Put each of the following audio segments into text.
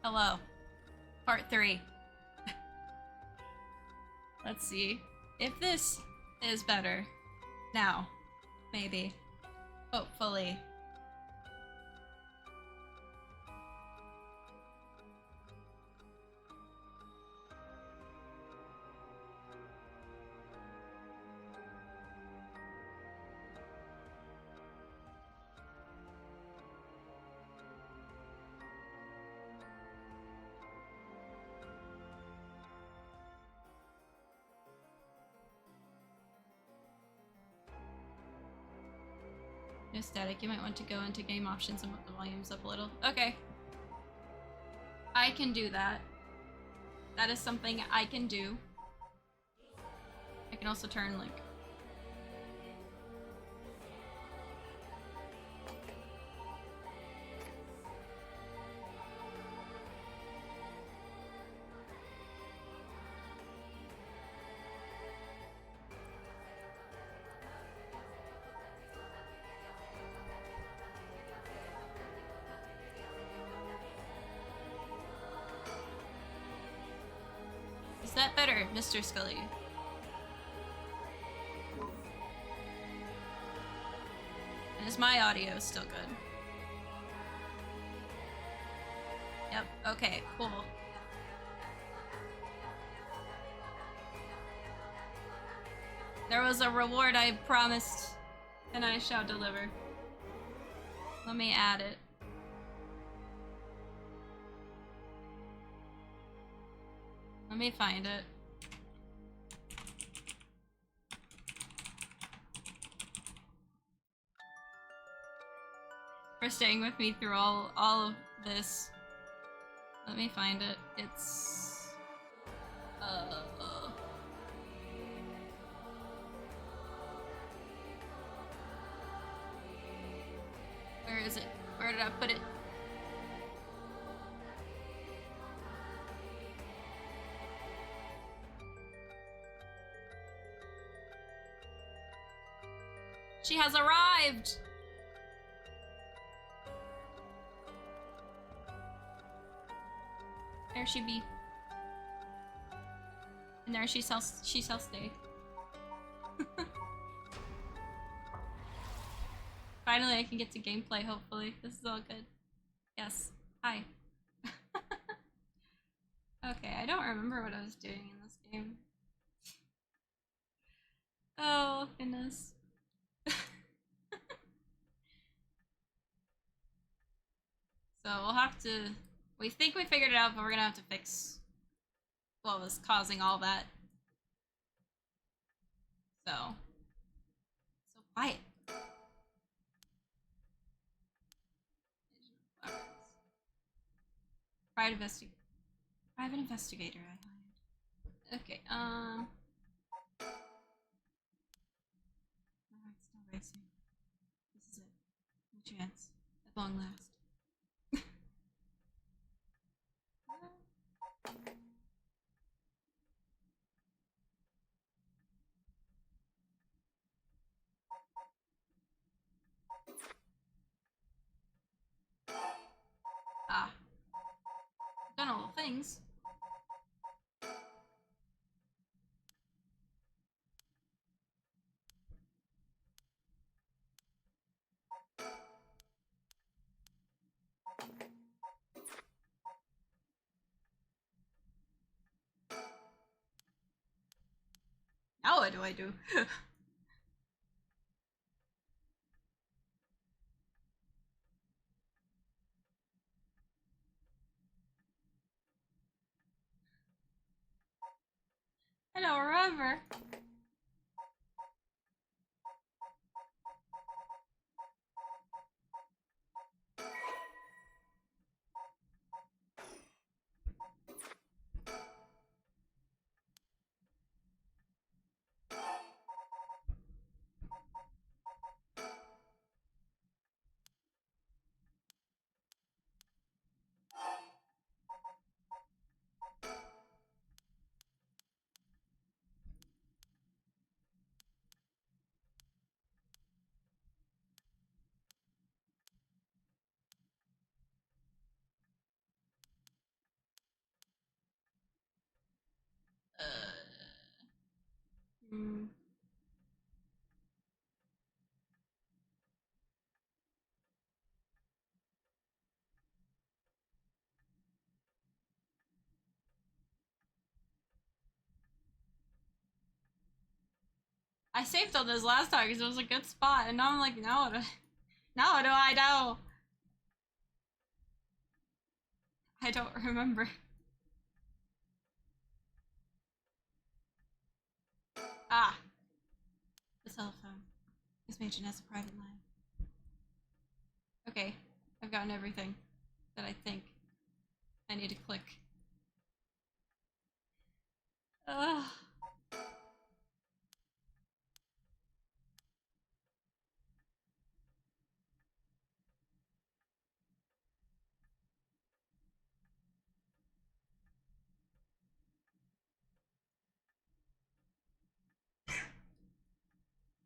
Hello. Part 3. Let's see if this is better. Now. Maybe. Hopefully. No static. You might want to go into game options and put the volumes up a little. Okay. I can do that. That is something I can do. I can also turn like... Is that better, Mr. Skully? And is my audio still good? Yep, okay, cool. There was a reward I promised, and I shall deliver. Let me add it. Let me find it. For staying with me through all of this. Let me find it. It's... Where is it? Where did I put it? She has arrived! There she be. And there she shall stay. Finally I can get to gameplay, hopefully. This is all good. Yes. Hi. Okay, I don't remember what I was doing in this game. Oh, goodness. So we'll have to... We think we figured it out, but we're gonna have to fix what was causing all that. So quiet. Private investigator I hired. Okay, my heart's still racing. This is it. No chance. At long last. Ah. Done all the things. Now what do I do? I don't remember. Hmm. I saved all those last time because it was a good spot, and now I'm like, now what do, now what do I do? I don't remember. Ah, the telephone. This mansion has a private line. Okay, I've gotten everything that I think I need to click. Ugh.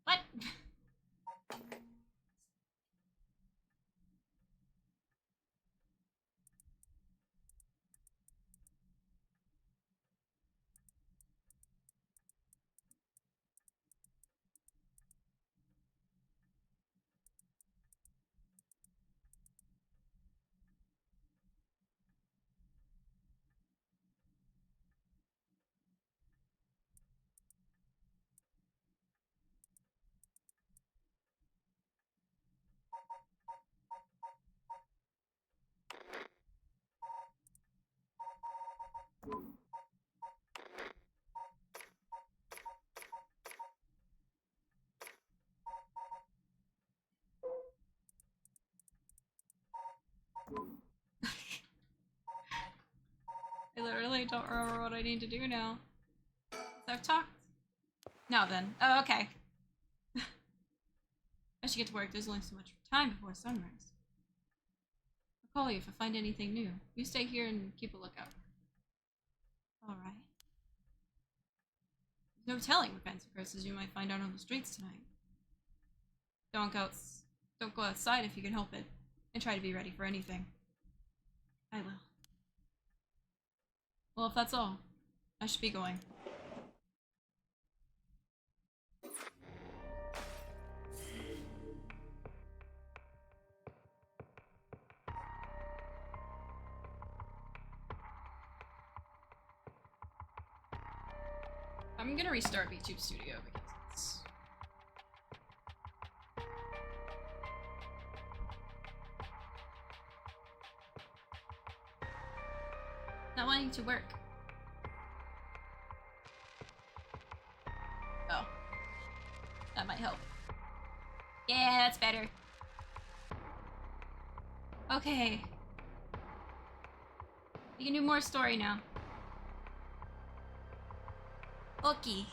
What? I literally don't remember what I need to do now. I've talked. Now then. Oh, okay. I should get to work. There's only so much time before sunrise. I'll call you if I find anything new. You stay here and keep a lookout. Alright. There's no telling what kinds of curses you might find out on the streets tonight. Don't go outside if you can help it. And try to be ready for anything. I will. Well, if that's all, I should be going. I'm gonna restart VTube Studio because it's... not wanting to work. Oh. That might help. Yeah, that's better. Okay. You can do more story now. Okay.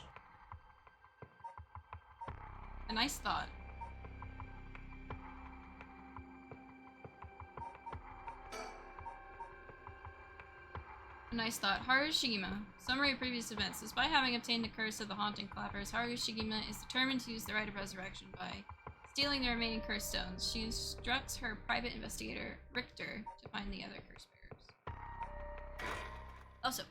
A nice thought. A nice thought. Haru Shigima. Summary of previous events. Despite having obtained the curse of the haunting clappers, Haru Shigima is determined to use the rite of resurrection by stealing the remaining curse stones. She instructs her private investigator, Richter, to find the other curse bearers. Also,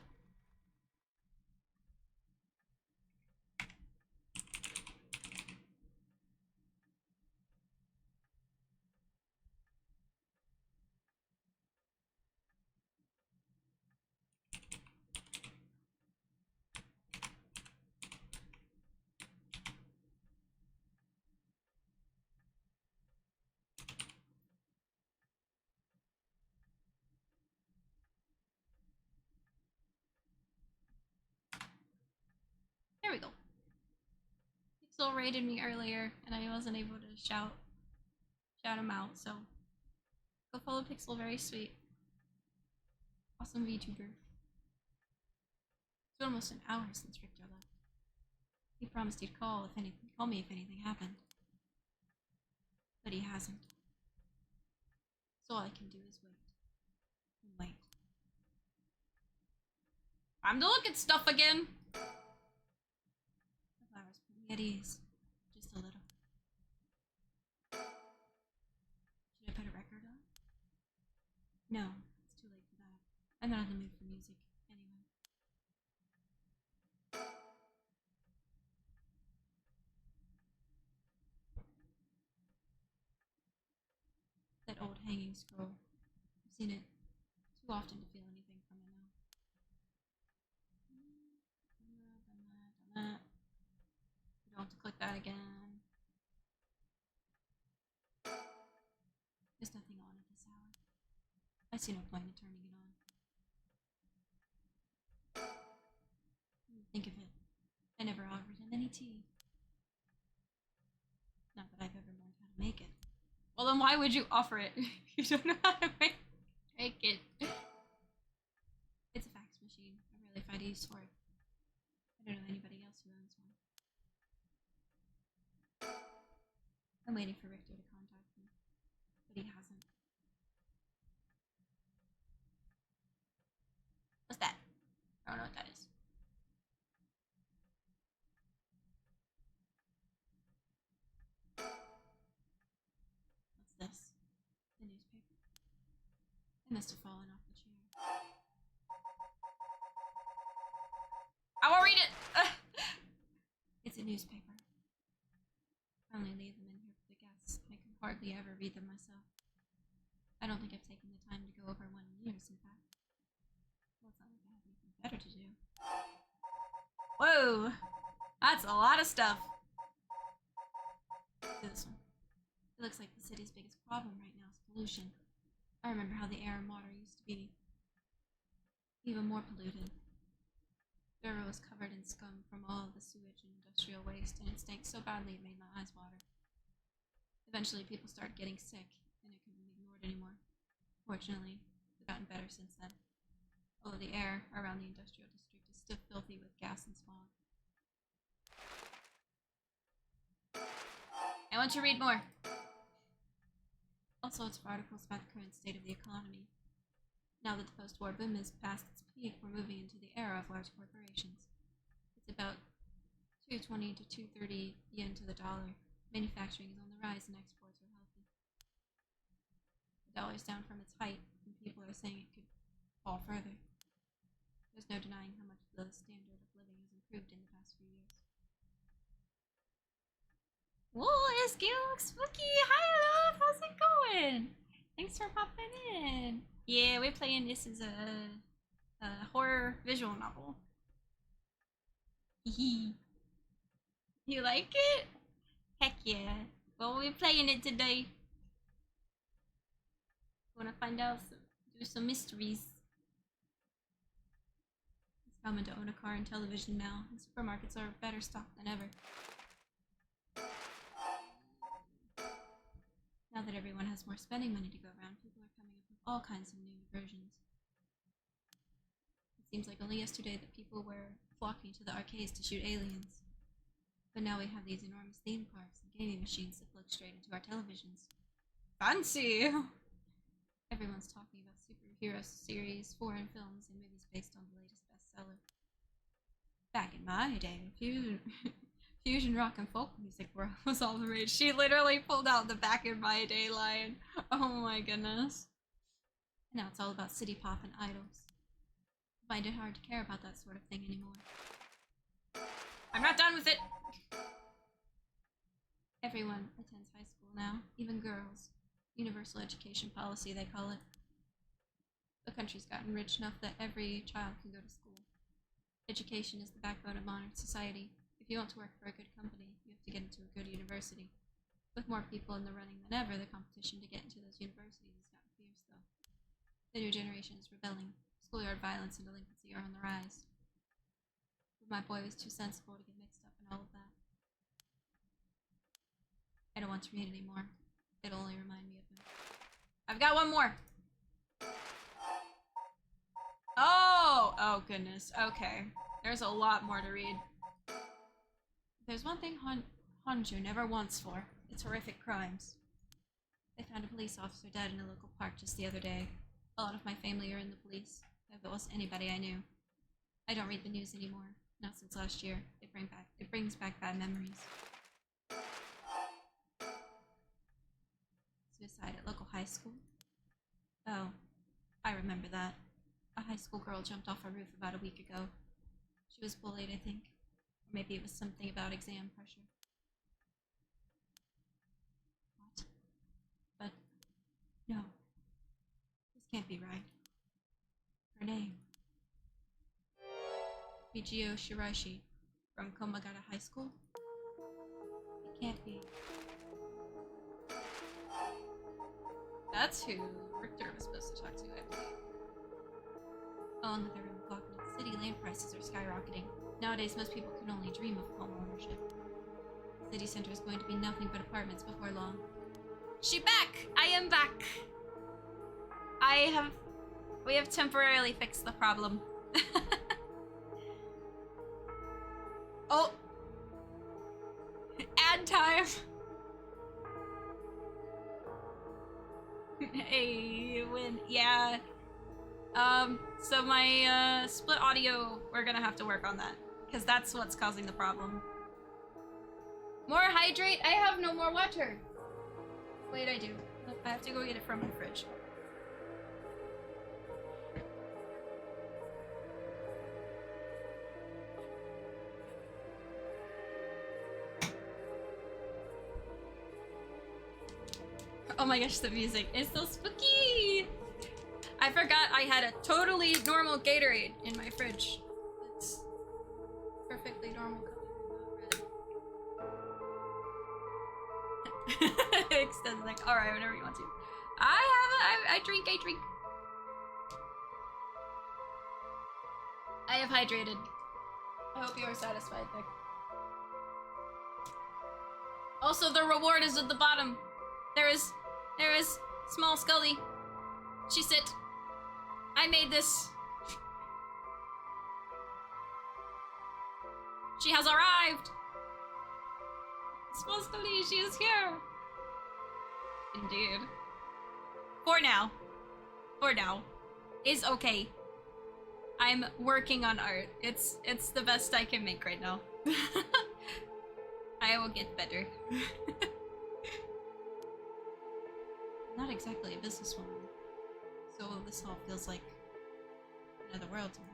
there we go. Pixel raided me earlier, and I wasn't able to shout him out, so go follow Pixel, very sweet. Awesome VTuber. It's been almost an hour since Richter left. He promised he'd call me if anything happened. But he hasn't. So all I can do is wait. And wait. Time to look at stuff again! The flowers put me at ease. Just a little. Should I put a record on? No, it's too late for that. I'm not in the mood for music, anyway. never-ending scroll. I've seen it too often to feel anything from it now. Done that. We don't have to click that again. There's nothing on at this hour. I see no point in turning it on. Think of it. I never offered him any tea. Not that I've ever learned how to make it. Well, then why would you offer it if you don't know how to make it? It's a fax machine. I rarely find a use for it. I don't know anybody else who owns one. I'm waiting for Richter to contact me, but he hasn't. What's that? I don't know what that is. What's this? The newspaper. It must have fallen off the chair. I won't read it! It's a newspaper. I only leave them in here for the guests. I can hardly ever read them myself. I don't think I've taken the time to go over one in years, in fact. Well, it's not like I have anything better to do. Whoa! That's a lot of stuff. This one. It looks like the city's biggest problem right now is pollution. I remember how the air and water used to be even more polluted. The river was covered in scum from all of the sewage and industrial waste, and it stank so badly it made my eyes water. Eventually, people started getting sick, and it couldn't be ignored anymore. Fortunately, it's gotten better since then. Although the air around the industrial district is still filthy with gas and smog. I want to read more. All sorts of articles about the current state of the economy. Now that the post-war boom is past its peak, we're moving into the era of large corporations. It's about 220 to 230 yen to the dollar. Manufacturing is on the rise and exports are healthy. The dollar's down from its height, and people are saying it could fall further. There's no denying how much the standard of living has improved in the past few years. Whoa, it's looks spooky! Hi, love! How's it going? Thanks for popping in. Yeah, we're playing this as a horror visual novel. You like it? Heck yeah. Well, we're playing it today. Wanna find out, do some mysteries. It's common to own a car and television now, and supermarkets are better stocked than ever. Now that everyone has more spending money to go around, people are coming up with all kinds of new versions. It seems like only yesterday that people were flocking to the arcades to shoot aliens. But now we have these enormous theme parks and gaming machines that plug straight into our televisions. Fancy! Everyone's talking about superhero series, foreign films, and movies based on the latest bestseller. Back in my day, fusion rock and folk music was all the rage. She literally pulled out the back in my day line. Oh my goodness. Now it's all about city pop and idols. I find it hard to care about that sort of thing anymore. I'm not done with it! Everyone attends high school now, even girls. Universal education policy, they call it. The country's gotten rich enough that every child can go to school. Education is the backbone of modern society. If you want to work for a good company, you have to get into a good university. With more people in the running than ever, the competition to get into those universities has gotten fierce, though. The new generation is rebelling. Schoolyard violence and delinquency are on the rise. But my boy was too sensible to get mixed up in all of that. I don't want to read anymore. It'll only remind me of him. I've got one more! Oh goodness, okay. There's a lot more to read. There's one thing Honjo never wants for. It's horrific crimes. They found a police officer dead in a local park just the other day. A lot of my family are in the police, if it was anybody I knew. I don't read the news anymore, not since last year. It brings back bad memories. Suicide at local high school? Oh, I remember that. A high school girl jumped off a roof about a week ago. She was bullied, I think. Or maybe it was something about exam pressure. What? But, no. Can't be right. Her name. Mijio Shiraishi from Komagata High School? It can't be. That's who Richter was supposed to talk to, I believe. Oh, another room clock in the city. Land prices are skyrocketing. Nowadays, most people can only dream of home ownership. The city center is going to be nothing but apartments before long. She back! I am back! We have temporarily fixed the problem. Oh! Ad time! Hey, win. Yeah. So my, split audio, we're gonna have to work on that. Because that's what's causing the problem. More hydrate? I have no more water. Wait, I do. I have to go get it from my fridge. Oh my gosh, the music is so spooky! I forgot I had a totally normal Gatorade in my fridge. It's perfectly normal color, not red. Extend like, alright, whenever you want to. I drink. I have hydrated. I hope you are satisfied, Vic. Also, the reward is at the bottom. There is small Skully. She sit. I made this. She has arrived. Small Skully, she is here. Indeed. For now. Is okay. I'm working on art. It's the best I can make right now. I will get better. Not exactly a businesswoman, so this all feels like another world to me.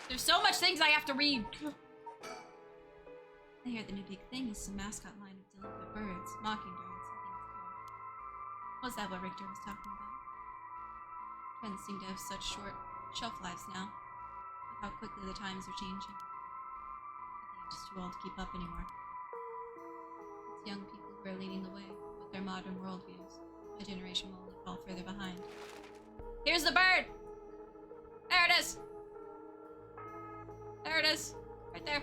There's so much things I have to read! I hear the new big thing is some mascot line of delicate birds, mockingbirds, I think it's called. Was that what Richter was talking about? Trends seem to have such short shelf lives now, with how quickly the times are changing. I think I'm just too old to keep up anymore. It's young people who are leading the way with their modern worldviews. My generation will only fall further behind. Here's the bird! There it is! There it is! Right there.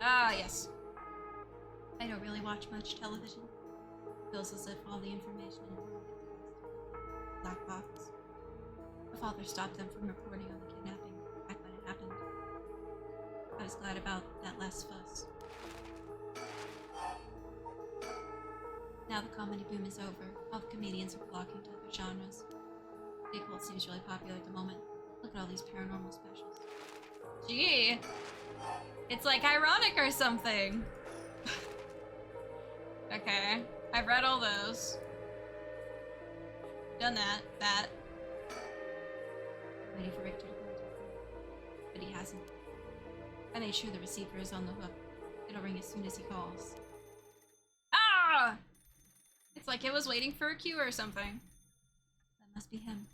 Ah, yes. I don't really watch much television. It feels as if all the information in the world gets black box. My father stopped them from reporting on the kidnapping back when it happened. I was glad about that last fuss. Now the comedy boom is over. All the comedians are flocking to other genres. Big Hole seems really popular at the moment. Look at all these paranormal specials. Gee! It's like ironic or something! Okay. I've read all those. Done that. Waiting for Richter to contact me. But he hasn't. I made sure the receiver is on the hook. It'll ring as soon as he calls. Ah! It's like it was waiting for a cue or something. That must be him.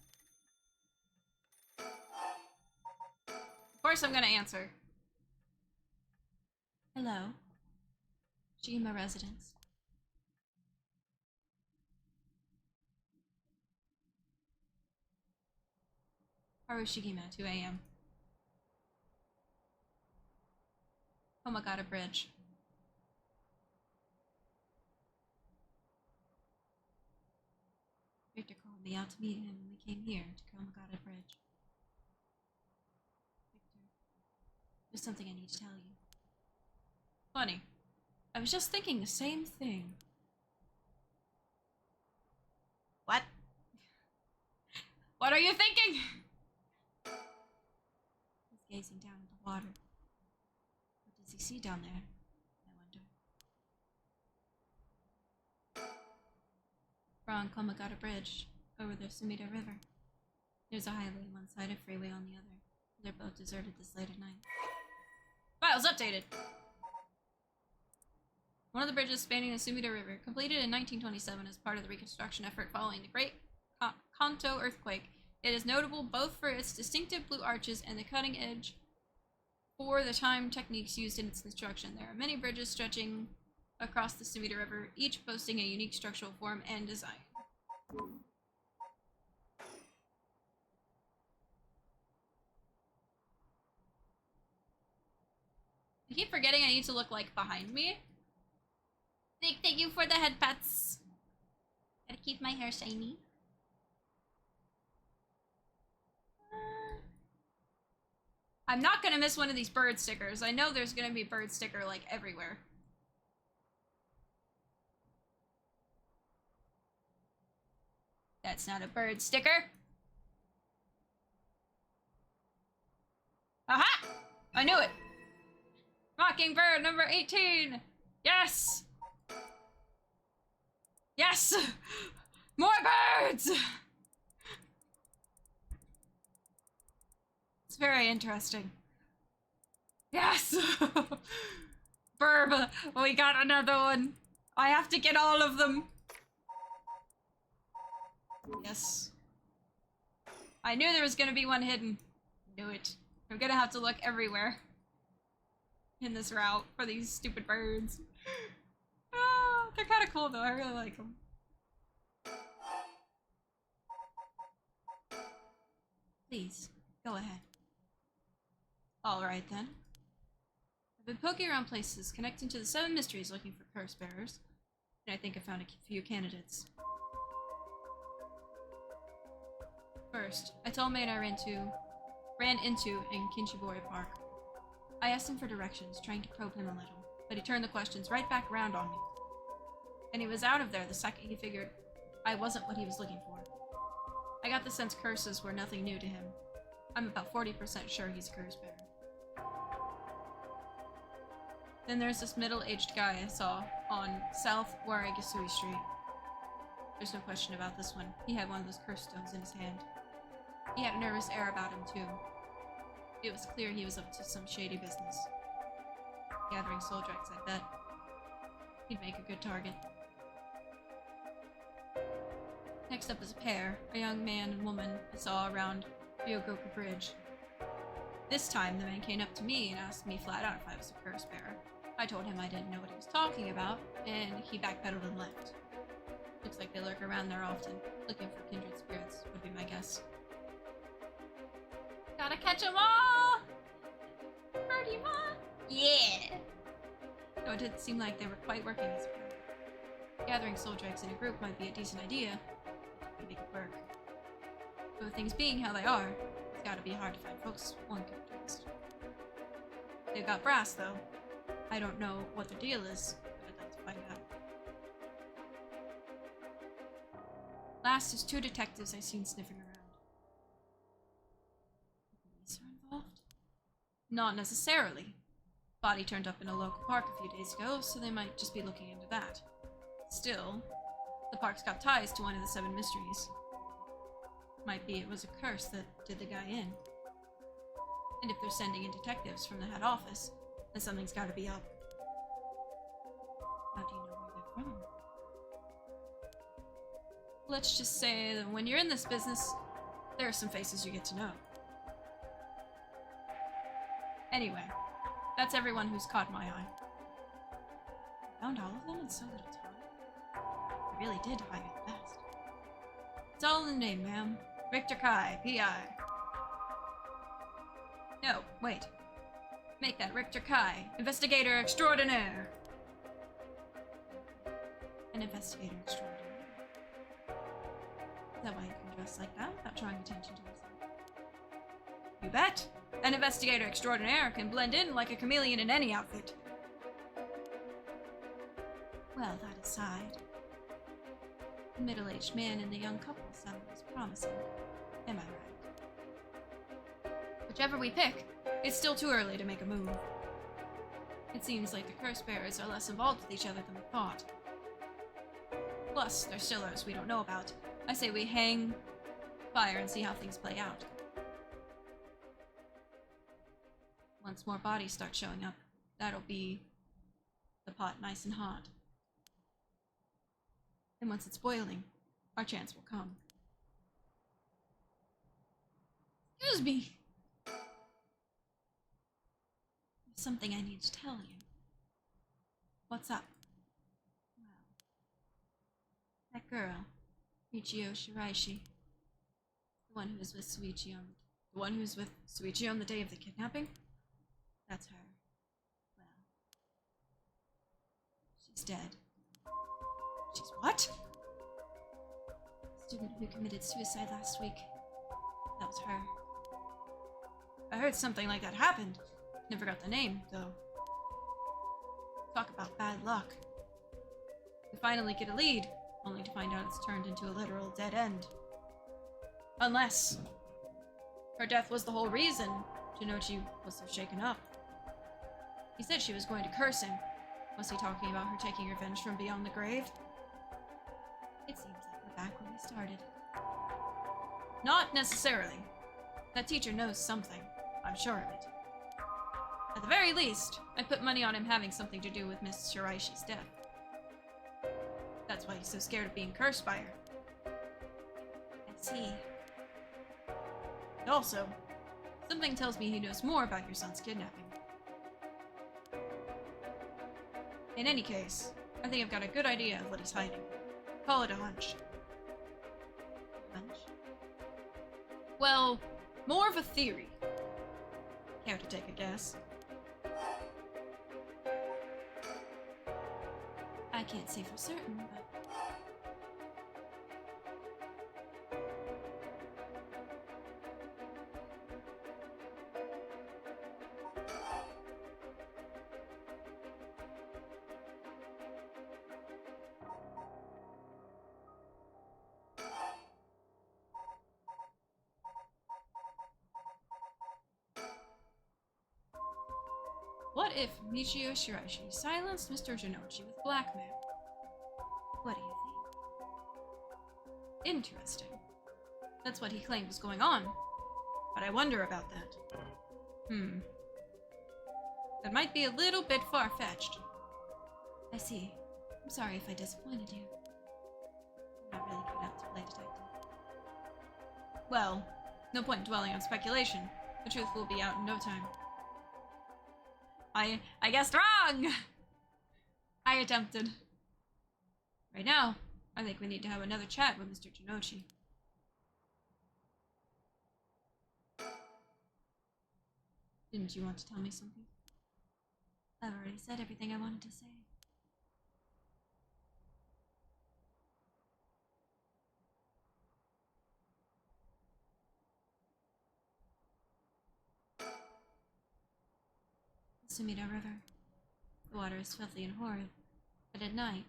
Of course I'm gonna answer. Hello. Jima residence. Harushigima, 2 a.m. Komagata Bridge. Victor called me out to meet him when we came here to Komagata Bridge. Victor, there's something I need to tell you. Funny. I was just thinking the same thing. What? What are you thinking? He's gazing down at the water. What does he see down there? I wonder. We're on Komagata Bridge, over the Sumida River. There's a highway on one side, a freeway on the other. They're both deserted this late at night. Files updated! One of the bridges spanning the Sumida River, completed in 1927 as part of the reconstruction effort following the Great Kanto earthquake. It is notable both for its distinctive blue arches and the cutting edge for the time techniques used in its construction. There are many bridges stretching across the Sumida River, each boasting a unique structural form and design. I keep forgetting I need to look, like, behind me. Thank you for the head pats. Gotta keep my hair shiny. I'm not gonna miss one of these bird stickers. I know there's gonna be bird sticker, like, everywhere. That's not a bird sticker. Aha! I knew it! Mockingbird number 18! Yes! Yes! More birds! It's very interesting. Yes! Burb! We got another one! I have to get all of them! Yes. I knew there was gonna be one hidden. Knew it. I'm gonna have to look everywhere in this route for these stupid birds. Oh, they're kind of cool though. I really like them. Please, go ahead. Alright then. I've been poking around places connecting to the 7 mysteries looking for curse bearers, and I think I found a few candidates. First, I told Maid I ran into in Kinshibori Park. I asked him for directions, trying to probe him a little, but he turned the questions right back around on me. And he was out of there the second he figured I wasn't what he was looking for. I got the sense curses were nothing new to him. I'm about 40% sure he's a curse bearer. Then there's this middle-aged guy I saw on South Warigasui Street. There's no question about this one. He had one of those curse stones in his hand. He had a nervous air about him, too. It was clear he was up to some shady business. Gathering Souldrax, I bet. He'd make a good target. Next up is a pair, a young man and woman I saw around Ryogoku Bridge. This time, the man came up to me and asked me flat out if I was a curse bearer. I told him I didn't know what he was talking about, and he backpedaled and left. Looks like they lurk around there often, looking for kindred spirits, would be my guess. Gotta catch 'em all! Birdie Ma! Yeah! Though it didn't seem like they were quite working as a group. Gathering Souldrax in a group might be a decent idea, but it make it work. But with things being how they are, it's gotta be hard to find folks one can trust. They've got brass, though. I don't know what their deal is, but I'd like to find out. Last is 2 detectives I seen sniffing around. Police are involved? Not necessarily. Body turned up in a local park a few days ago, so they might just be looking into that. Still, the park's got ties to one of the 7 mysteries. Might be it was a curse that did the guy in. And if they're sending in detectives from the head office, then something's gotta be up. How do you know where they're from? Let's just say that when you're in this business, there are some faces you get to know. Anyway, that's everyone who's caught my eye. I found all of them in so little time. I really did hide it fast. It's all in the name, ma'am. Victor Kai, P.I. No, wait. Make that Richter Kai, Investigator Extraordinaire. An Investigator Extraordinaire. Is that why you can dress like that without drawing attention to yourself? You bet! An Investigator Extraordinaire can blend in like a chameleon in any outfit. Well, that aside, the middle-aged man and the young couple sound most promising. Am I right? Whichever we pick, it's still too early to make a move. It seems like the curse bearers are less involved with each other than we thought. Plus, there's still others we don't know about. I say we hang fire and see how things play out. Once more bodies start showing up, that'll be the pot nice and hot. And once it's boiling, our chance will come. Excuse me! There's something I need to tell you. What's up? Well, that girl, Michio Shiraishi, the one who was with Suichi on the day of the kidnapping? That's her. Well, she's dead. She's what? The student who committed suicide last week. That was her. I heard something like that happened. Never got the name, though. Talk about bad luck. We finally get a lead, only to find out it's turned into a literal dead end. Unless her death was the whole reason Jinochi was so shaken up. He said she was going to curse him. Was he talking about her taking revenge from beyond the grave? It seems like we're back where we started. Not necessarily. That teacher knows something. I'm sure of it. At the very least, I put money on him having something to do with Miss Shiraishi's death. That's why he's so scared of being cursed by her. I see. And also, something tells me he knows more about your son's kidnapping. In any case, I think I've got a good idea of what he's hiding. Call it a hunch. Hunch? Well, more of a theory. Care to take a guess? I can't say for certain, but... What if Michio Shiraishi silenced Mr. Jinochi with blackmail? What do you think? Interesting. That's what he claimed was going on. But I wonder about that. That might be a little bit far-fetched. I see. I'm sorry if I disappointed you. I'm not really cut out to play detective. Well, no point in dwelling on speculation. The truth will be out in no time. I guessed wrong! I attempted. Right now, I think we need to have another chat with Mr. Jinochi. Didn't you want to tell me something? I've already said everything I wanted to say. The Sumida River. The water is filthy and horrid, but at night,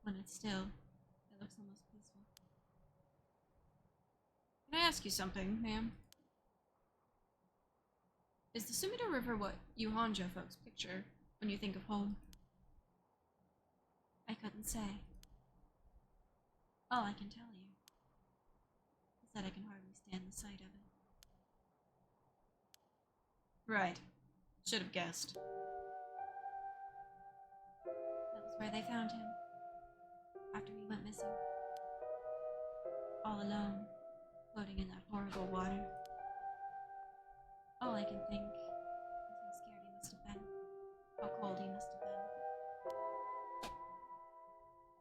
when it's still, it looks almost peaceful. Can I ask you something, ma'am? Is the Sumida River what you Honjo folks picture when you think of home? I couldn't say. All I can tell you is that I can hardly stand the sight of it. Right. Should have guessed. That was where they found him. After he went missing. All alone, floating in that horrible water. All I can think is how scared he must have been. How cold he must have been.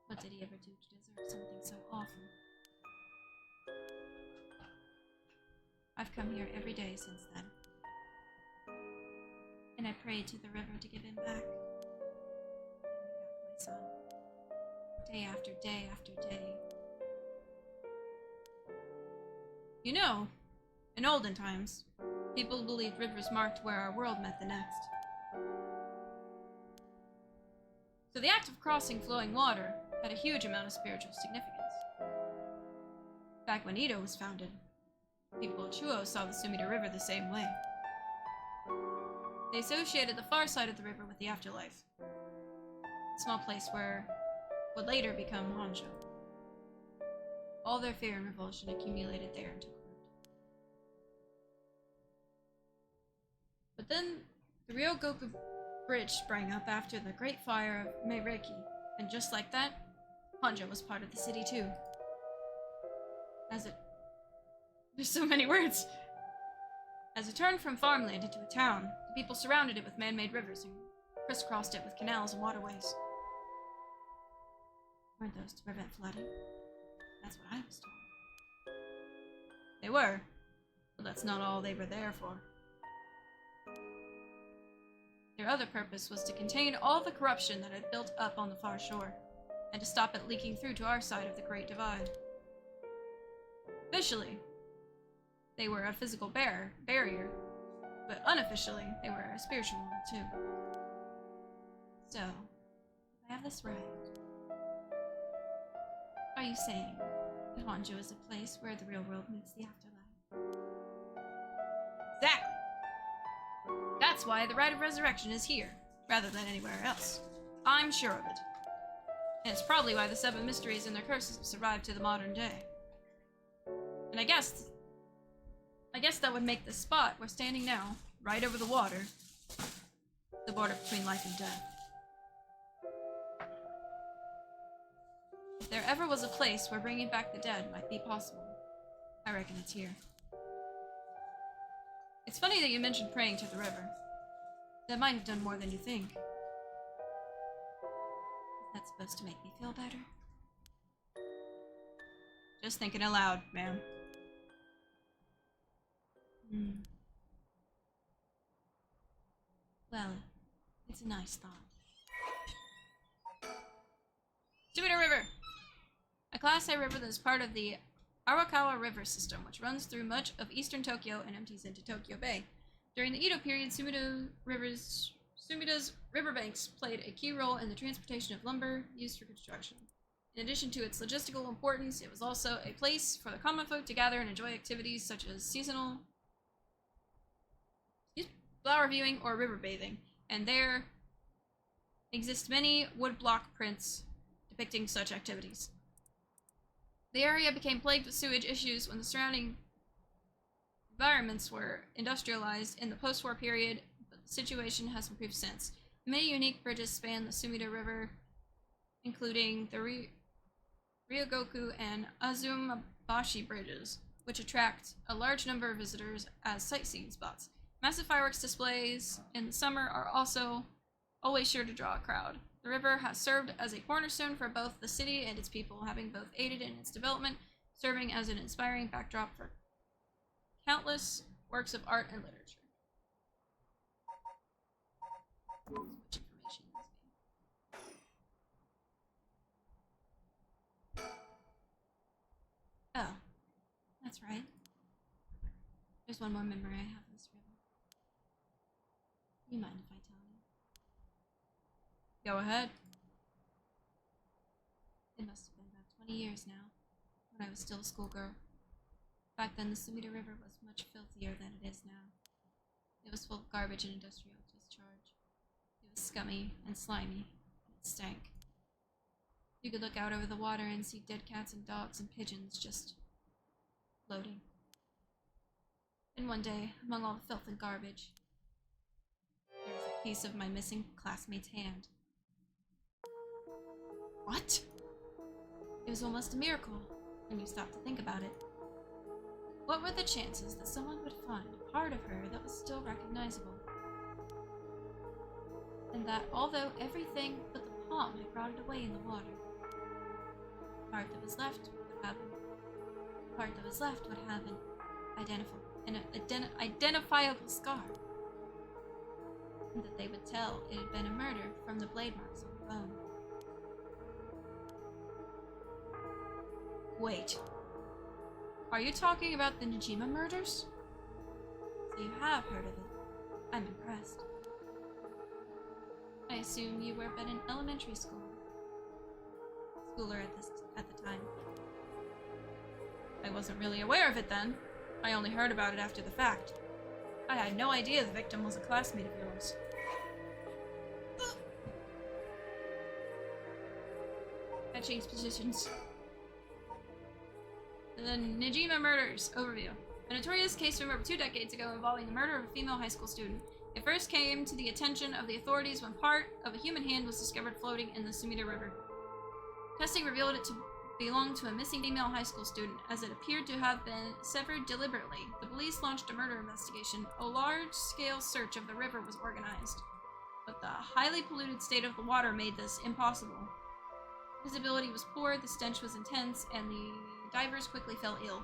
What did he ever do to deserve something so awful? I've come here every day since then. And I prayed to the river to give him back. Give me back my son. Day after day after day. You know, in olden times, people believed rivers marked where our world met the next. So the act of crossing flowing water had a huge amount of spiritual significance. Back when Edo was founded, people of Chuo saw the Sumida River the same way. They associated the far side of the river with the afterlife. A small place where would later become Honjo. All their fear and revulsion accumulated there and took root. But then the Ryogoku bridge sprang up after the Great Fire of Meireki, and just like that, Honjo was part of the city too. There's so many words! As it turned from farmland into a town, the people surrounded it with man-made rivers and crisscrossed it with canals and waterways. Weren't those to prevent flooding? That's what I was told. They were, but that's not all they were there for. Their other purpose was to contain all the corruption that had built up on the far shore, and to stop it leaking through to our side of the Great Divide. Officially, they were a physical barrier, but unofficially, they were a spiritual one too. So, if I have this right, are you saying that Honjo is a place where the real world meets the afterlife? Exactly! That's why the Rite of Resurrection is here, rather than anywhere else. I'm sure of it. And it's probably why the 7 mysteries and their curses have survived to the modern day. And I guess that would make the spot we're standing now, right over the water, the border between life and death. If there ever was a place where bringing back the dead might be possible, I reckon it's here. It's funny that you mentioned praying to the river. That might have done more than you think. Is that supposed to make me feel better? Just thinking aloud, ma'am. Well, it's a nice thought. Sumida River! A Class A river that is part of the Arakawa River system, which runs through much of eastern Tokyo and empties into Tokyo Bay. During the Edo period, Sumida's riverbanks played a key role in the transportation of lumber used for construction. In addition to its logistical importance, it was also a place for the common folk to gather and enjoy activities such as seasonal flower viewing or river bathing, and there exist many woodblock prints depicting such activities. The area became plagued with sewage issues when the surrounding environments were industrialized in the post-war period, but the situation has improved since. Many unique bridges span the Sumida River, including the Ryogoku and Azumabashi bridges, which attract a large number of visitors as sightseeing spots. Massive fireworks displays in the summer are also always sure to draw a crowd. The river has served as a cornerstone for both the city and its people, having both aided in its development, serving as an inspiring backdrop for countless works of art and literature. So much information in this game. Oh, that's right. There's one more memory I have of this river. You mind if I tell you? Go ahead. It must have been about 20 years now, when I was still a schoolgirl. Back then, the Sumida River was much filthier than it is now. It was full of garbage and industrial discharge. It was scummy and slimy, and it stank. You could look out over the water and see dead cats and dogs and pigeons just floating. And one day, among all the filth and garbage, there was a piece of my missing classmate's hand. What? It was almost a miracle when you stopped to think about it. What were the chances that someone would find a part of her that was still recognizable? And that although everything but the palm had rotted away in the water, the part that was left would have an identifiable scar. And that they would tell it had been a murder from the blade marks on the bone. Wait. Are you talking about the Najima murders? So you have heard of it. I'm impressed. I assume you were but an elementary schooler at the time. I wasn't really aware of it then. I only heard about it after the fact. I had no idea the victim was a classmate of yours. I changed positions. The Najima murders overview. A notorious case from over 2 decades ago involving the murder of a female high school student. It first came to the attention of the authorities when part of a human hand was discovered floating in the Sumida River. Testing revealed it to belong to a missing female high school student, as it appeared to have been severed deliberately. The police launched a murder investigation. A large-scale search of the river was organized, but the highly polluted state of the water made this impossible. Visibility was poor, the stench was intense, and the divers quickly fell ill.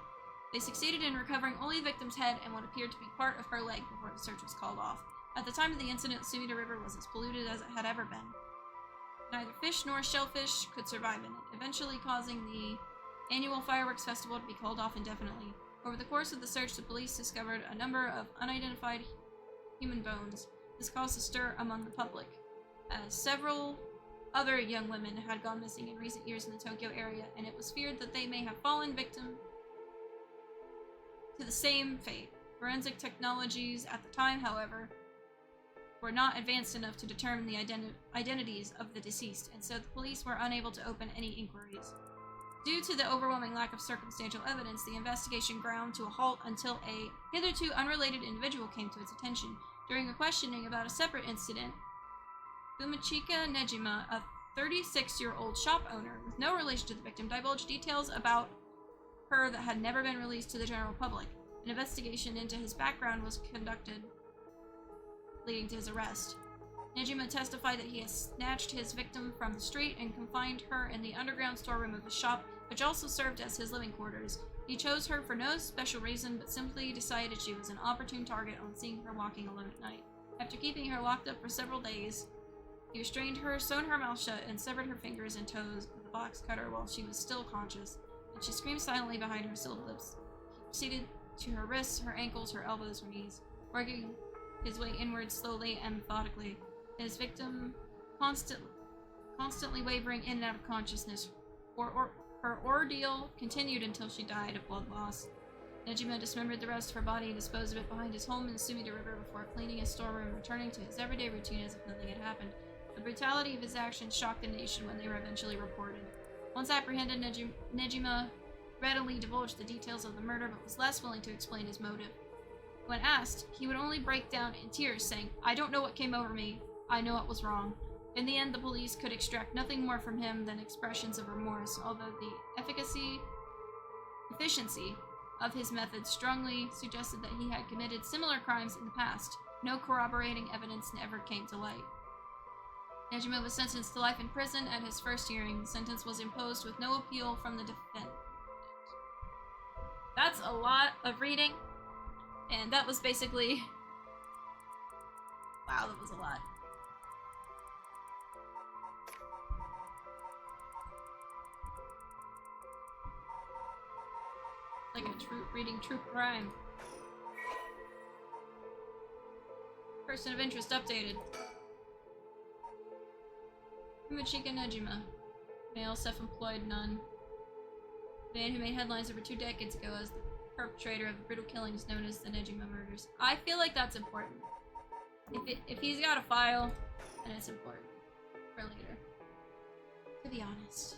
They succeeded in recovering only the victim's head and what appeared to be part of her leg before the search was called off. At the time of the incident, the Sumida River was as polluted as it had ever been. Neither fish nor shellfish could survive in it, eventually causing the annual fireworks festival to be called off indefinitely. Over the course of the search, the police discovered a number of unidentified human bones. This caused a stir among the public, as several other young women had gone missing in recent years in the Tokyo area, and it was feared that they may have fallen victim to the same fate. Forensic technologies at the time, however, were not advanced enough to determine the identities of the deceased, and so the police were unable to open any inquiries. Due to the overwhelming lack of circumstantial evidence, the investigation ground to a halt until a hitherto unrelated individual came to its attention. During a questioning about a separate incident, Fumachika Nejima, a 36-year-old shop owner with no relation to the victim, divulged details about her that had never been released to the general public. An investigation into his background was conducted, leading to his arrest. Nejima testified that he had snatched his victim from the street and confined her in the underground storeroom of his shop, which also served as his living quarters. He chose her for no special reason, but simply decided she was an opportune target on seeing her walking alone at night. After keeping her locked up for several days, he restrained her, sewn her mouth shut, and severed her fingers and toes with a box cutter while she was still conscious, and she screamed silently behind her sealed lips. He proceeded to her wrists, her ankles, her elbows, her knees, working his way inward slowly and methodically, his victim constantly wavering in and out of consciousness. Her ordeal continued until she died of blood loss. Nejima dismembered the rest of her body and disposed of it behind his home in the Sumida River before cleaning his storeroom, returning to his everyday routine as if nothing had happened. The brutality of his actions shocked the nation when they were eventually reported. Once apprehended, Nejima readily divulged the details of the murder, but was less willing to explain his motive. When asked, he would only break down in tears, saying, "I don't know what came over me. I know it was wrong." In the end, the police could extract nothing more from him than expressions of remorse, although the efficiency of his methods strongly suggested that he had committed similar crimes in the past. No corroborating evidence ever came to light. Nejima was sentenced to life in prison at his first hearing. The sentence was imposed with no appeal from the defendant. That's a lot of reading, and that was basically... Wow, that was a lot. Like reading true crime. Person of interest updated. Fumachika Nejima. Male, self-employed, nun. Man who made headlines over 2 decades ago as the perpetrator of the brutal killings known as the Nejima murders. I feel like that's important. If he's got a file, then it's important. For later. To be honest,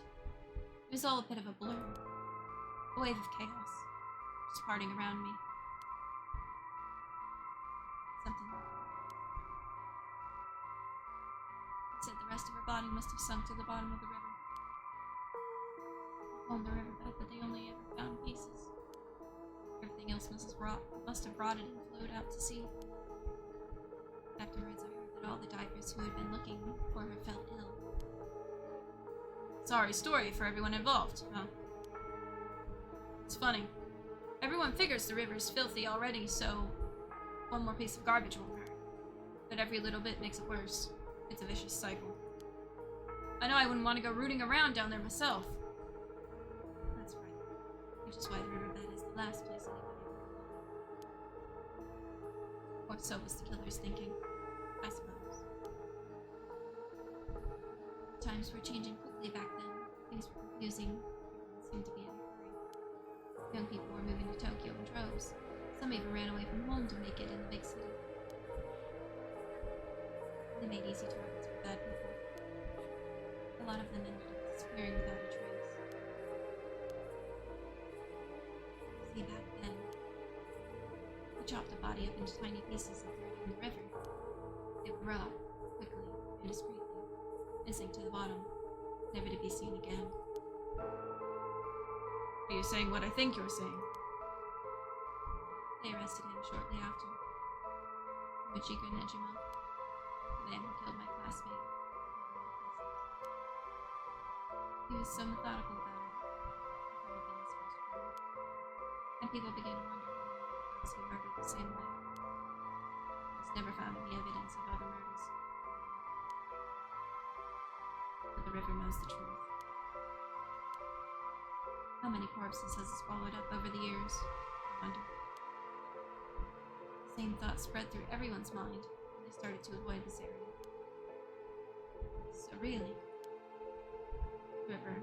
it was all a bit of a blur. A wave of chaos. Just parting around me. Something. It said the rest of her body must have sunk to the bottom of the river. On the riverbed, but they only ever found pieces. Everything else must have rotted and flowed out to sea. Afterwards, I heard that all the divers who had been looking for her fell ill. Sorry story for everyone involved, huh? It's funny. Everyone figures the river's filthy already, so one more piece of garbage won't hurt. But every little bit makes it worse. It's a vicious cycle. I know I wouldn't want to go rooting around down there myself. That's right. Which is why the riverbed is the last place anybody would go. Or so was the killer's thinking, I suppose. Times were changing quickly back then. Things were confusing. Everyone seemed to be in a hurry. Young people were moving to Tokyo in droves. Some even ran away from home to make it in the big city. They made easy targets for bad people. A lot of them ended up disappearing without a trace. See, back then, we chopped a body up into tiny pieces and threw it in the river. rock, quickly and discreetly, and sank to the bottom, never to be seen again. Are you saying what I think you're saying? They arrested him shortly after. Michiko Nejima, the man who killed my classmate. He was so methodical about it. It had been his first crime. And people began to wonder if he murdered the same way. He's never found any evidence of other murders. But the river knows the truth. How many corpses has it swallowed up over the years? I wonder. The same thought spread through everyone's mind, and they started to avoid this area. So really, the river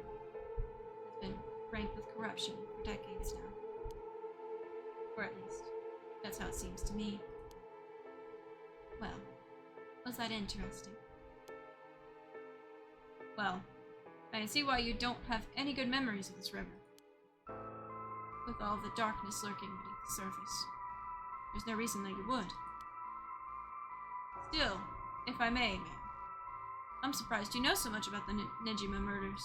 has been rank with corruption for decades now. Or at least, that's how it seems to me. Well, was that interesting? Well, I can see why you don't have any good memories of this river. With all the darkness lurking beneath the surface. There's no reason that you would. Still, if I may, ma'am, I'm surprised you know so much about the Nejima murders.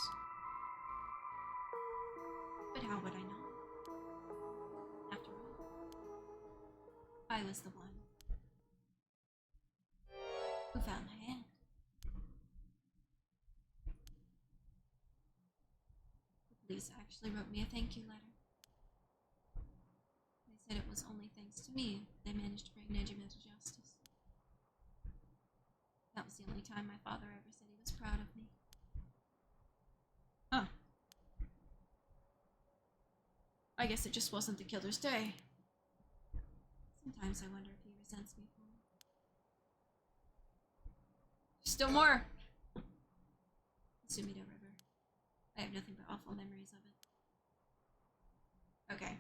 But how would I know? After all, I was the one who found my hand. The police actually wrote me a thank you letter. They said it was only thanks to me they managed to bring Nejima to justice. That was the only time my father ever said he was proud of me. Huh. I guess it just wasn't the killer's day. Sometimes I wonder if he resents me for it. Still more! Sumida River. I have nothing but awful memories of it. Okay.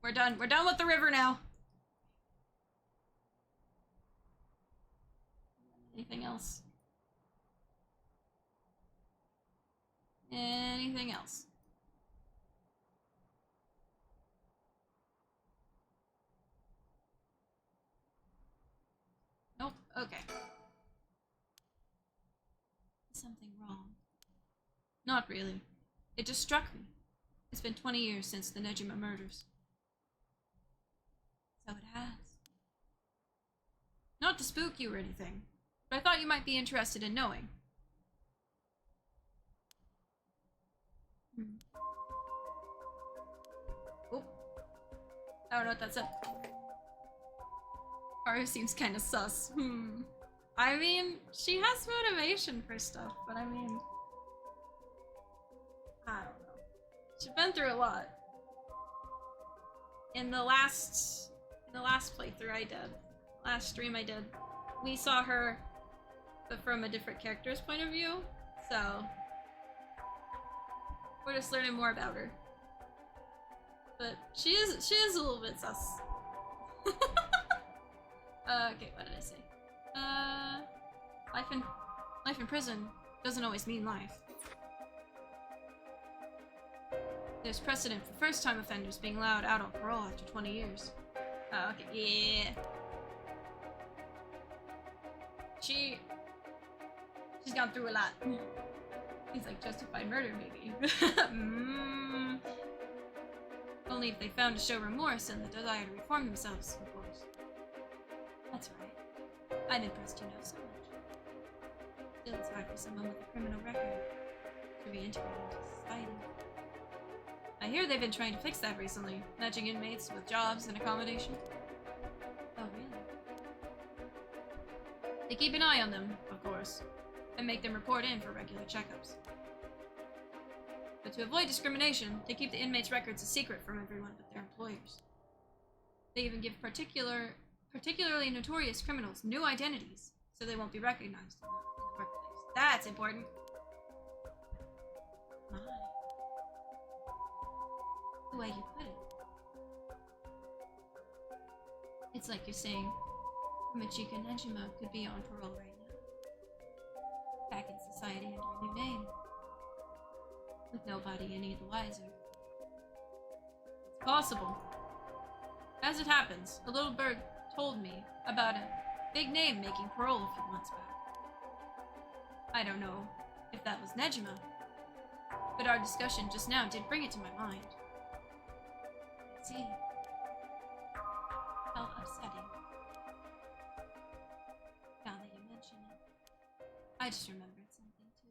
We're done. We're done with the river now. Anything else? Anything else? Nope. Okay. Is something wrong? Not really. It just struck me. It's been 20 years since the Nejima murders. So it has. Not to spook you or anything, but I thought you might be interested in knowing. Oh. I don't know what that said. Aru seems kind of sus. I mean, she has motivation for stuff, but I mean... I don't know. She's been through a lot. In the last playthrough I did, last stream I did, we saw her, but from a different character's point of view, so we're just learning more about her. But she is a little bit sus. Okay, what did I say? Life in prison doesn't always mean life. There's precedent for first-time offenders being allowed out on parole after 20 years. Oh, okay, yeah. She's gone through a lot. He's like justified murder, maybe. Only if they found to show remorse and the desire to reform themselves, of course. That's right. I'm impressed you know so much. Still, it's hard for someone with a criminal record to reintegrate into society. I hear they've been trying to fix that recently, matching inmates with jobs and accommodation. Oh, really? They keep an eye on them, of course, and make them report in for regular checkups. But to avoid discrimination, they keep the inmates' records a secret from everyone but their employers. They even give particularly notorious criminals new identities, so they won't be recognized in the workplace. That's important. My. The way you put it. It's like you're saying Michiko Nejima could be on parole right now. Back in society under a new name. With nobody any the wiser. It's possible. As it happens, a little bird told me about Big name making parole a few months back. I don't know if that was Nejima, but our discussion just now did bring it to my mind. I see. How upsetting. Now that you mention it. I just remembered something too.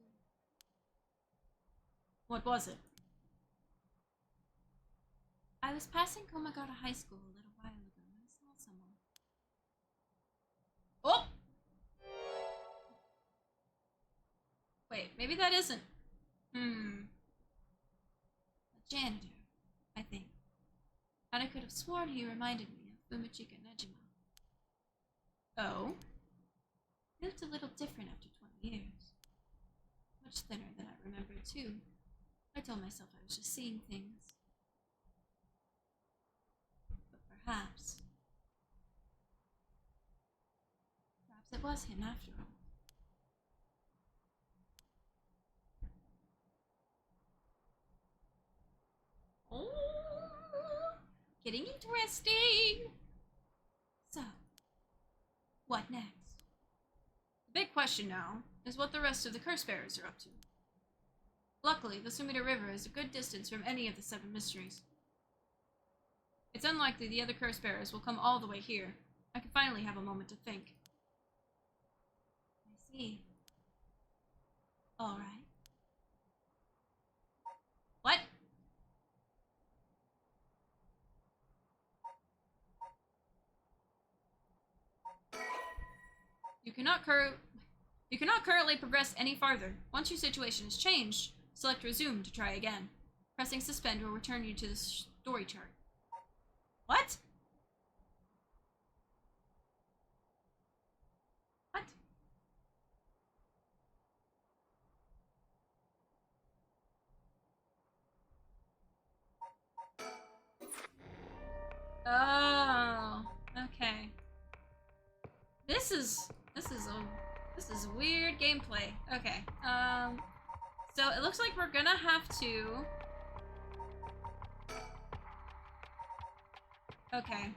What was it? I was passing Komagata High School a little while ago and I saw someone. Oh! Wait, maybe that isn't. A janitor, I think. And I could have sworn he reminded me of Fumachika Nejima. Oh? He looked a little different after 20 years. Much thinner than I remembered, too. I told myself I was just seeing things. But perhaps it was him after all. Oh, getting interesting. So, what next? The big question now is what the rest of the curse bearers are up to. Luckily, the Sumida River is a good distance from any of the 7 mysteries. It's unlikely the other curse bearers will come all the way here. I can finally have a moment to think. I see. Alright. What? You cannot currently progress any farther. Once your situation is changed, select resume to try again. Pressing suspend will return you to the story chart. What? What? Oh, okay. This is weird gameplay. Okay. So it looks like we're gonna have to. Okay.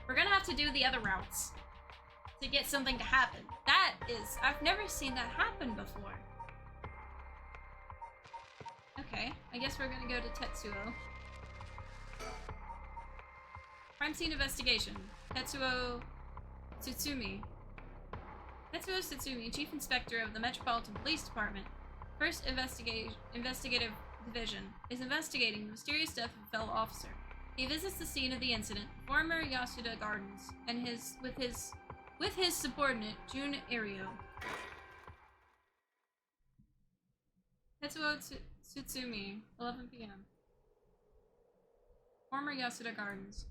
We're gonna have to do the other routes to get something to happen. That is, I've never seen that happen before. Okay, I guess we're gonna go to Tetsuo. Crime scene investigation. Tetsuo Tsutsumi. Tetsuo Tsutsumi, Chief Inspector of the Metropolitan Police Department, 1st Investigative Division, is investigating the mysterious death of a fellow officer. He visits the scene of the incident, former Yasuda Gardens, and with his subordinate, Jun Irio. Tetsuo Tsutsumi, 11 p.m. Former Yasuda Gardens.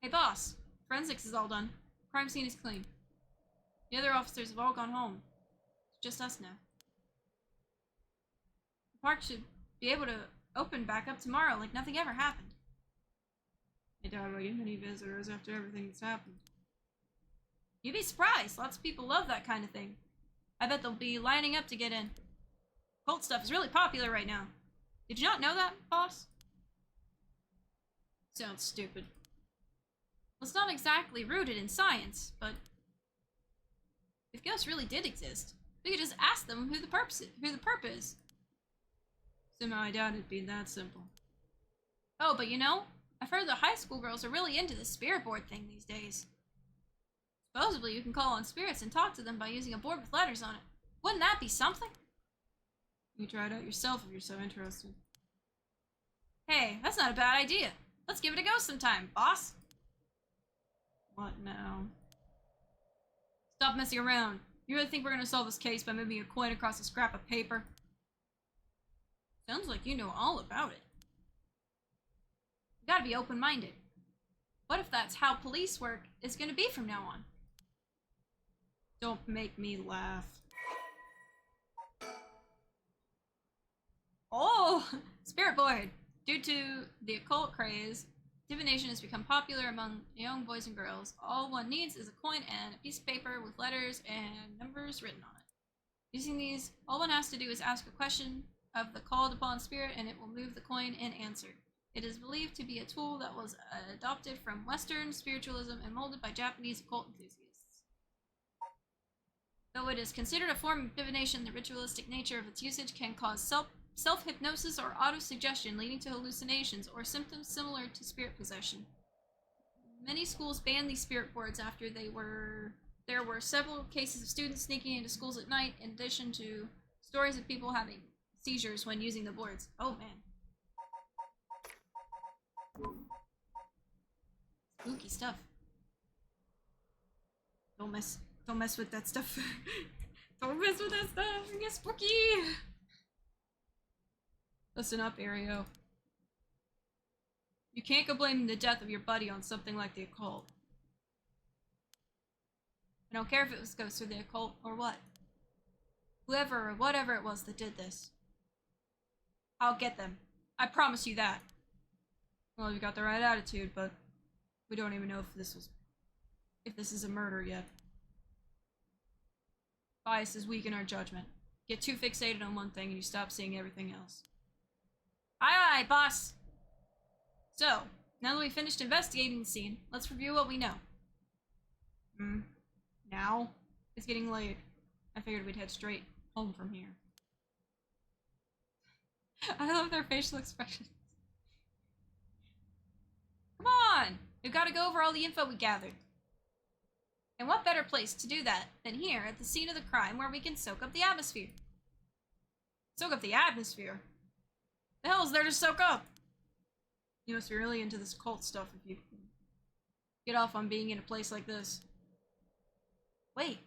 Hey boss, forensics is all done. Crime scene is clean. The other officers have all gone home. It's just us now. The park should be able to open back up tomorrow like nothing ever happened. I doubt I'll get many visitors after everything that's happened. You'd be surprised. Lots of people love that kind of thing. I bet they'll be lining up to get in. Cult stuff is really popular right now. Did you not know that, boss? Sounds stupid. Well, it's not exactly rooted in science, but if ghosts really did exist, we could just ask them who the perp is. Somehow I doubt it'd be that simple. Oh, but you know, I've heard the high school girls are really into the spirit board thing these days. Supposedly you can call on spirits and talk to them by using a board with letters on it. Wouldn't that be something? You try it out yourself if you're so interested. Hey, that's not a bad idea. Let's give it a go sometime, boss. What now? Stop messing around. You really think we're gonna solve this case by moving a coin across a scrap of paper? Sounds like you know all about it. You gotta be open-minded. What if that's how police work is gonna be from now on? Don't make me laugh. Oh! Spirit board! Due to the occult craze, divination has become popular among young boys and girls. All one needs is a coin and a piece of paper with letters and numbers written on it. Using these, all one has to do is ask a question of the called upon spirit and it will move the coin and answer. It is believed to be a tool that was adopted from Western spiritualism and molded by Japanese occult enthusiasts. Though it is considered a form of divination, the ritualistic nature of its usage can cause self-hypnosis or auto-suggestion, leading to hallucinations or symptoms similar to spirit possession. Many schools banned these spirit boards after there were several cases of students sneaking into schools at night, in addition to stories of people having seizures when using the boards. Oh man. Spooky stuff. Don't mess with that stuff. Don't mess with that stuff. It gets spooky. Listen up, Ario. You can't go blaming the death of your buddy on something like the occult. I don't care if it was ghosts or the occult or what. Whoever or whatever it was that did this. I'll get them. I promise you that. Well, you got the right attitude, but we don't even know if this is a murder yet. Bias is weak in our judgment. Get too fixated on one thing and you stop seeing everything else. Aye, aye, boss! So, now that we've finished investigating the scene, let's review what we know. Now? It's getting late. I figured we'd head straight home from here. I love their facial expressions. Come on! We've got to go over all the info we gathered. And what better place to do that than here at the scene of the crime where we can soak up the atmosphere? Soak up the atmosphere? The hell is there to soak up? You must be really into this cult stuff if you can get off on being in a place like this. Wait,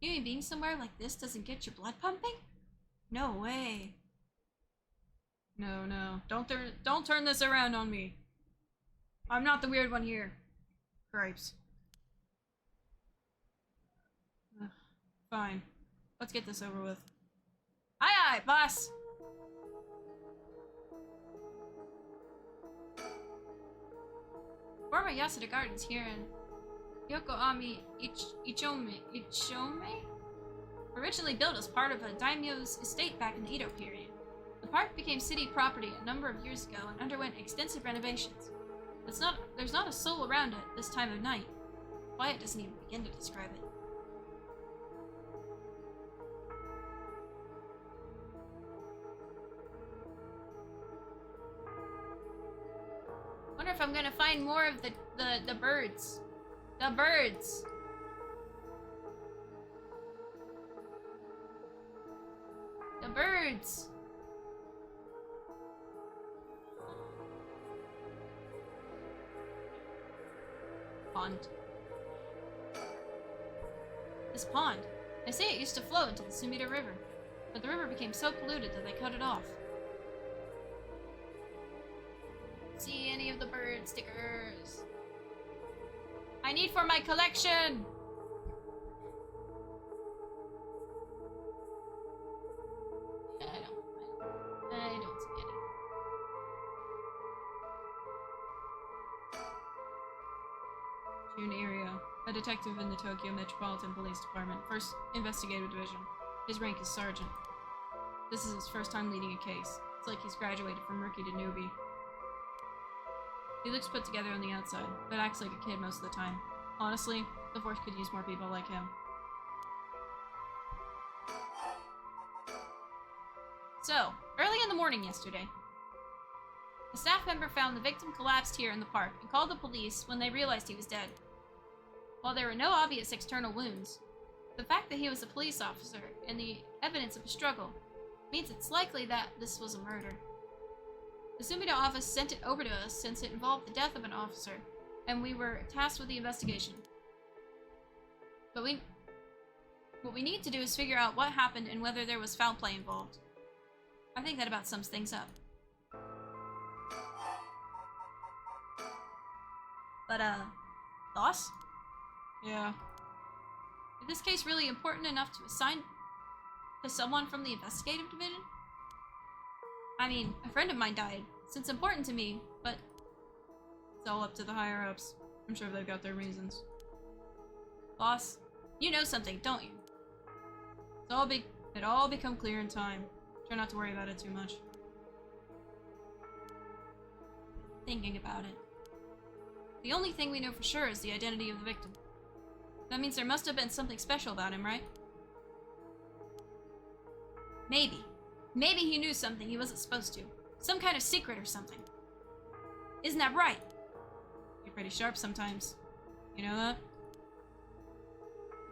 you mean being somewhere like this doesn't get your blood pumping? No way. No. Don't turn this around on me. I'm not the weird one here. Gripes. Ugh, fine. Let's get this over with. Aye aye, boss! Former Yasuda Gardens here in Yokohama Ichome? Originally built as part of a daimyo's estate back in the Edo period. The park became city property a number of years ago and underwent extensive renovations. There's not a soul around it this time of night. Quiet doesn't even begin to describe it. Wonder if I'm gonna find more of the birds. The birds! The birds! Pond. This pond. They say it used to flow into the Sumida River, but the river became so polluted that they cut it off. See any of the bird stickers? I need for my collection! I don't see any. June area. A detective in the Tokyo Metropolitan Police Department, 1st Investigative Division. His rank is sergeant. This is his first time leading a case. It's like he's graduated from rookie to newbie. He looks put together on the outside, but acts like a kid most of the time. Honestly, the force could use more people like him. So, early in the morning yesterday, a staff member found the victim collapsed here in the park and called the police when they realized he was dead. While there were no obvious external wounds, the fact that he was a police officer and the evidence of a struggle means it's likely that this was a murder. The Sumida office sent it over to us since it involved the death of an officer, and we were tasked with the investigation. But what we need to do is figure out what happened and whether there was foul play involved. I think that about sums things up. But, boss? Yeah. Is this case really important enough to assign to someone from the investigative division? I mean, a friend of mine died, so it's important to me, but it's all up to the higher-ups. I'm sure they've got their reasons. Boss, you know something, don't you? It'll all become clear in time. Try not to worry about it too much. Thinking about it. The only thing we know for sure is the identity of the victim. That means there must have been something special about him, right? Maybe. Maybe he knew something he wasn't supposed to. Some kind of secret or something. Isn't that right? You're pretty sharp sometimes. You know that?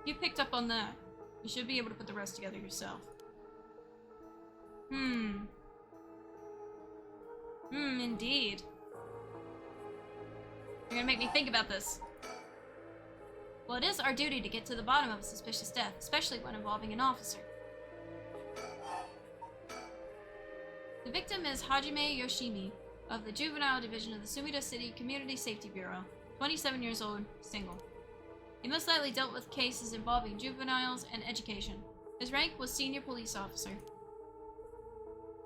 If you picked up on that, you should be able to put the rest together yourself. Indeed. You're gonna make me think about this. Well, it is our duty to get to the bottom of a suspicious death, especially one involving an officer. The victim is Hajime Yoshimi, of the Juvenile Division of the Sumida City Community Safety Bureau, 27 years old, single. He most likely dealt with cases involving juveniles and education. His rank was senior police officer.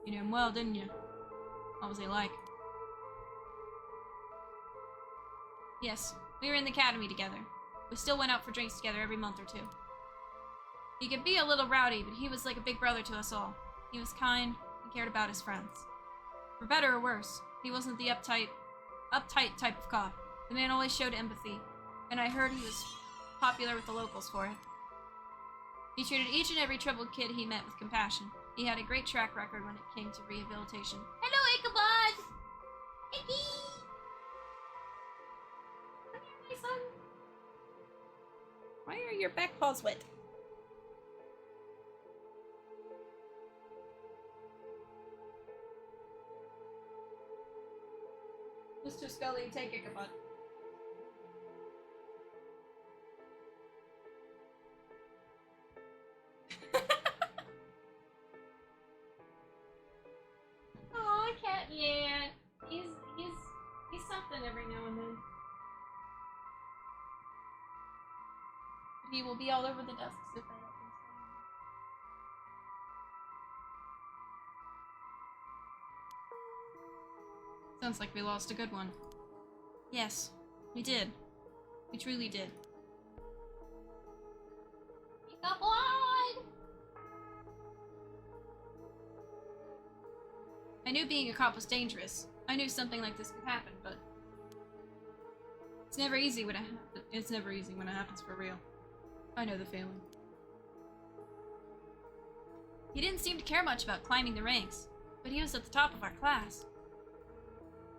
You knew him well, didn't you? What was he like? Yes, we were in the academy together. We still went out for drinks together every month or two. He could be a little rowdy, but he was like a big brother to us all. He was kind and cared about his friends. For better or worse, he wasn't the uptight type of cop. The man always showed empathy, and I heard he was popular with the locals for it. He treated each and every troubled kid he met with compassion. He had a great track record when it came to rehabilitation. Hello, Ichabod! Icky! Come here, my son. Why are your back paws wet? Mr. Skully, take Ichabod. Aw, cat, yeah. He's something every now and then. He will be all over the desks if I let him stay. Sounds like we lost a good one. Yes, we did. We truly did. Ichabod! I knew being a cop was dangerous. I knew something like this could happen, but it's never easy when it happens for real. I know the feeling. He didn't seem to care much about climbing the ranks, but he was at the top of our class.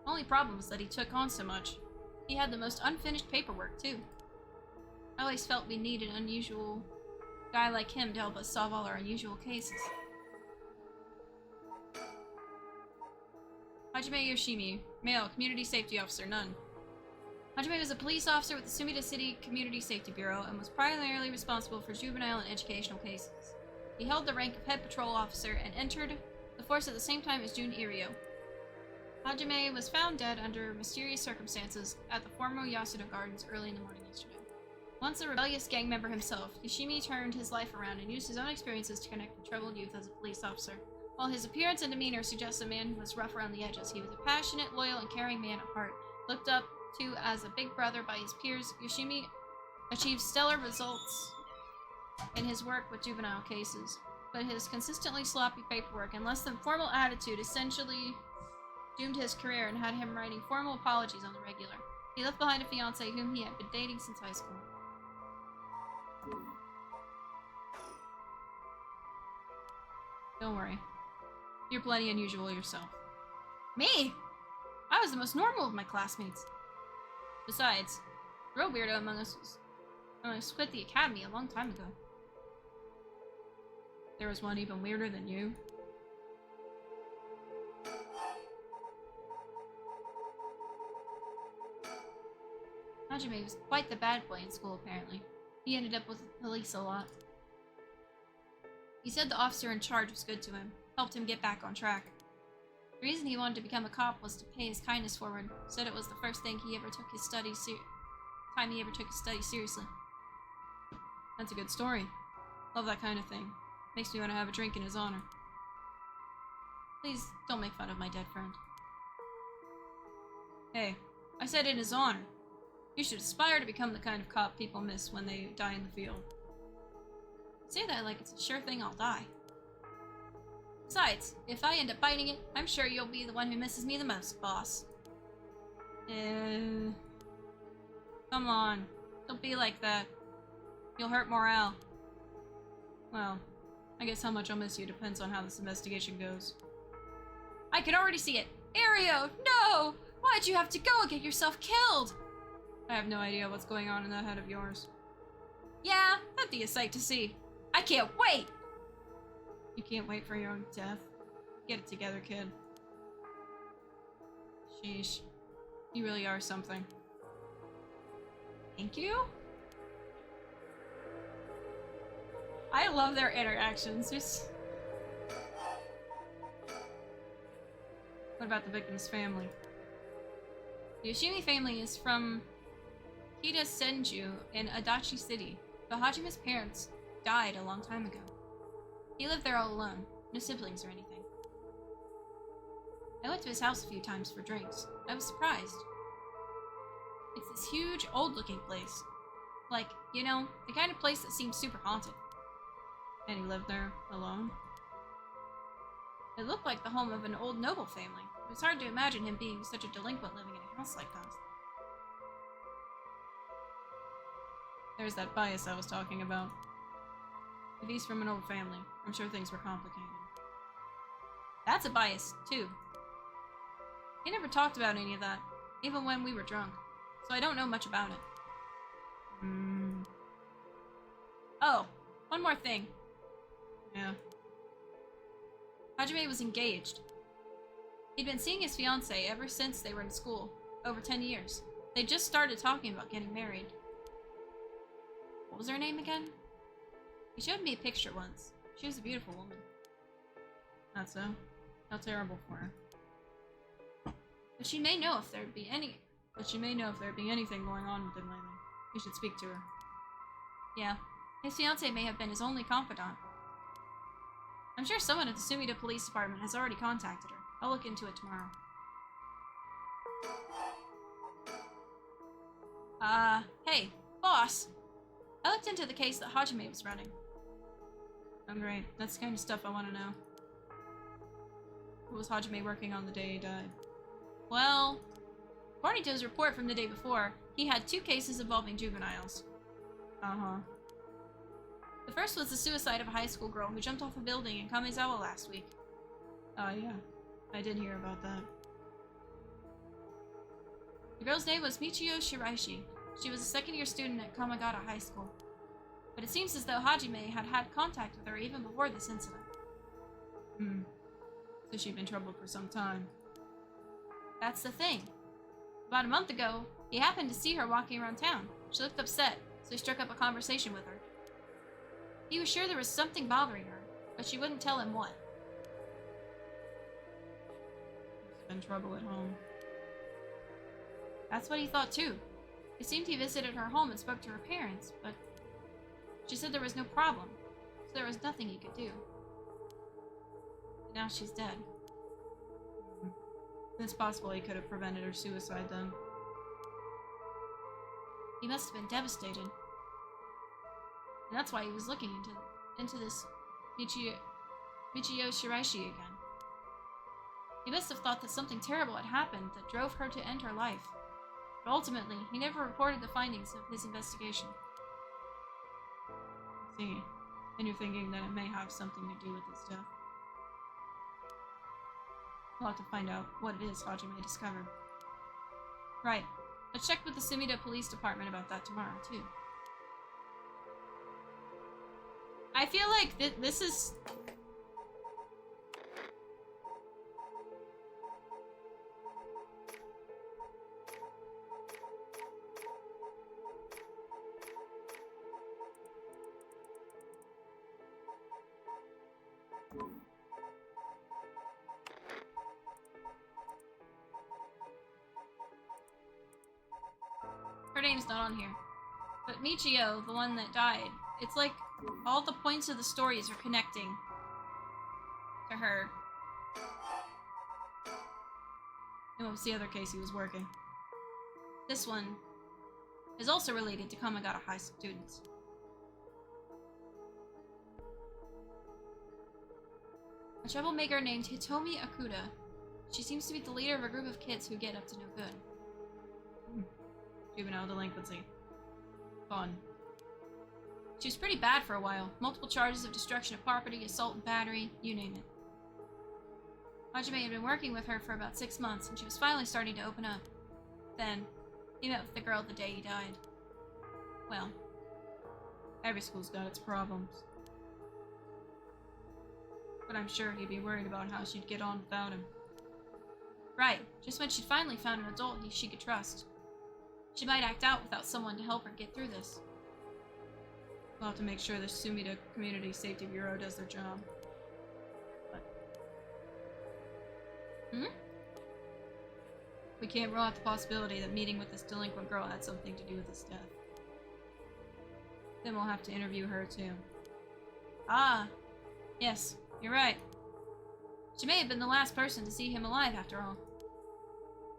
Only problem was that he took on so much. He had the most unfinished paperwork, too. I always felt we needed an unusual guy like him to help us solve all our unusual cases. Hajime Yoshimi, male, community safety officer, none. Hajime was a police officer with the Sumida City Community Safety Bureau and was primarily responsible for juvenile and educational cases. He held the rank of head patrol officer and entered the force at the same time as Jun Irio. Hajime was found dead under mysterious circumstances at the former Yasuda Gardens early in the morning yesterday. Once a rebellious gang member himself, Yoshimi turned his life around and used his own experiences to connect with troubled youth as a police officer. While his appearance and demeanor suggest a man who was rough around the edges, he was a passionate, loyal, and caring man at heart, looked up to as a big brother by his peers. Yoshimi achieved stellar results in his work with juvenile cases, but his consistently sloppy paperwork and less than formal attitude essentially doomed his career and had him writing formal apologies on the regular. He left behind a fiancée whom he had been dating since high school. Don't worry. You're plenty unusual yourself. Me? I was the most normal of my classmates. Besides, the real weirdo among us quit the academy a long time ago. There was one even weirder than you. Hajime was quite the bad boy in school, apparently. He ended up with the police a lot. He said the officer in charge was good to him, helped him get back on track. The reason he wanted to become a cop was to pay his kindness forward. Said it was the first thing he ever took his studies seriously. That's a good story. Love that kind of thing. Makes me want to have a drink in his honor. Please don't make fun of my dead friend. Hey, I said in his honor. You should aspire to become the kind of cop people miss when they die in the field. Say that like it's a sure thing I'll die. Besides, if I end up biting it, I'm sure you'll be the one who misses me the most, boss. Come on. Don't be like that. You'll hurt morale. Well, I guess how much I'll miss you depends on how this investigation goes. I can already see it. Aereo, no! Why'd you have to go and get yourself killed? I have no idea what's going on in that head of yours. Yeah, that'd be a sight to see. I can't wait! You can't wait for your own death. Get it together, kid. Sheesh. You really are something. Thank you? I love their interactions. Just... What about the victim's family? The Yoshimi family is from Kita Senju in Adachi City, but Hajime's parents died a long time ago. He lived there all alone, no siblings or anything. I went to his house a few times for drinks. I was surprised. It's this huge, old-looking place. Like, you know, the kind of place that seems super haunted. And he lived there alone? It looked like the home of an old noble family. It was hard to imagine him being such a delinquent living in a house like that. There's that bias I was talking about. If he's from an old family, I'm sure things were complicated. That's a bias, too. He never talked about any of that, even when we were drunk, so I don't know much about it. Oh, one more thing. Yeah. Hajime was engaged. He'd been seeing his fiancée ever since they were in school, over 10 years. They just started talking about getting married. What was her name again? He showed me a picture once. She was a beautiful woman. Not so. How terrible for her. But she may know if there'd be anything going on with him lately. You should speak to her. Yeah. His fiancée may have been his only confidant. I'm sure someone at the Sumida Police Department has already contacted her. I'll look into it tomorrow. Hey, boss! I looked into the case that Hajime was running. Oh great, that's the kind of stuff I want to know. What was Hajime working on the day he died? Well, according to his report from the day before, he had 2 cases involving juveniles. Uh-huh. The first was the suicide of a high school girl who jumped off a building in Kamezawa last week. Yeah. I did hear about that. The girl's name was Michiyo Shiraishi. She was a second-year student at Kamagata High School. But it seems as though Hajime had had contact with her even before this incident. So she'd been troubled for some time. That's the thing. About a month ago, he happened to see her walking around town. She looked upset, so he struck up a conversation with her. He was sure there was something bothering her, but she wouldn't tell him what. There's been trouble at home. That's what he thought too. It seemed he visited her home and spoke to her parents, but she said there was no problem, so there was nothing he could do. And now she's dead. It's possible he could have prevented her suicide then. He must have been devastated. And that's why he was looking into this Michiyo Shiraishi again. He must have thought that something terrible had happened that drove her to end her life. But ultimately, he never reported the findings of his investigation. I see. And you're thinking that it may have something to do with his death. We'll have to find out what it is Hajime discovered. Right. Let's check with the Sumida Police Department about that tomorrow, too. I feel like this is... Her name's not on here. But Michiyo, the one that died, it's like all the points of the stories are connecting to her. And what was the other case he was working? This one is also related to Kamagata High students. A troublemaker named Hitomi Akuda. She seems to be the leader of a group of kids who get up to no good. Juvenile delinquency. Fun. She was pretty bad for a while. Multiple charges of destruction of property, assault and battery, you name it. Hajime had been working with her for about 6 months, and she was finally starting to open up. Then, he met with the girl the day he died. Well, every school's got its problems. But I'm sure he'd be worried about how she'd get on without him. Right, just when she'd finally found an adult she could trust. She might act out without someone to help her get through this. We'll have to make sure the Sumida Community Safety Bureau does their job. But... We can't rule out the possibility that meeting with this delinquent girl had something to do with his death. Then we'll have to interview her too. Ah, yes, you're right. She may have been the last person to see him alive after all.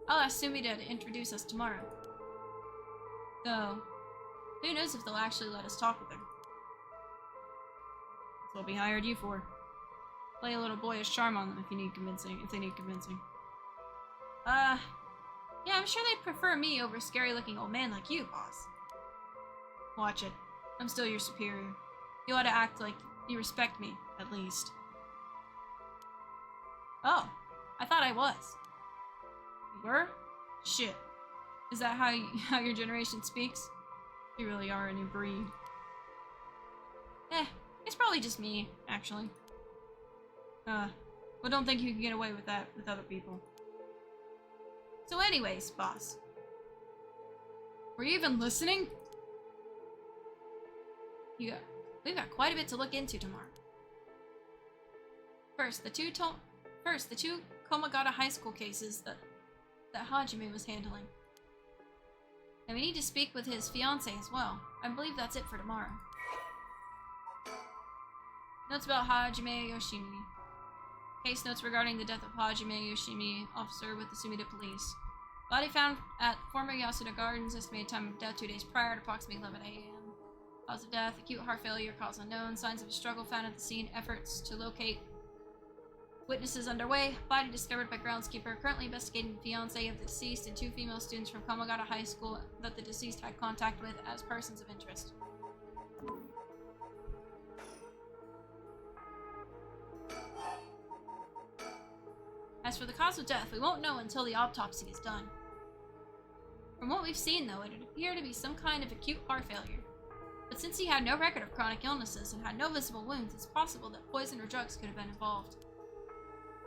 I'll ask Sumida to introduce us tomorrow. Though, who knows if they'll actually let us talk with her. That's what we hired you for. Play a little boyish charm on them if they need convincing. Yeah, I'm sure they'd prefer me over a scary-looking old man like you, boss. Watch it. I'm still your superior. You ought to act like you respect me, at least. Oh, I thought I was. You were? Shit. Is that how your generation speaks? You really are a new breed. It's probably just me, actually. But don't think you can get away with that with other people. So anyways, boss. Were you even listening? We've got quite a bit to look into tomorrow. First, the two Komagata High School cases that Hajime was handling. And we need to speak with his fiancée as well. I believe that's it for tomorrow. Notes about Hajime Yoshimi. Case notes regarding the death of Hajime Yoshimi, officer with the Sumida police. Body found at former Yasuda Gardens, estimated time of death 2 days prior at approximately 11 a.m. Cause of death, acute heart failure, cause unknown, signs of a struggle found at the scene, efforts to locate witnesses underway, body discovered by groundskeeper, currently investigating the fiancé of the deceased and 2 female students from Komagata High School that the deceased had contact with as persons of interest. As for the cause of death, we won't know until the autopsy is done. From what we've seen, though, it would appear to be some kind of acute heart failure. But since he had no record of chronic illnesses and had no visible wounds, it's possible that poison or drugs could have been involved.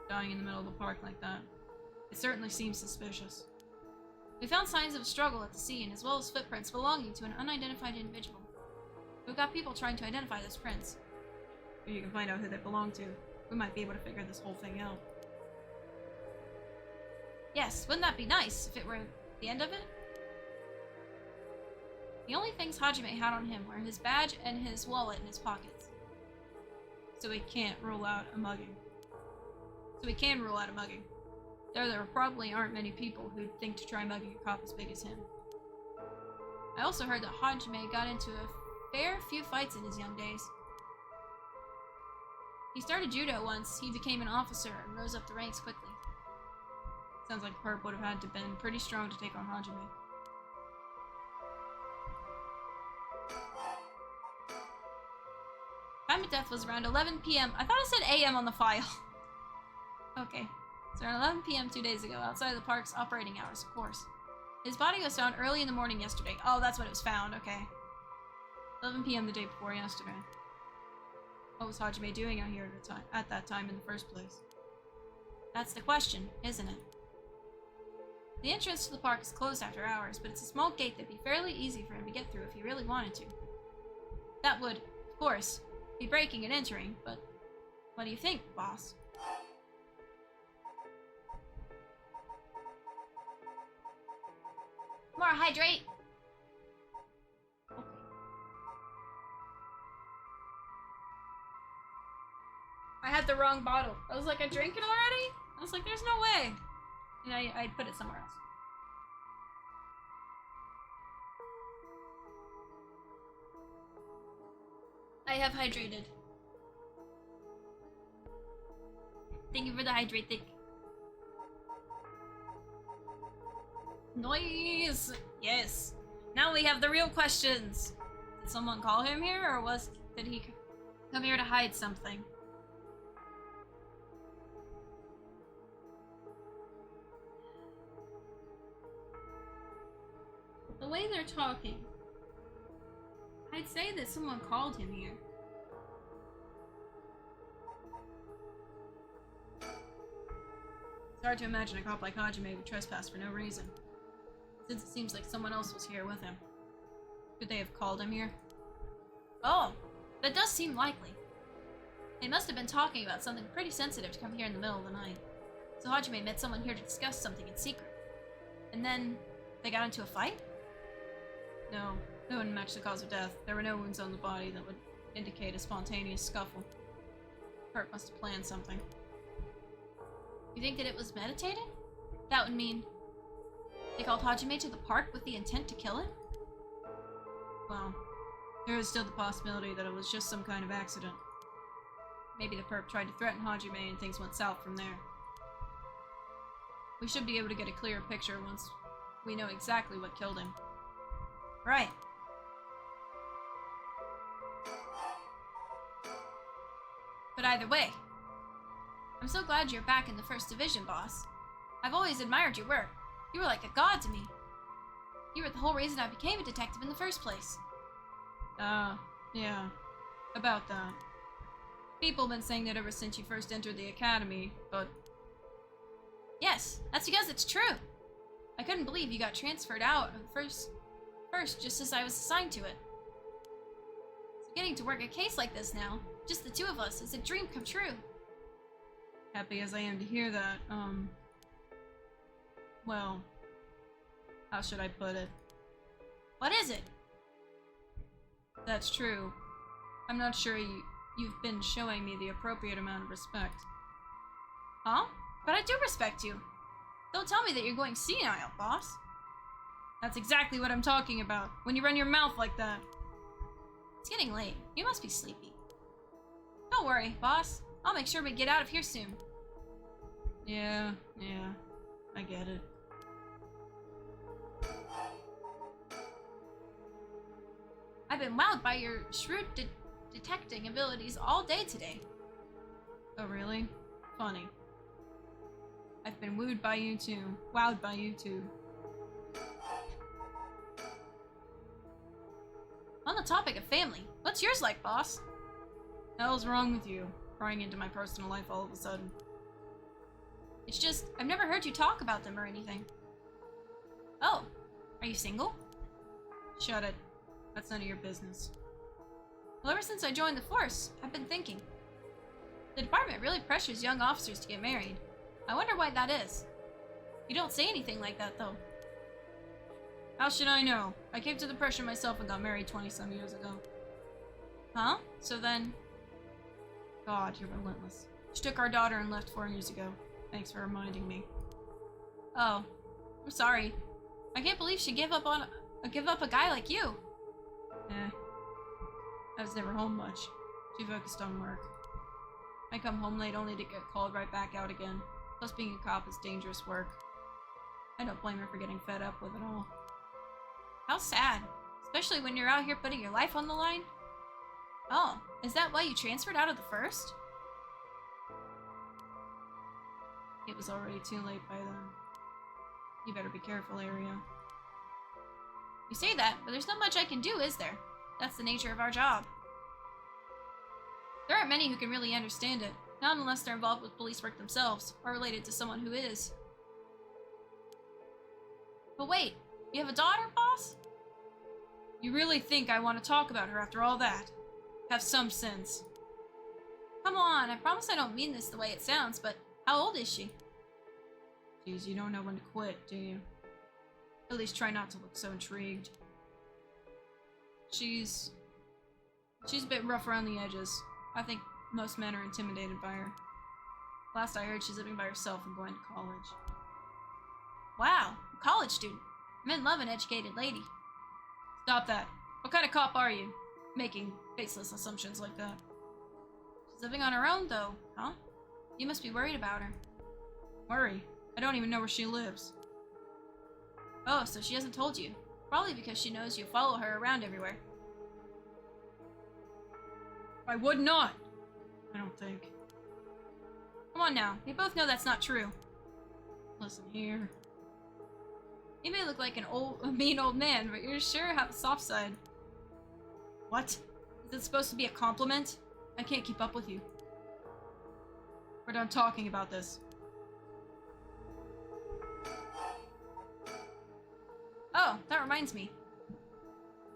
Dying in the middle of the park like that. It certainly seems suspicious. We found signs of a struggle at the scene, as well as footprints belonging to an unidentified individual. We've got people trying to identify those prints. If you can find out who they belong to, we might be able to figure this whole thing out. Yes, wouldn't that be nice if it were the end of it? The only things Hajime had on him were his badge and his wallet in his pockets. So we can't rule out a mugging. Though there probably aren't many people who'd think to try mugging a cop as big as him. I also heard that Hajime got into a fair few fights in his young days. He started judo once, he became an officer and rose up the ranks quickly. Sounds like Perp would have had to have been pretty strong to take on Hajime. Time of death was around 11 p.m. I thought it said a.m. on the file. Okay. So around 11 p.m. 2 days ago, outside of the park's operating hours, of course. His body was found early in the morning yesterday. Oh, that's when it was found, okay. 11 p.m. the day before yesterday. What was Hajime doing out here at that time in the first place? That's the question, isn't it? The entrance to the park is closed after hours, but it's a small gate that'd be fairly easy for him to get through if he really wanted to. That would, of course, be breaking and entering, but what do you think, boss? More hydrate! Okay. I had the wrong bottle. I was like, I drank it already? I was like, there's no way. And I put it somewhere else. I have hydrated. Thank you for the hydrate thing. Noise! Yes. Now we have the real questions. Did someone call him here, or did he come here to hide something? The way they're talking, I'd say that someone called him here. It's hard to imagine a cop like Hajime would trespass for no reason, since it seems like someone else was here with him. Could they have called him here? Oh, that does seem likely. They must have been talking about something pretty sensitive to come here in the middle of the night. So Hajime met someone here to discuss something in secret. And then they got into a fight? No, it wouldn't match the cause of death. There were no wounds on the body that would indicate a spontaneous scuffle. Kurt must have planned something. You think that it was meditated? That would mean they called Hajime to the park with the intent to kill him? Well, there is still the possibility that it was just some kind of accident. Maybe the perp tried to threaten Hajime and things went south from there. We should be able to get a clearer picture once we know exactly what killed him. Right. But either way, I'm so glad you're back in the 1st Division, boss. I've always admired your work. You were like a god to me. You were the whole reason I became a detective in the first place. Yeah. About that. People have been saying that ever since you first entered the academy, but... Yes, that's because it's true. I couldn't believe you got transferred out first just as I was assigned to it. So getting to work a case like this now, just the two of us, is a dream come true. Happy as I am to hear that, well, how should I put it? What is it? That's true. I'm not sure you've been showing me the appropriate amount of respect. Huh? But I do respect you. Don't tell me that you're going senile, boss. That's exactly what I'm talking about, when you run your mouth like that. It's getting late. You must be sleepy. Don't worry, boss. I'll make sure we get out of here soon. Yeah, I get it. I've been wowed by your shrewd detecting abilities all day today. Oh, really? Funny. I've been wooed by you too. Wowed by you too. On the topic of family, what's yours like, boss? The hell's wrong with you? Prying into my personal life all of a sudden. It's just, I've never heard you talk about them or anything. Oh, are you single? Shut it. That's none of your business. Well, ever since I joined the force, I've been thinking. The department really pressures young officers to get married. I wonder why that is. You don't say anything like that, though. How should I know? I came to the pressure myself and got married 20-some years ago. Huh? So then... God, you're relentless. She took our daughter and left 4 years ago. Thanks for reminding me. Oh, I'm sorry. I can't believe she gave up a guy like you. I was never home much. Too focused on work. I come home late only to get called right back out again. Plus being a cop is dangerous work. I don't blame her for getting fed up with it all. How sad. Especially when you're out here putting your life on the line. Oh, is that why you transferred out of the first? It was already too late by then. You better be careful, Aria. You say that, but there's not much I can do, is there? That's the nature of our job. There aren't many who can really understand it, not unless they're involved with police work themselves, or related to someone who is. But wait, you have a daughter, boss? You really think I want to talk about her after all that? Have some sense. Come on, I promise I don't mean this the way it sounds, but how old is she? Geez, you don't know when to quit, do you? At least try not to look so intrigued. She's a bit rough around the edges. I think most men are intimidated by her. Last I heard, she's living by herself and going to college. Wow, a college student. Men love an educated lady. Stop that. What kind of cop are you? Making faceless assumptions like that. She's living on her own, though, huh? You must be worried about her. Worry? I don't even know where she lives. Oh, so she hasn't told you. Probably because she knows you follow her around everywhere. I would not. I don't think. Come on now. We both know that's not true. Listen here. You may look like a mean old man, but you sure have a soft side. What? Is it supposed to be a compliment? I can't keep up with you. We're done talking about this. Oh, that reminds me.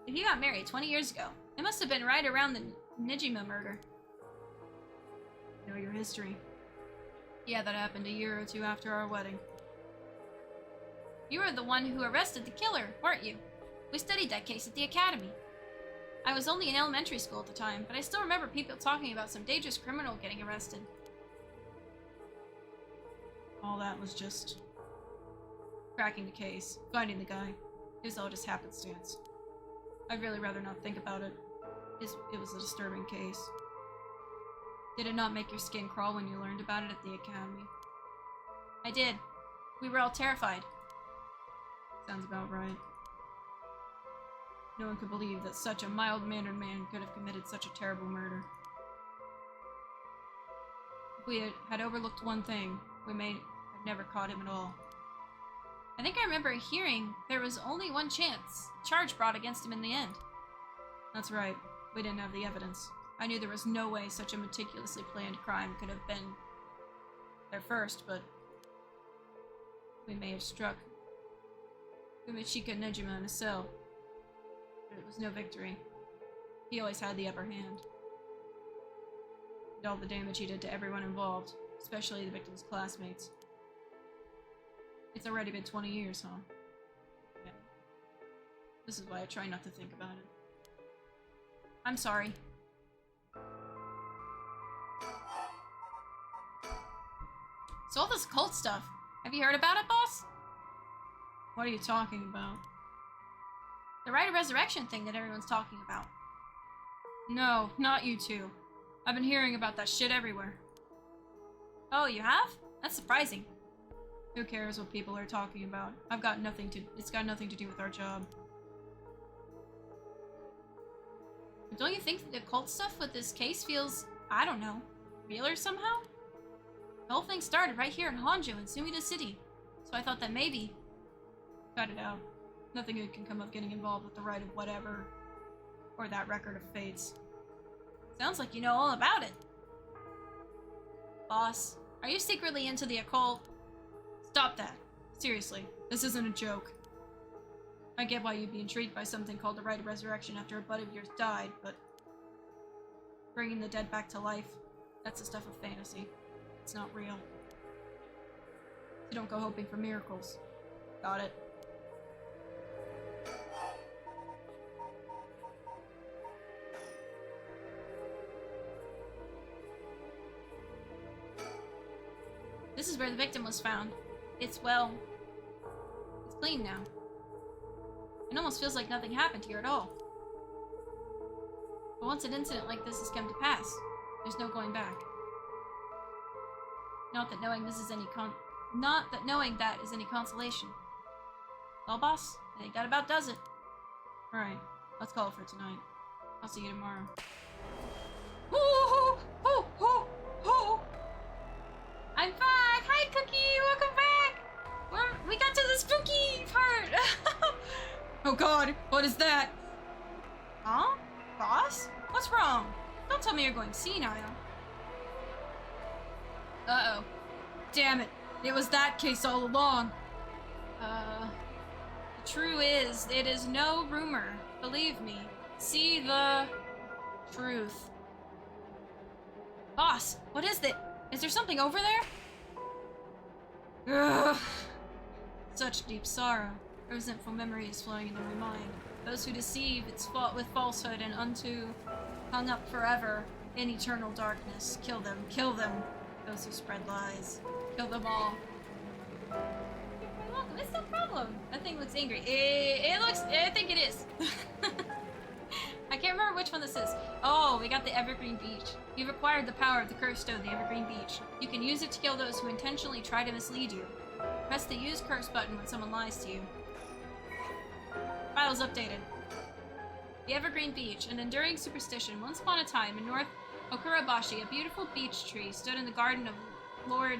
If you got married 20 years ago, it must have been right around the Nijima murder. Know your history. Yeah, that happened a year or two after our wedding. You were the one who arrested the killer, weren't you? We studied that case at the academy. I was only in elementary school at the time, but I still remember people talking about some dangerous criminal getting arrested. All that was just cracking the case, finding the guy. It was all just happenstance. I'd really rather not think about it. It was a disturbing case. Did it not make your skin crawl when you learned about it at the academy? I did. We were all terrified. Sounds about right. No one could believe that such a mild-mannered man could have committed such a terrible murder. If we had overlooked one thing, we may have never caught him at all. I think I remember hearing there was only one charge brought against him in the end. That's right. We didn't have the evidence. I knew there was no way such a meticulously planned crime could have been there first, but we may have struck Umechika Nejima in a cell. But it was no victory. He always had the upper hand. And all the damage he did to everyone involved, especially the victim's classmates. It's already been 20 years, huh? Yeah. This is why I try not to think about it. I'm sorry. So all this cult stuff, have you heard about it, boss? What are you talking about? The Rite of Resurrection thing that everyone's talking about. No, not you two. I've been hearing about that shit everywhere. Oh, you have? That's surprising. Who cares what people are talking about? it's got nothing to do with our job. But don't you think that the cult stuff with this case feels, I don't know, realer somehow? The whole thing started right here in Honjo in Sumida City, so I thought that maybe... Cut it out. Nothing good can come of getting involved with the rite of whatever, or that record of fates. Sounds like you know all about it. Boss, are you secretly into the occult? Stop that. Seriously, this isn't a joke. I get why you'd be intrigued by something called the Rite of Resurrection after a bud of yours died, but bringing the dead back to life, that's the stuff of fantasy. It's not real. You don't go hoping for miracles. Got it? This is where the victim was found. It's clean now. It almost feels like nothing happened here at all. But once an incident like this has come to pass, there's no going back. Not that knowing that is any consolation. Well, boss, I think that about does it. Alright, let's call it for tonight. I'll see you tomorrow. I'm back! Hi, Cookie! Welcome back! We got to the spooky part! Oh god, what is that? Huh? Boss? What's wrong? Don't tell me you're going senile. Uh-oh. Damn it. It was that case all along. The true is, it is no rumor. Believe me. See the truth. Boss, what is it? Is there something over there? Ugh. Such deep sorrow. Resentful memories flowing into my mind. Those who deceive, it's fought with falsehood and unto, hung up forever in eternal darkness. Kill them, kill them. Those who spread lies. Kill them all. You're welcome. It's no problem. That thing looks angry. I think it is. I can't remember which one the curses. Oh, we got the Evergreen Beach. You've acquired the power of the Curse Stone, the Evergreen Beach. You can use it to kill those who intentionally try to mislead you. Press the Use Curse button when someone lies to you. Files updated. The Evergreen Beach, an enduring superstition. Once upon a time, in North Okurabashi, a beautiful beech tree stood in the garden of Lord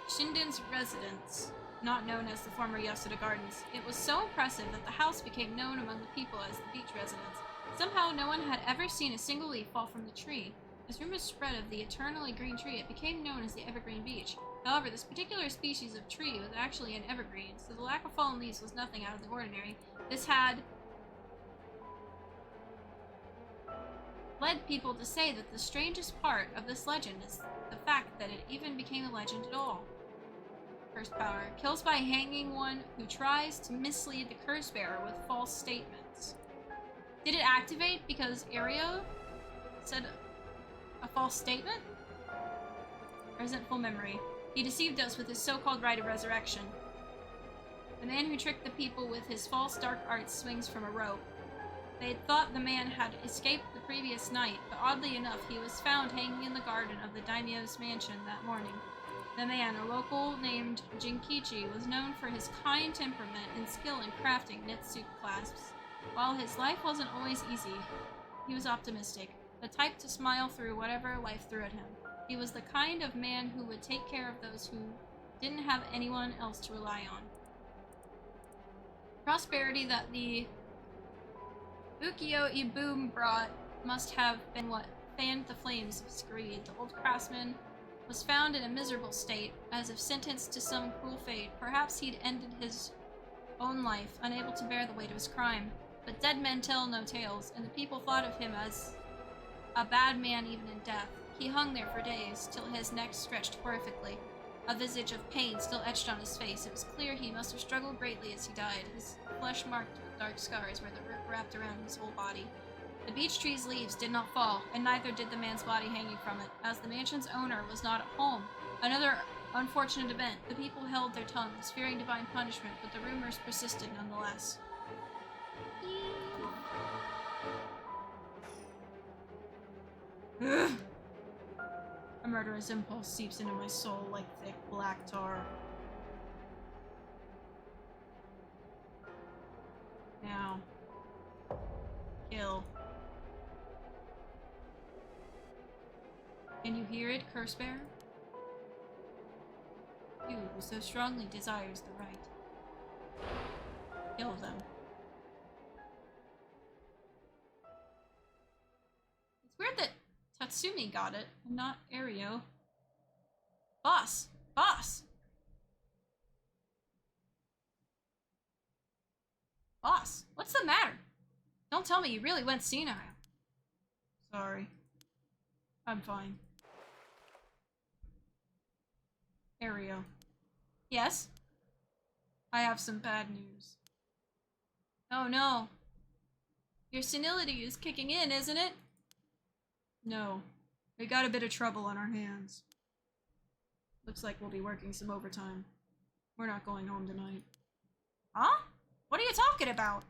Shinden's residence, not known as the former Yasuda Gardens. It was so impressive that the house became known among the people as the beach residence. Somehow, no one had ever seen a single leaf fall from the tree. As rumors spread of the eternally green tree, it became known as the Evergreen Beach. However, this particular species of tree was actually an evergreen, so the lack of fallen leaves was nothing out of the ordinary. This had led people to say that the strangest part of this legend is the fact that it even became a legend at all. Curse power. Kills by hanging one who tries to mislead the curse bearer with false statements. Did it activate because Ario said a false statement? Or is it full memory? He deceived us with his so-called rite of resurrection. The man who tricked the people with his false dark arts swings from a rope. They had thought the man had escaped the previous night, but oddly enough, he was found hanging in the garden of the daimyo's mansion that morning. The man, a local named Jinkichi, was known for his kind temperament and skill in crafting knit soup clasps. While his life wasn't always easy, he was optimistic, the type to smile through whatever life threw at him. He was the kind of man who would take care of those who didn't have anyone else to rely on. Prosperity that the ukiyo-e boom brought must have been what fanned the flames of his greed. The old craftsman was found in a miserable state, as if sentenced to some cruel fate. Perhaps he'd ended his own life, unable to bear the weight of his crime. But dead men tell no tales, and the people thought of him as a bad man even in death. He hung there for days, till his neck stretched horrifically, a visage of pain still etched on his face. It was clear he must have struggled greatly as he died, his flesh marked with dark scars where the rope wrapped around his whole body. The beech tree's leaves did not fall, and neither did the man's body hanging from it, as the mansion's owner was not at home. Another unfortunate event. The people held their tongues, fearing divine punishment, but the rumors persisted nonetheless. Ugh. A murderous impulse seeps into my soul like thick black tar. Now. Kill. Can you hear it, Curse Bearer? You who so strongly desires the right. Kill them. It's weird that Tatsumi got it, and not Ario. Boss! Boss! Boss, what's the matter? Don't tell me you really went senile. Sorry. I'm fine. Ario. Yes? I have some bad news. Oh no. Your senility is kicking in, isn't it? No. We got a bit of trouble on our hands. Looks like we'll be working some overtime. We're not going home tonight. Huh? What are you talking about?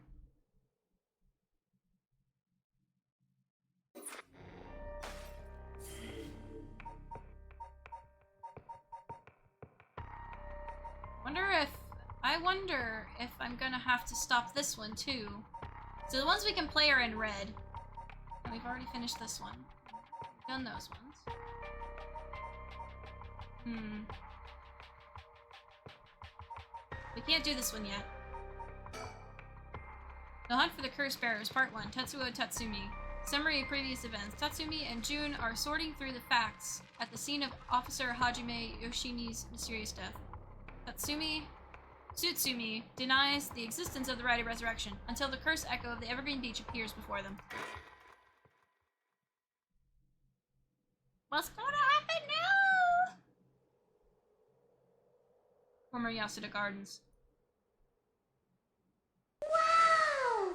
I wonder if I'm gonna have to stop this one too. So the ones we can play are in red. And we've already finished this one. We've done those ones. We can't do this one yet. The Hunt for the Curse Bearers, Part 1, Tetsuo Tatsumi. Summary of previous events. Tatsumi and Jun are sorting through the facts at the scene of Officer Hajime Yoshini's mysterious death. Tsutsumi denies the existence of the Rite of Resurrection until the curse echo of the Evergreen Beach appears before them. What's gonna happen now? Former Yasuda Gardens. Wow!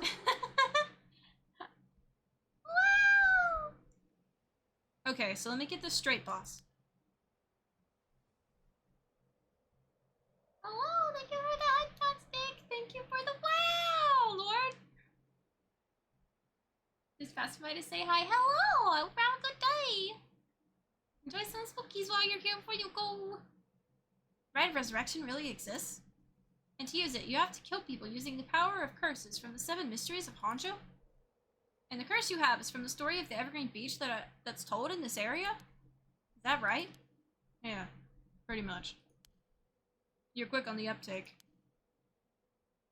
Wow! Okay, so let me get this straight, boss. Hello, thank you for the hot stick. Thank you for the wow, Lord. Just passing by to say hi. Hello! I hope you have a good day! Enjoy some spookies while you're here before you go! Rite of Resurrection really exists? And to use it, you have to kill people using the power of curses from the 7 mysteries of Honjo? And the curse you have is from the story of the Evergreen Beach that's told in this area? Is that right? Yeah, pretty much. You're quick on the uptake.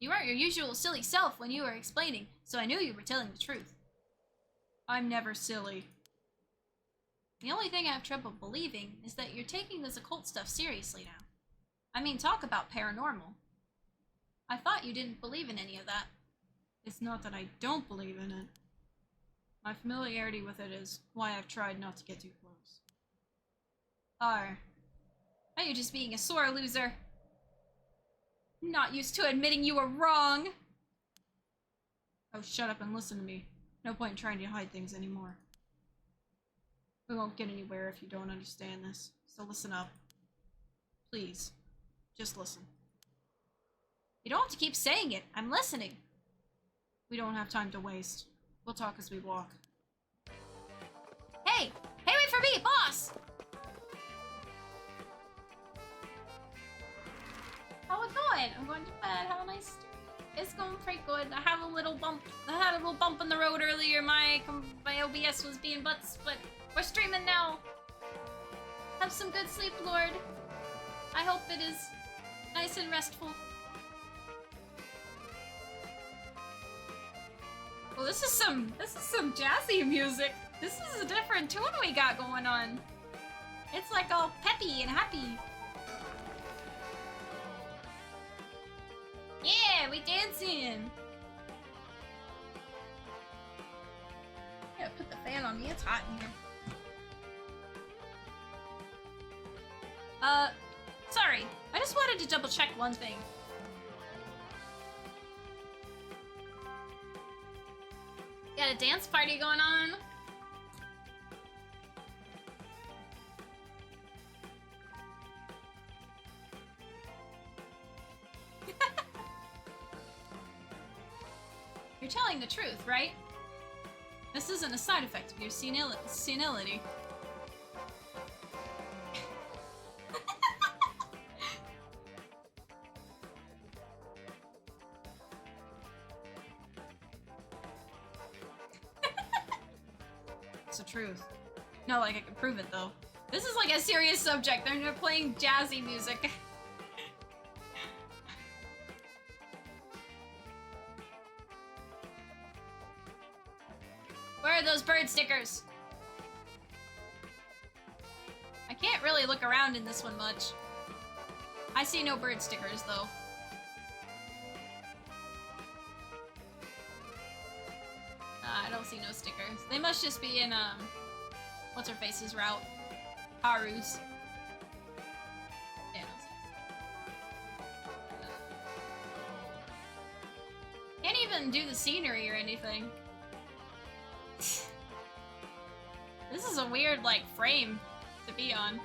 You weren't your usual silly self when you were explaining, so I knew you were telling the truth. I'm never silly. The only thing I have trouble believing is that you're taking this occult stuff seriously now. I mean, talk about paranormal. I thought you didn't believe in any of that. It's not that I don't believe in it. My familiarity with it is why I've tried not to get too close. Are you just being a sore loser? Not used to admitting you were wrong! Oh, shut up and listen to me. No point in trying to hide things anymore. We won't get anywhere if you don't understand this, so listen up. Please, just listen. You don't have to keep saying it. I'm listening. We don't have time to waste. We'll talk as we walk. Hey! Hey, wait for me, boss! How it going? I'm going to bed. Have a nice day. It's going pretty good. I had a little bump in the road earlier. My OBS was being butts, but we're streaming now. Have some good sleep, Lord. I hope it is nice and restful. Well, this is some jazzy music. This is a different tune we got going on. It's like all peppy and happy. Yeah, we dancing. Yeah, put the fan on me. It's hot in here. Sorry. I just wanted to double check one thing. Got a dance party going on. You're telling the truth, right? This isn't a side effect of your senility. It's the truth. Not like I can prove it, though. This is like a serious subject. They're playing jazzy music. Where are those bird stickers? I can't really look around in this one much. I see no bird stickers, though. I don't see no stickers. They must just be in, what's her face's route? Haru's. Yeah, I don't see it. Can't even do the scenery or anything. This is a weird, like, frame to be on.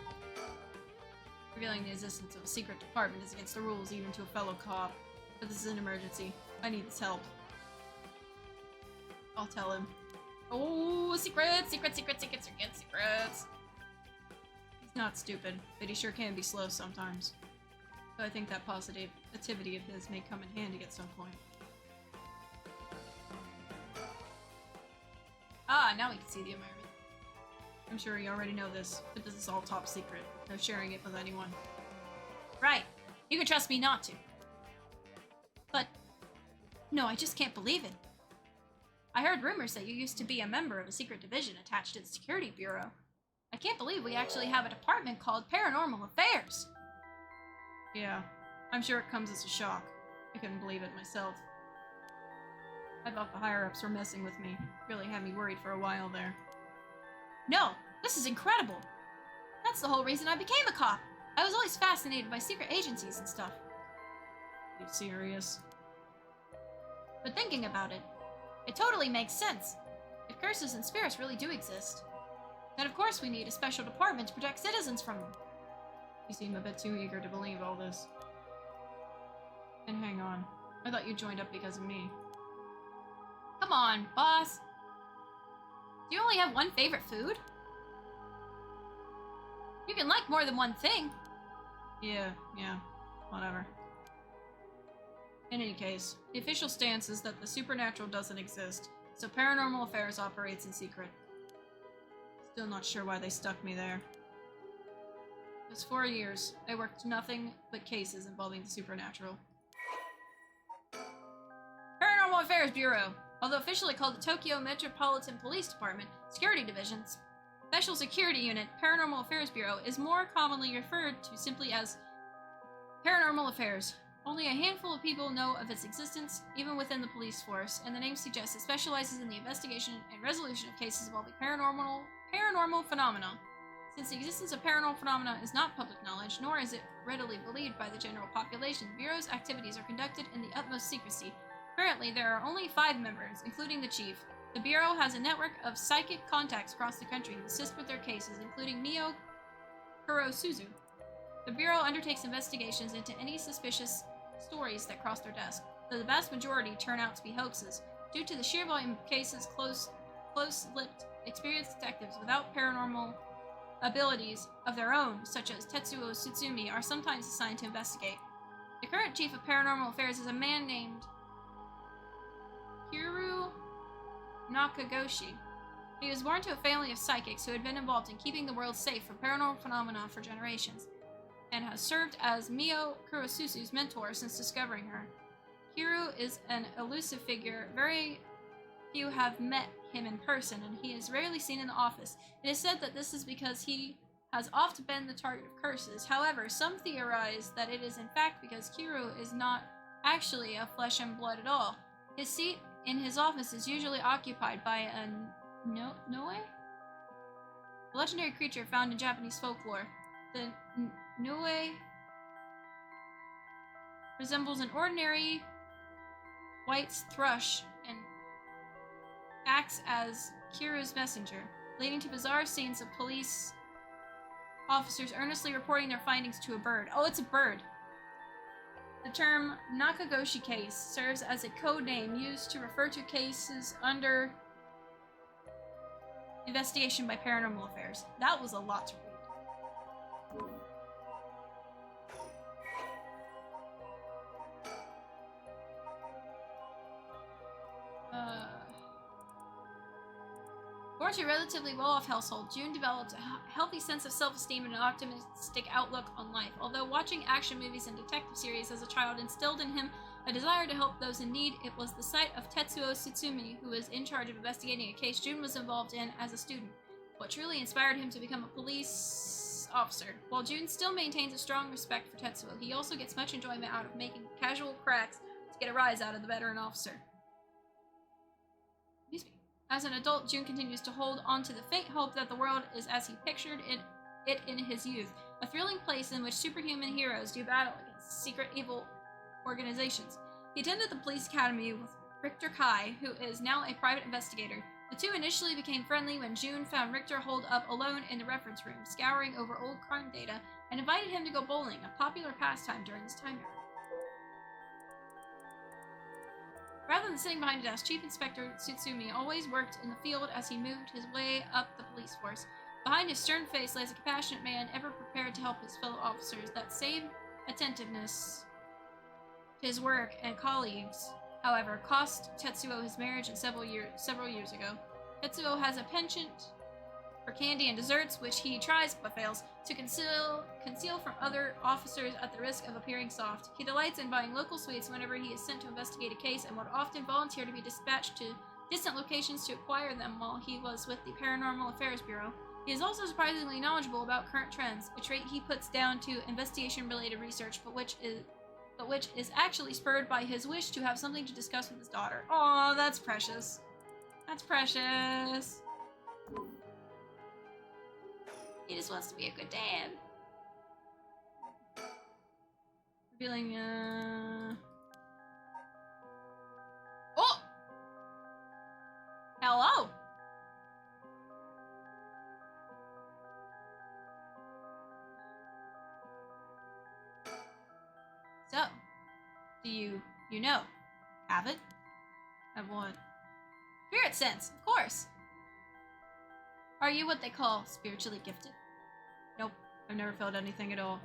Revealing the existence of a secret department is against the rules, even to a fellow cop. But this is an emergency. I need his help. I'll tell him. Oh, secrets! Secrets, secrets, secrets, secrets, secrets! He's not stupid, but he sure can be slow sometimes. So I think that positivity of his may come in handy at some point. Ah, now we can see the environment. I'm sure you already know this, but this is all top secret. No sharing it with anyone. Right. You can trust me not to. But... no, I just can't believe it. I heard rumors that you used to be a member of a secret division attached to the Security Bureau. I can't believe we actually have a department called Paranormal Affairs. Yeah, I'm sure it comes as a shock. I couldn't believe it myself. I thought the higher-ups were messing with me. Really had me worried for a while there. No! This is incredible! That's the whole reason I became a cop! I was always fascinated by secret agencies and stuff. You serious? But thinking about it, it totally makes sense. If curses and spirits really do exist, then of course we need a special department to protect citizens from them. You seem a bit too eager to believe all this. And hang on, I thought you joined up because of me. Come on, boss! Do you only have one favorite food? You can like more than one thing. Yeah, whatever. In any case, the official stance is that the supernatural doesn't exist, so Paranormal Affairs operates in secret. Still not sure why they stuck me there. It was 4 years. I worked nothing but cases involving the supernatural. Paranormal Affairs Bureau. Although officially called the Tokyo Metropolitan Police Department, Security Division's Special Security Unit, Paranormal Affairs Bureau is more commonly referred to simply as Paranormal Affairs. Only a handful of people know of its existence, even within the police force, and the name suggests it specializes in the investigation and resolution of cases involving paranormal phenomena. Since the existence of paranormal phenomena is not public knowledge, nor is it readily believed by the general population, the Bureau's activities are conducted in the utmost secrecy. Currently, there are only 5 members, including the chief. The Bureau has a network of psychic contacts across the country who assist with their cases, including Mio Kurosuzu. The Bureau undertakes investigations into any suspicious stories that cross their desk, though the vast majority turn out to be hoaxes. Due to the sheer volume of cases, close-lipped, experienced detectives without paranormal abilities of their own, such as Tetsuo Tsutsumi, are sometimes assigned to investigate. The current chief of Paranormal Affairs is a man named Kiru Nakagoshi. He was born to a family of psychics who had been involved in keeping the world safe from paranormal phenomena for generations, and has served as Mio Kurosuzu's mentor since discovering her. Kiru is an elusive figure. Very few have met him in person, and he is rarely seen in the office. It is said that this is because he has often been the target of curses. However, some theorize that it is in fact because Kiru is not actually of flesh and blood at all. His seat in his office is usually occupied by a Noe? A legendary creature found in Japanese folklore. The Noe resembles an ordinary white thrush and acts as Kiru's messenger, leading to bizarre scenes of police officers earnestly reporting their findings to a bird. Oh, it's a bird! The term Nakagoshi case serves as a code name used to refer to cases under investigation by Paranormal Affairs. That was a lot to read. Born to a relatively well-off household, June developed a healthy sense of self-esteem and an optimistic outlook on life. Although watching action movies and detective series as a child instilled in him a desire to help those in need, it was the sight of Tetsuo Tsutsumi, who was in charge of investigating a case June was involved in as a student, what truly inspired him to become a police officer. While June still maintains a strong respect for Tetsuo, he also gets much enjoyment out of making casual cracks to get a rise out of the veteran officer. As an adult, June continues to hold on to the faint hope that the world is as he pictured it in his youth, a thrilling place in which superhuman heroes do battle against secret evil organizations. He attended the police academy with Richter Kai, who is now a private investigator. The two initially became friendly when June found Richter holed up alone in the reference room, scouring over old crime data, and invited him to go bowling, a popular pastime during this time era. Rather than sitting behind a desk, Chief Inspector Tsutsumi always worked in the field as he moved his way up the police force. Behind his stern face lays a compassionate man, ever prepared to help his fellow officers. That same attentiveness to his work and colleagues, however, cost Tetsuo his marriage several years ago. Tetsuo has a penchant for candy and desserts, which he tries but fails to conceal from other officers at the risk of appearing soft. He delights in buying local sweets whenever he is sent to investigate a case, and would often volunteer to be dispatched to distant locations to acquire them while he was with the Paranormal Affairs Bureau. He is also surprisingly knowledgeable about current trends, a trait he puts down to investigation-related research, but which is actually spurred by his wish to have something to discuss with his daughter. Aw, that's precious. That's precious. He just wants to be a good dad. Revealing, Oh! Hello! So, do you know? Have it? Have what? Spirit sense, of course. Are you what they call spiritually gifted? Nope, I've never felt anything at all.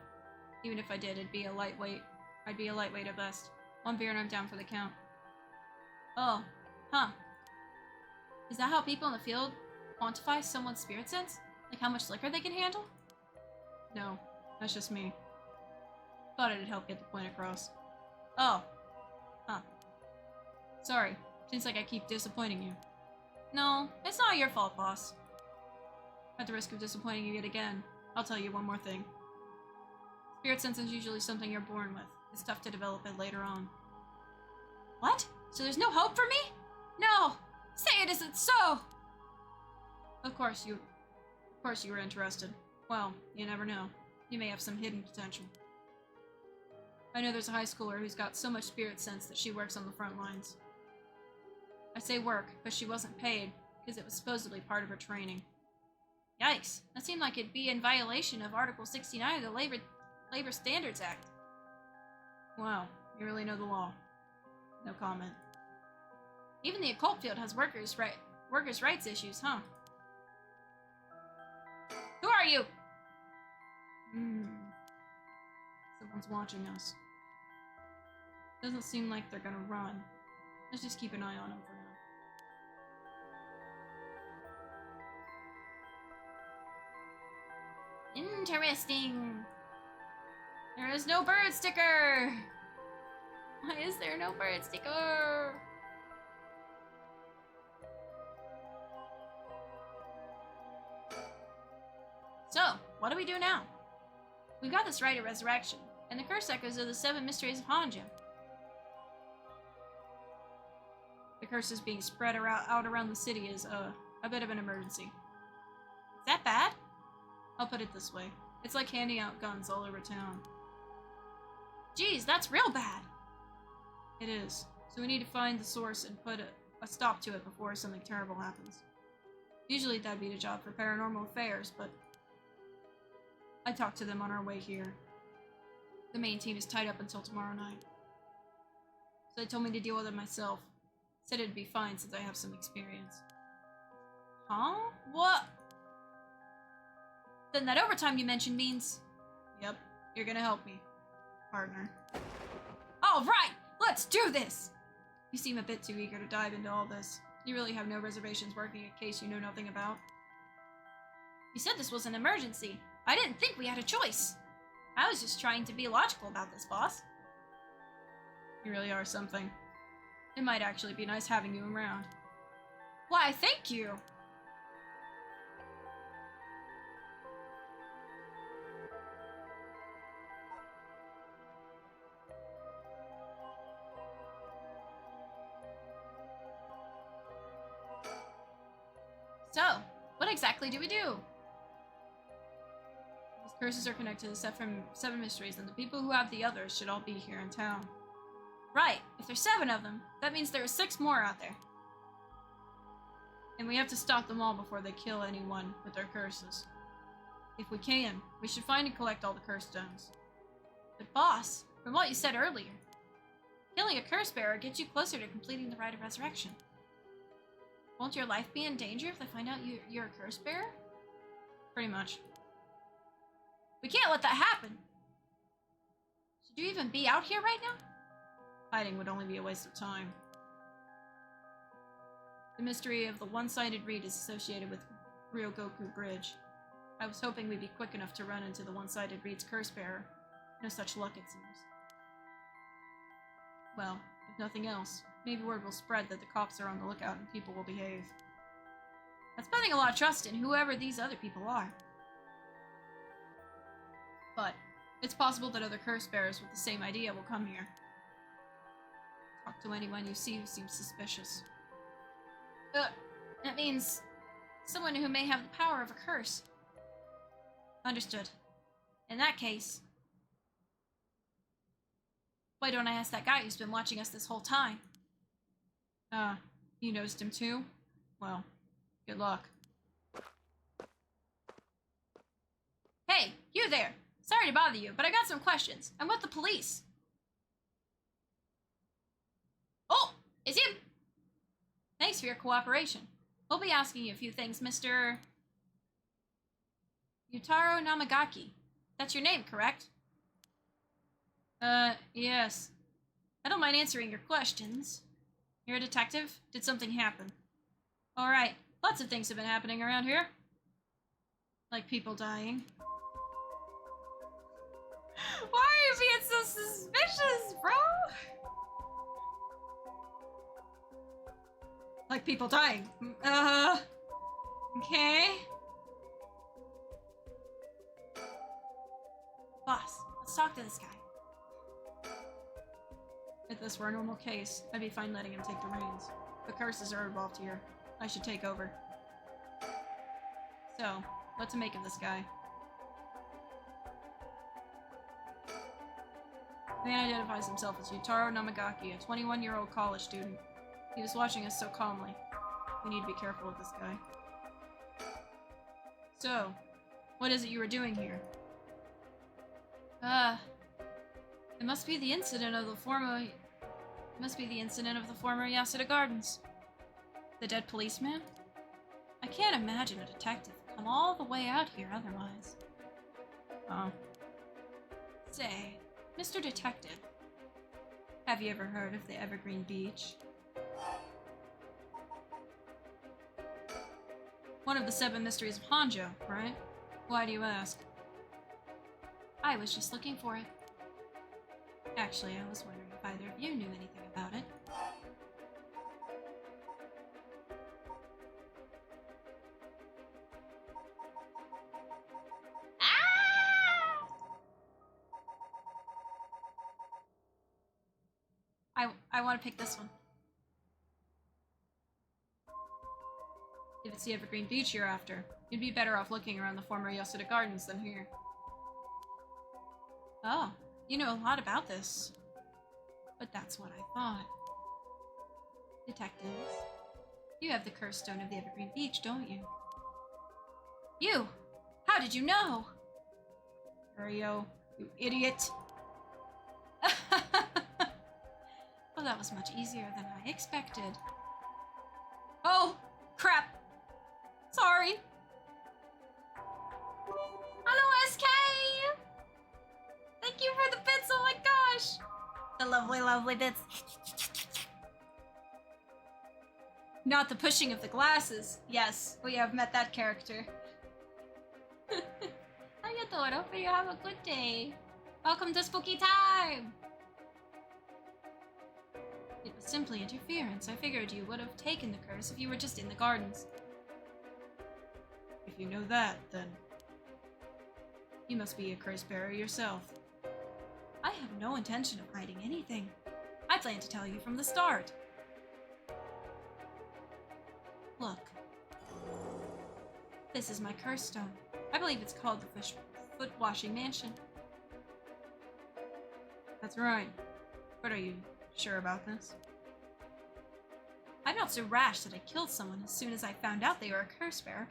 Even if I did, it'd be a lightweight. I'd be a lightweight at best. 1 beer and I'm down for the count. Oh, huh. Is that how people in the field quantify someone's spirit sense? Like how much liquor they can handle? No, that's just me. Thought it'd help get the point across. Oh. Huh. Sorry. Seems like I keep disappointing you. No, it's not your fault, boss. At the risk of disappointing you yet again, I'll tell you one more thing. Spirit sense is usually something you're born with. It's tough to develop it later on. What? So there's no hope for me? No! Say it isn't so! Of course you were interested. Well, you never know. You may have some hidden potential. I know there's a high schooler who's got so much spirit sense that she works on the front lines. I say work, but she wasn't paid, because it was supposedly part of her training. Yikes, that seemed like it'd be in violation of Article 69 of the Labor Standards Act. Wow, you really know the law. No comment. Even the occult field has workers' rights issues, huh? Who are you? Someone's watching us. Doesn't seem like they're gonna run. Let's just keep an eye on them for now. Interesting. There is no bird sticker. Why is there no bird sticker? So, what do we do now? We've got this rite of resurrection, and the curse echoes of the 7 mysteries of Honjo. The curse is being spread out around the city is a bit of an emergency. Is that bad? I'll put it this way. It's like handing out guns all over town. Geez, that's real bad! It is. So we need to find the source and put a stop to it before something terrible happens. Usually that'd be the job for Paranormal Affairs, but I talked to them on our way here. The main team is tied up until tomorrow night. So they told me to deal with it myself. Said it'd be fine since I have some experience. Huh? What? Then that overtime you mentioned means... Yep, you're gonna help me, partner. Alright, let's do this! You seem a bit too eager to dive into all this. You really have no reservations working a case you know nothing about. You said this was an emergency. I didn't think we had a choice. I was just trying to be logical about this, boss. You really are something. It might actually be nice having you around. Why, thank you! So, what exactly do we do? These curses are connected to the 7 mysteries, and the people who have the others should all be here in town. Right, if there's 7 of them, that means there are 6 more out there. And we have to stop them all before they kill anyone with their curses. If we can, we should find and collect all the curse stones. But boss, from what you said earlier, killing a curse bearer gets you closer to completing the rite of resurrection. Won't your life be in danger if they find out you're a curse bearer? Pretty much. We can't let that happen! Should you even be out here right now? Hiding would only be a waste of time. The mystery of the one-sided reed is associated with Ryogoku Bridge. I was hoping we'd be quick enough to run into the one-sided reed's curse bearer. No such luck, it seems. Well, if nothing else, maybe word will spread that the cops are on the lookout and people will behave. That's putting a lot of trust in whoever these other people are. But it's possible that other curse bearers with the same idea will come here. Talk to anyone you see who seems suspicious. That means someone who may have the power of a curse. Understood. In that case, why don't I ask that guy who's been watching us this whole time? You noticed him too? Well, good luck. Hey, you there! Sorry to bother you, but I got some questions. I'm with the police. Oh, it's him! Thanks for your cooperation. We'll be asking you a few things, Mr. Yutaro Namagaki. That's your name, correct? Yes. I don't mind answering your questions. You're a detective? Did something happen? Alright, lots of things have been happening around here. Like people dying. Why are you being so suspicious, bro? Like people dying. Okay. Boss, let's talk to this guy. If this were a normal case, I'd be fine letting him take the reins. But curses are involved here. I should take over. So, what to make of this guy? The man identifies himself as Yutaro Namagaki, a 21-year-old college student. He was watching us so calmly. We need to be careful with this guy. So, what is it you were doing here? It must be the incident of the former... It must be the incident of the former Yasuda Gardens. The dead policeman? I can't imagine a detective come all the way out here otherwise. Oh. Say, Mr. Detective, have you ever heard of the Evergreen Beach? One of the 7 mysteries of Honjo, right? Why do you ask? I was just looking for it. Actually, I was wondering if either of you knew anything about it. I want to pick this one. If it's the Evergreen Beach you're after, you'd be better off looking around the former Yasuda Gardens than here. Oh, you know a lot about this. But that's what I thought. Detectives, you have the curse stone of the Evergreen Beach, don't you? You! How did you know? Curio, you idiot! Well, that was much easier than I expected. Oh, crap! Sorry! Hello, SK! Thank you for the bits, oh my gosh! The lovely, lovely bits. Not the pushing of the glasses. Yes, we have met that character. Arigato, hope you have a good day. Welcome to Spooky Time! It was simply interference. I figured you would have taken the curse if you were just in the gardens. If you know that, then... you must be a curse bearer yourself. I have no intention of hiding anything. I plan to tell you from the start. Look. This is my curse stone. I believe it's called the Foot Washing Mansion. That's right. But are you sure about this? I'm not so rash that I killed someone as soon as I found out they were a curse bearer.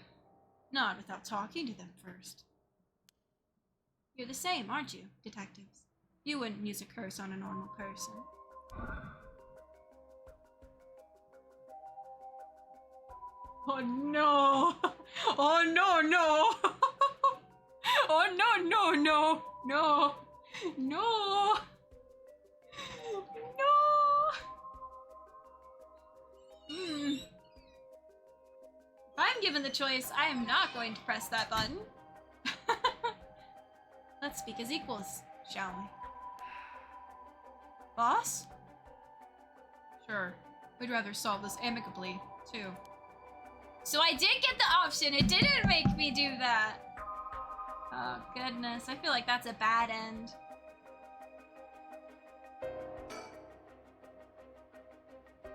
Not without talking to them first. You're the same, aren't you, detectives? You wouldn't use a curse on a normal person. Oh no! Oh no, no! Oh no, no, no! No! No! No! If I'm given the choice, I am not going to press that button. Let's speak as equals, shall we? Boss? Sure. We'd rather solve this amicably, too. So I did get the option. It didn't make me do that. Oh, goodness. I feel like that's a bad end.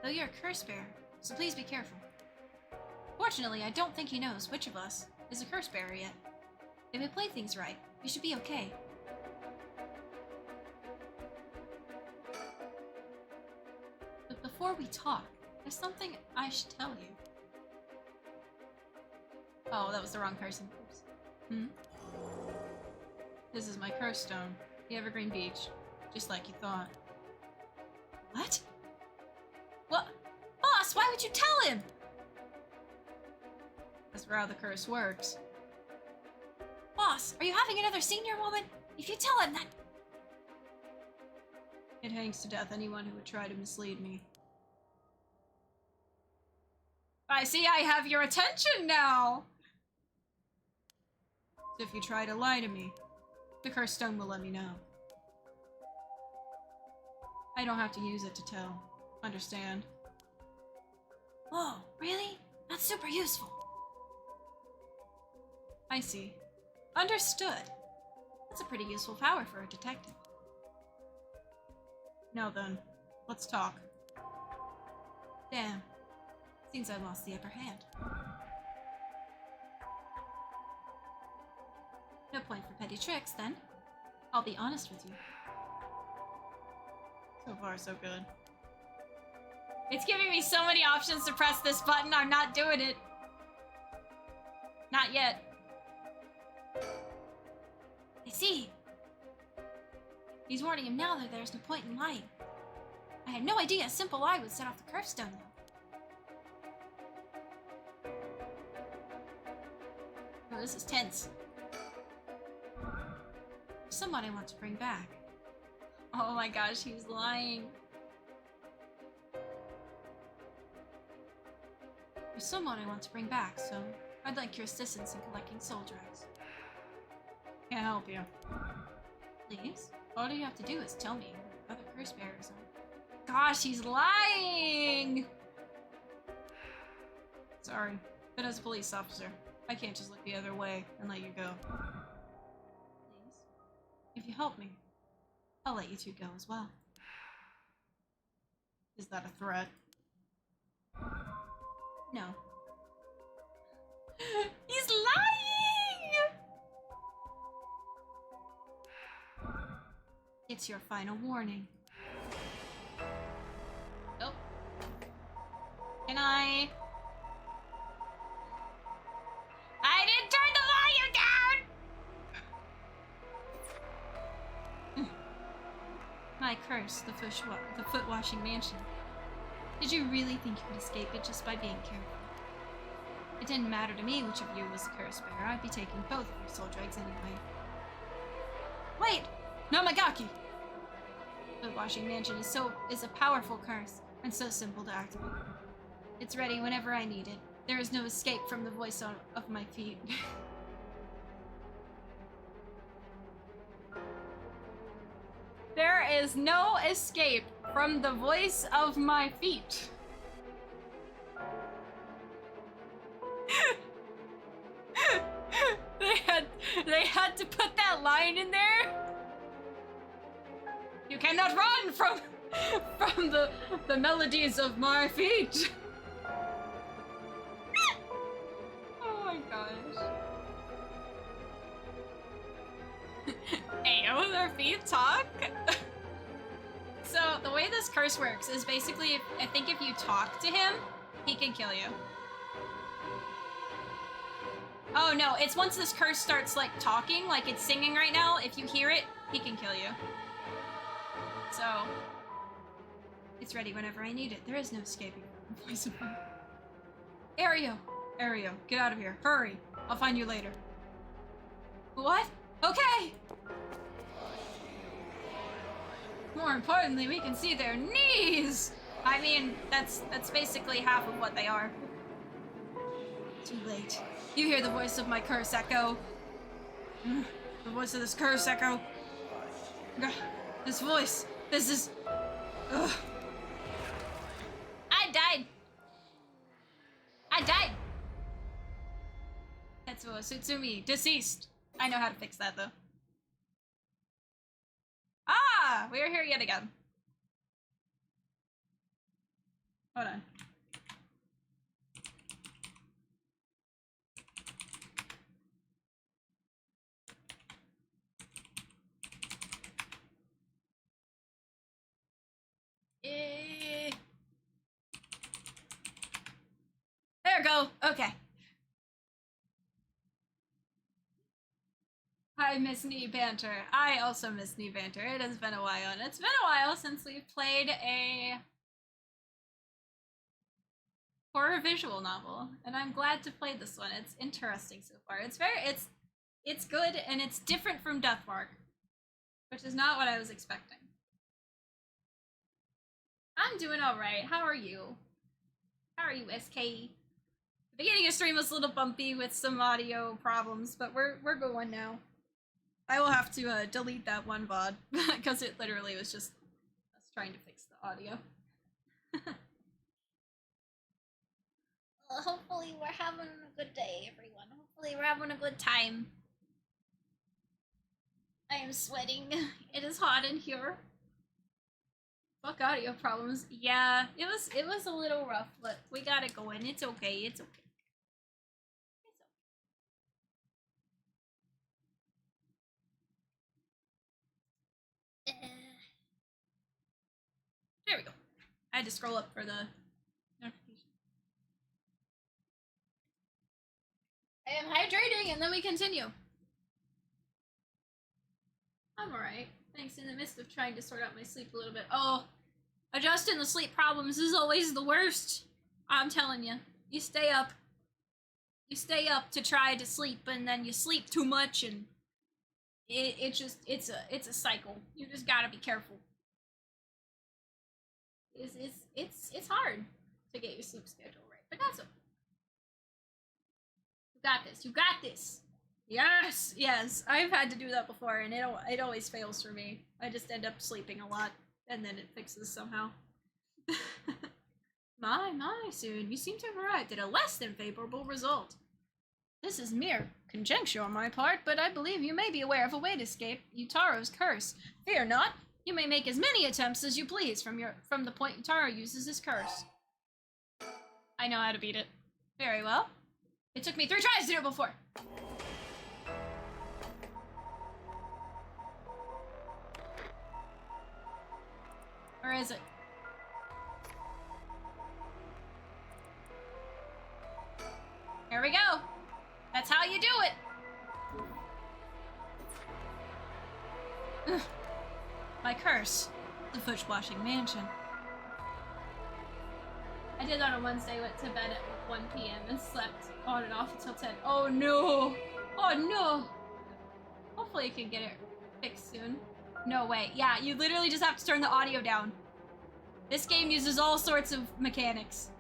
Though you're a curse bearer, so please be careful. Fortunately, I don't think he knows which of us is a curse bearer yet. If we play things right, we should be okay. But before we talk, there's something I should tell you. Oh, that was the wrong person. Oops. This is my curse stone, the Evergreen Beach, just like you thought. What? What? Boss, why would you tell him? That's how the curse works. boss, are you having another senior woman? If you tell him that... It hangs to death anyone who would try to mislead me. I see I have your attention now! So if you try to lie to me, the cursed stone will let me know. I don't have to use it to tell. Understand? Whoa, really? That's super useful. I see. Understood. That's a pretty useful power for a detective. Now then, let's talk. Damn. Seems I lost the upper hand. No point for petty tricks, then. I'll be honest with you. So far, so good. It's giving me so many options to press this button, I'm not doing it. Not yet. I see. He's warning him now that there's no point in lying. I had no idea a simple lie would set off the curse stone, though. Oh, this is tense. There's someone I want to bring back. Oh my gosh, he's lying. There's someone I want to bring back, so I'd like your assistance in collecting soul drags. Can't help you. Please? All you have to do is tell me who other curse bearers are. Gosh, he's lying! Sorry, but as a police officer, I can't just look the other way and let you go. Please? If you help me, I'll let you two go as well. Is that a threat? No. He's lying! It's your final warning. Oh. Can I didn't turn the volume down! My curse, the foot-washing mansion. Did you really think you could escape it just by being careful? It didn't matter to me which of you was the curse bearer. I'd be taking both of your soul dregs anyway. Wait! Nomagaki! Foot-washing mansion is a powerful curse, and so simple to activate. It's ready whenever I need it. There is no escape from the voice of my feet. There is no escape from the voice of my feet. They had to put that line in there. You cannot run from the melodies of my feet. Oh my gosh. Ayo, their feet talk? So, the way this curse works is basically, I think if you talk to him, he can kill you. Oh no, it's once this curse starts, like, talking, like it's singing right now, if you hear it, he can kill you. So, it's ready whenever I need it. There is no escaping from the voice of my... Ario, get out of here. Hurry. I'll find you later. What? Okay! More importantly, we can see their knees! I mean, that's basically half of what they are. Too late. You hear the voice of my curse echo. The voice of this curse echo. This voice. This is... Ugh. I died! Tetsuo Tsutsumi, deceased. I know how to fix that, though. Ah! We are here yet again. Hold on. There we go. Okay. I miss knee banter. I also miss knee banter. It has been a while, and it's been a while since we've played a horror visual novel, and I'm glad to play this one. It's interesting so far. It's It's good, and it's different from Deathmark, which is not what I was expecting. I'm doing alright. How are you? How are you, SK? The beginning of stream was a little bumpy with some audio problems, but we're going now. I will have to delete that one VOD, because it literally was just us trying to fix the audio. Well, hopefully we're having a good day, everyone. Hopefully we're having a good time. I am sweating. It is hot in here. Fuck audio problems. Yeah, it was a little rough, but we got it going. It's okay. It's okay. It's okay. There we go. I had to scroll up for the notification. I am hydrating, and then we continue. I'm alright. Thanks. In the midst of trying to sort out my sleep a little bit. Oh, adjusting the sleep problems is always the worst. I'm telling you. You stay up. You stay up to try to sleep, and then you sleep too much, and it's a cycle. You just gotta be careful. It's hard to get your sleep schedule right, but that's okay. You got this. You got this. Yes, yes. I've had to do that before, and it always fails for me. I just end up sleeping a lot, and then it fixes somehow. My, soon. You seem to have arrived at a less than favorable result. This is mere conjecture on my part, but I believe you may be aware of a way to escape Utaro's curse. Fear not. You may make as many attempts as you please from the point Utaro uses his curse. I know how to beat it. Very well. It took me 3 tries to do it before. Where is it? Here we go. That's how you do it. Ugh. My curse. The Foot-washing mansion. I did that on Wednesday, went to bed at 1 p.m. and slept on and off until 10. Oh no! Oh no! Hopefully you can get it fixed soon. No way. Yeah, you literally just have to turn the audio down. This game uses all sorts of mechanics.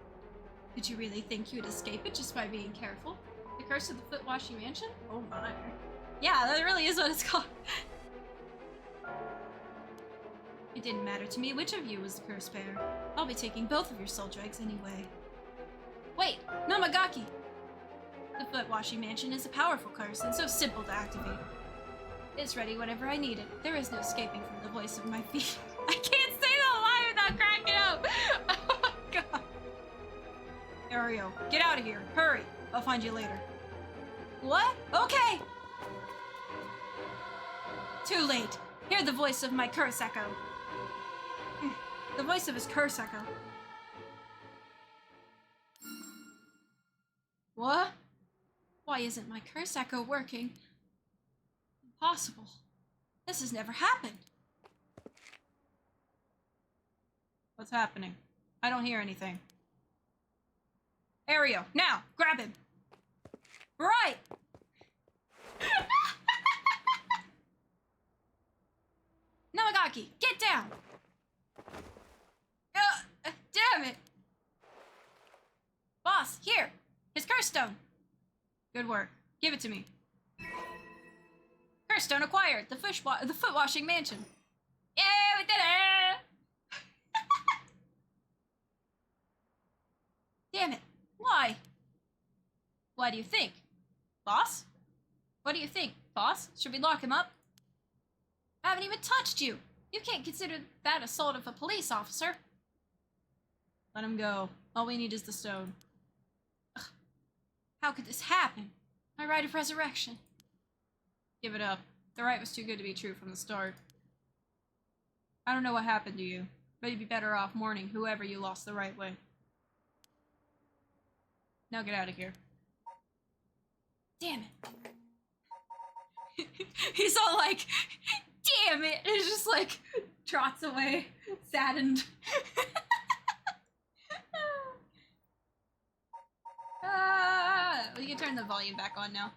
Did you really think you'd escape it just by being careful? The Curse of the Foot-washing Mansion? Oh my. Yeah, that really is what it's called. It didn't matter to me which of you was the curse bearer. I'll be taking both of your soul dregs anyway. Wait, Namagaki! The Foot-washing Mansion is a powerful curse and so simple to activate. It's ready whenever I need it. There is no escaping from the voice of my feet. I can't say that line without cracking up! Oh my god. Ario, get out of here. Hurry. I'll find you later. What? Okay! Too late. Hear the voice of my curse echo. The voice of his curse echo. What? Why isn't my curse echo working? Impossible. This has never happened. What's happening? I don't hear anything. Ario, now! Grab him! Right! Namagaki, get down! Damn it! Boss, here! His curse stone! Good work. Give it to me. Curse stone acquired! The Foot-washing Mansion! Yeah, we did it! Damn it. Why? Why do you think? Boss? What do you think, boss? Should we lock him up? I haven't even touched you! You can't consider that assault of a police officer. Let him go. All we need is the stone. Ugh. How could this happen? My rite of resurrection. Give it up. The rite was too good to be true from the start. I don't know what happened to you, but you'd be better off mourning whoever you lost the right way. Now get out of here. Damn it. He's all like, damn it! And just like, trots away, saddened. We can turn the volume back on now.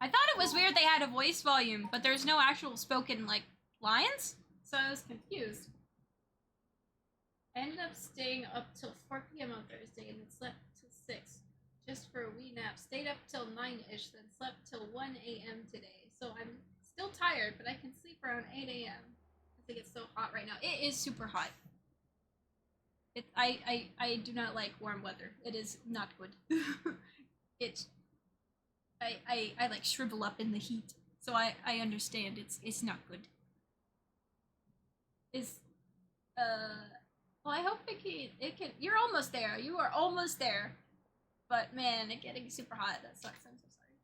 I thought it was weird they had a voice volume, but there's no actual spoken, like, lines? So I was confused. I ended up staying up till 4 p.m. on Thursday and then slept till 6, just for a wee nap. Stayed up till 9-ish, then slept till 1 a.m. today. So I'm still tired, but I can sleep around 8 a.m. I think it's so hot right now. It is super hot. I do not like warm weather. It is not good. I like shrivel up in the heat, so I understand it's not good. Well, I hope it can. You're almost there. You are almost there. But man, it getting super hot. That sucks. I'm so sorry.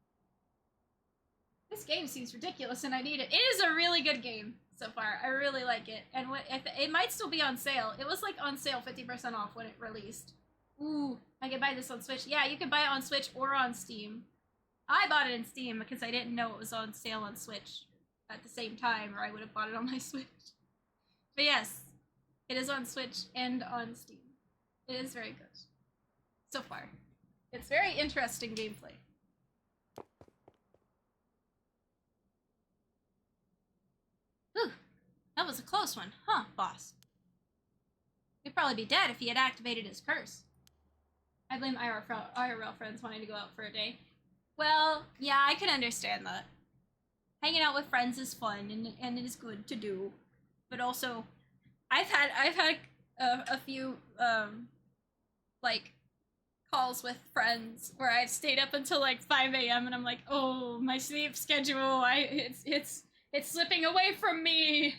This game seems ridiculous, and I need it. It is a really good game so far. I really like it, and it might still be on sale. It was like on sale, 50% off when it released. Ooh, I can buy this on Switch. Yeah, you can buy it on Switch or on Steam. I bought it in Steam because I didn't know it was on sale on Switch at the same time, or I would have bought it on my Switch. But yes, it is on Switch and on Steam. It is very good. So far. It's very interesting gameplay. Whew. That was a close one, huh, boss? He'd probably be dead if he had activated his curse. I blame IRL friends wanting to go out for a day. Well, yeah, I can understand that. Hanging out with friends is fun and it is good to do. But also, I've had a few like calls with friends where I've stayed up until like 5 a.m. and I'm like, oh, my sleep schedule, it's slipping away from me,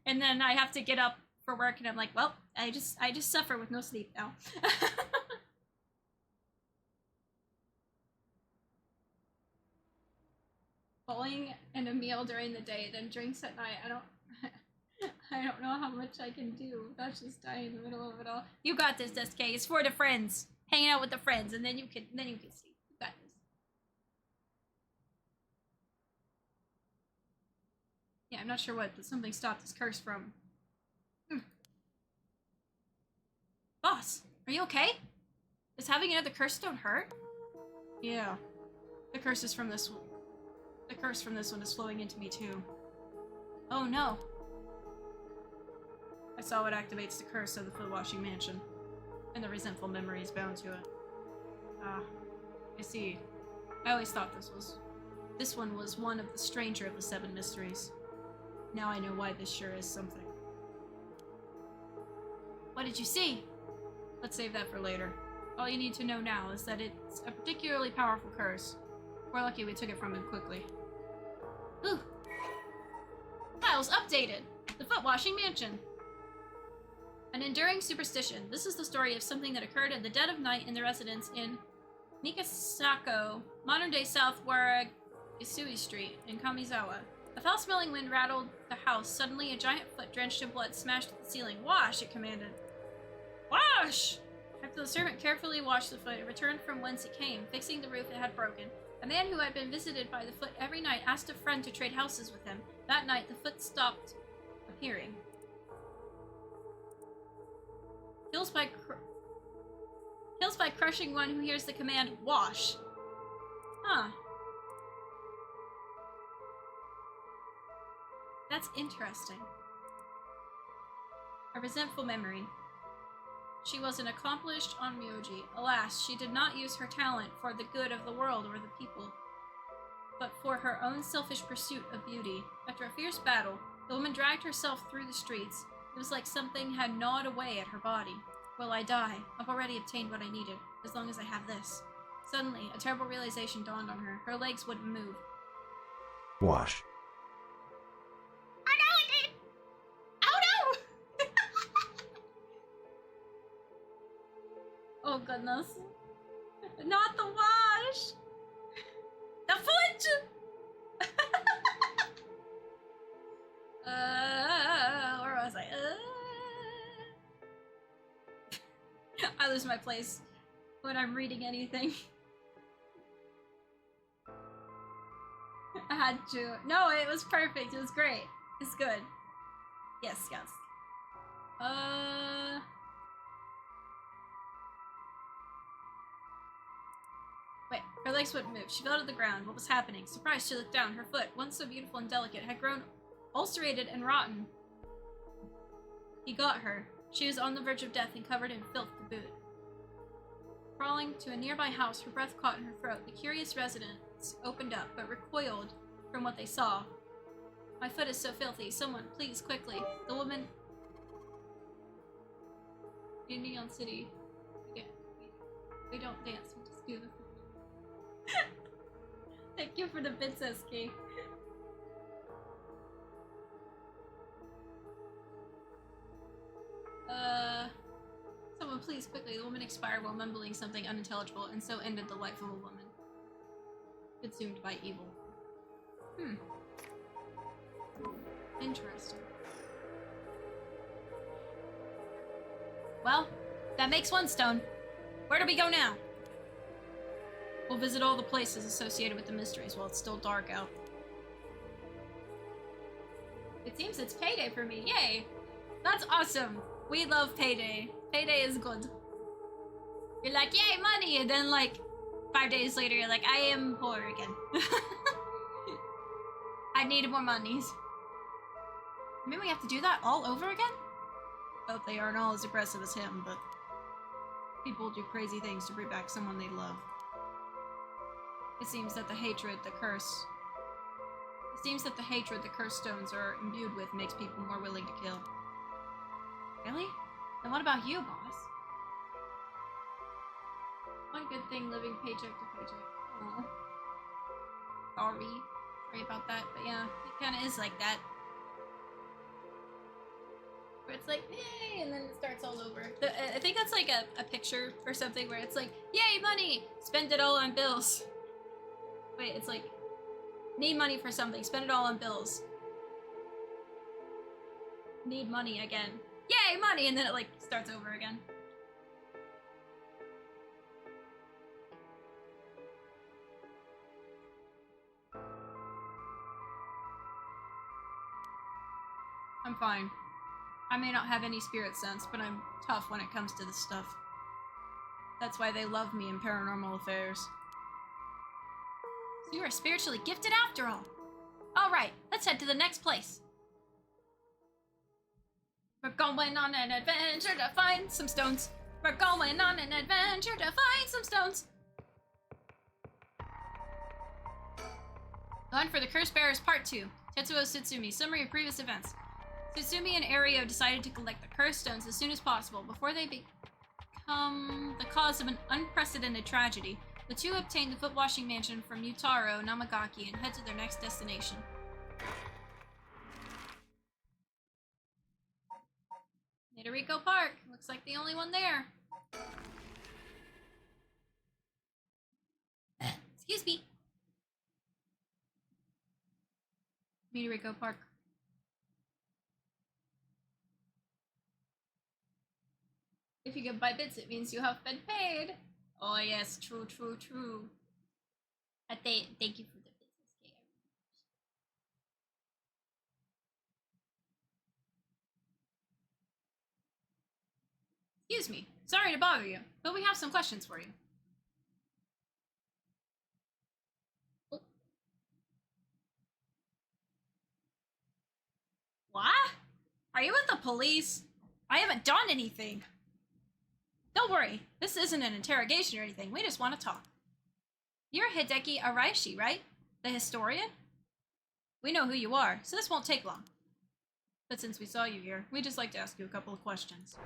and then I have to get up for work and I'm like, well, I just suffer with no sleep now. Bowling and a meal during the day, then drinks at night. I don't know how much I can do. That's just dying in the middle of it all. You got this, SK. It's for the friends. Hanging out with the friends, and then you can sleep. You got this. Yeah, I'm not sure what, but something stopped this curse from. Boss, are you okay? Does having another curse stone hurt? Yeah. The curse from this one is flowing into me too. Oh no. I saw what activates the curse of the foot-washing mansion, and the resentful memories bound to it. Ah, I see. I always thought this one was one of the stranger of the 7 mysteries. Now I know why this sure is something. What did you see? Let's save that for later. All you need to know now is that it's a particularly powerful curse. We're lucky we took it from him quickly. Ooh. Files updated! The foot-washing mansion. An enduring superstition. This is the story of something that occurred in the dead of night in the residence in Nikasako, modern-day South Waragisui Street in Kamizawa. A foul-smelling wind rattled the house. Suddenly, a giant foot drenched in blood smashed at the ceiling. Wash, it commanded. Wash! After the servant carefully washed the foot, it returned from whence it came, fixing the roof it had broken. A man who had been visited by the foot every night asked a friend to trade houses with him. That night, the foot stopped appearing. Kills by crushing one who hears the command, wash. Huh. That's interesting. A resentful memory. She was an accomplished onmyoji. Alas, she did not use her talent for the good of the world or the people, but for her own selfish pursuit of beauty. After a fierce battle, the woman dragged herself through the streets. It was like something had gnawed away at her body. Will I die? I've already obtained what I needed, as long as I have this. Suddenly, a terrible realization dawned on her. Her legs wouldn't move. Wash. Oh no, it did! Oh no! Oh goodness. Not the wash! The foot! Where was I? I lose my place when I'm reading anything. I had to. No, it was perfect. It was great. It's good. Yes, yes. Wait, for legs wouldn't move. She fell to the ground. What was happening? Surprised, she looked down. Her foot, once so beautiful and delicate, had grown ulcerated and rotten. He got her. She was on the verge of death and covered in filth to boot. Crawling to a nearby house, her breath caught in her throat. The curious residents opened up, but recoiled from what they saw. My foot is so filthy. Someone, please, quickly. The woman... In Neon City, we don't dance, we just do the... Thank you for the bits, SK. Someone please, quickly. The woman expired while mumbling something unintelligible, and so ended the life of a woman. Consumed by evil. Interesting. Well, that makes one stone. Where do we go now? We'll visit all the places associated with the mysteries while it's still dark out. It seems it's payday for me. Yay! That's awesome. We love payday. Payday is good. You're like, yay, money! And then, like, 5 days later, you're like, I am poor again. I need more monies. Maybe we have to do that all over again? Hope they aren't all as aggressive as him, but people do crazy things to bring back someone they love. It seems that the hatred the curse stones are imbued with makes people more willing to kill. Really? Then what about you, boss? One good thing living paycheck to paycheck. Oh. Sorry about that, but yeah, it kinda is like that. Where it's like, yay, and then it starts all over. I think that's like a picture or something where it's like, yay, money! Spend it all on bills. Wait, it's like, need money for something, spend it all on bills. Need money again. Yay, money! And then it like starts over again. I'm fine. I may not have any spirit sense, but I'm tough when it comes to this stuff. That's why they love me in paranormal affairs. So you are spiritually gifted after all. Alright, let's head to the next place. We're going on an adventure to find some stones. We're going on an adventure to find some stones. Going for the Curse Bearers Part 2. Tetsuo Tsutsumi. Summary of previous events. Tsutsumi and Ario decided to collect the cursed stones as soon as possible before they become the cause of an unprecedented tragedy. The two obtained the foot-washing mansion from Yutaro Namagaki and head to their next destination. Midorico Park. Looks like the only one there. Excuse me. Midorico Park. If you can buy bits, it means you have been paid. Oh yes, true. Thank you for the business, Kay. Excuse me, sorry to bother you, but we have some questions for you. Oh. What? Are you with the police? I haven't done anything. Don't worry, this isn't an interrogation or anything, we just want to talk. You're Hideki Araishi, right? The historian? We know who you are, so this won't take long. But since we saw you here, we'd just like to ask you a couple of questions.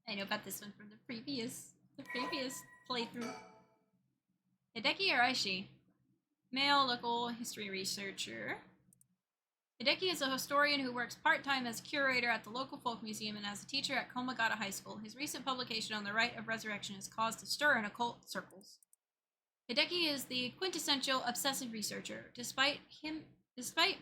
I know about this one from the previous playthrough. Hideki Araishi, male local history researcher. Hideki is a historian who works part-time as a curator at the local folk museum and as a teacher at Komagata High School. His recent publication on the rite of resurrection has caused a stir in occult circles. Hideki is the quintessential obsessive researcher. Despite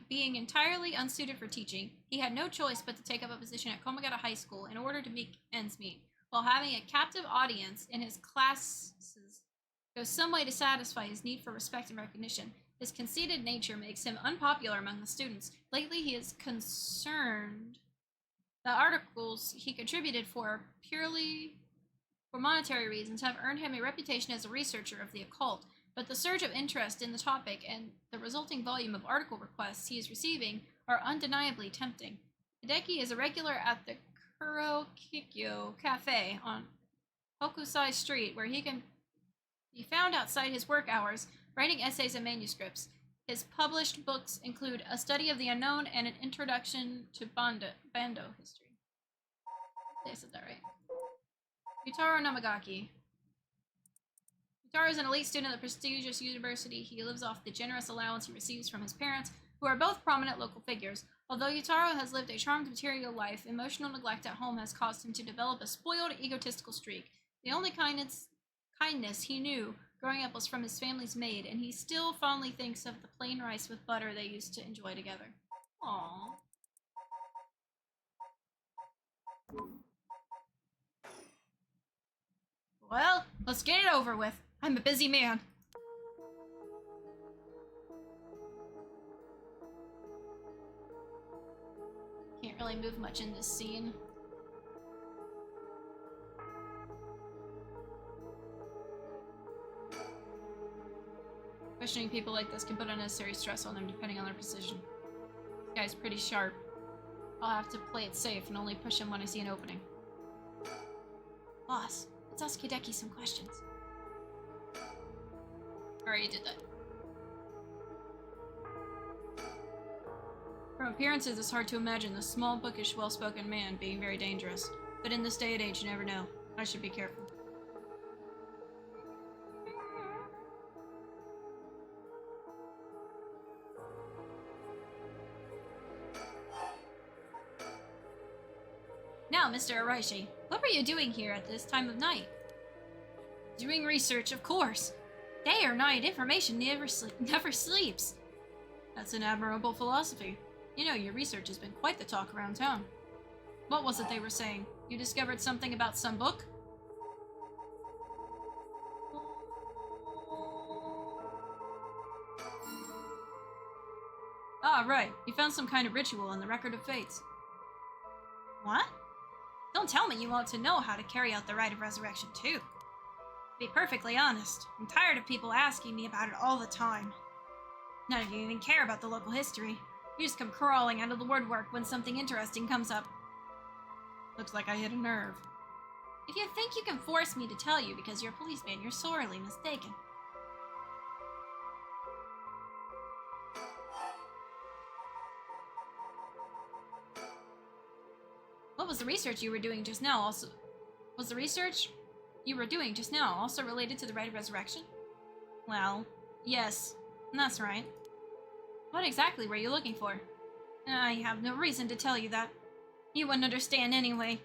being entirely unsuited for teaching, he had no choice but to take up a position at Komagata High School in order to make ends meet, while having a captive audience in his classes goes some way to satisfy his need for respect and recognition. His conceited nature makes him unpopular among the students. Lately, he is concerned The articles he contributed for monetary reasons have earned him a reputation as a researcher of the occult, but the surge of interest in the topic and the resulting volume of article requests he is receiving are undeniably tempting. Hideki is a regular at the Caretojinxx cafe on Hokusai Street, where he can be found outside his work hours, writing essays and manuscripts. His published books include A Study of the Unknown and An Introduction to Bando History. I said that right. Yutaro Namagaki. Yutaro is an elite student at the prestigious university. He lives off the generous allowance he receives from his parents, who are both prominent local figures. Although Yutaro has lived a charmed material life, emotional neglect at home has caused him to develop a spoiled, egotistical streak. The only kindness he knew growing up was from his family's maid, and he still fondly thinks of the plain rice with butter they used to enjoy together. Aww. Well, let's get it over with. I'm a busy man. Can't really move much in this scene. Questioning people like this can put unnecessary stress on them depending on their position. This guy's pretty sharp. I'll have to play it safe and only push him when I see an opening. Boss, let's ask Hideki some questions. Already did that. From appearances, it's hard to imagine the small, bookish, well-spoken man being very dangerous. But in this day and age, you never know. I should be careful. Now, Mr. Araishi, what were you doing here at this time of night? Doing research, of course. Day or night, information never sleeps. That's an admirable philosophy. You know, your research has been quite the talk around town. What was it they were saying? You discovered something about some book? Ah, right. You found some kind of ritual in the Record of Fates. What? Don't tell me you want to know how to carry out the Rite of Resurrection, too. To be perfectly honest, I'm tired of people asking me about it all the time. None of you even care about the local history. You just come crawling out of the woodwork when something interesting comes up. Looks like I hit a nerve. If you think you can force me to tell you because you're a policeman, you're sorely mistaken. What was the research you were doing just now also... Was the research you were doing just now also related to the Rite of Resurrection? Well, yes, that's right. What exactly were you looking for? I have no reason to tell you that. You wouldn't understand anyway.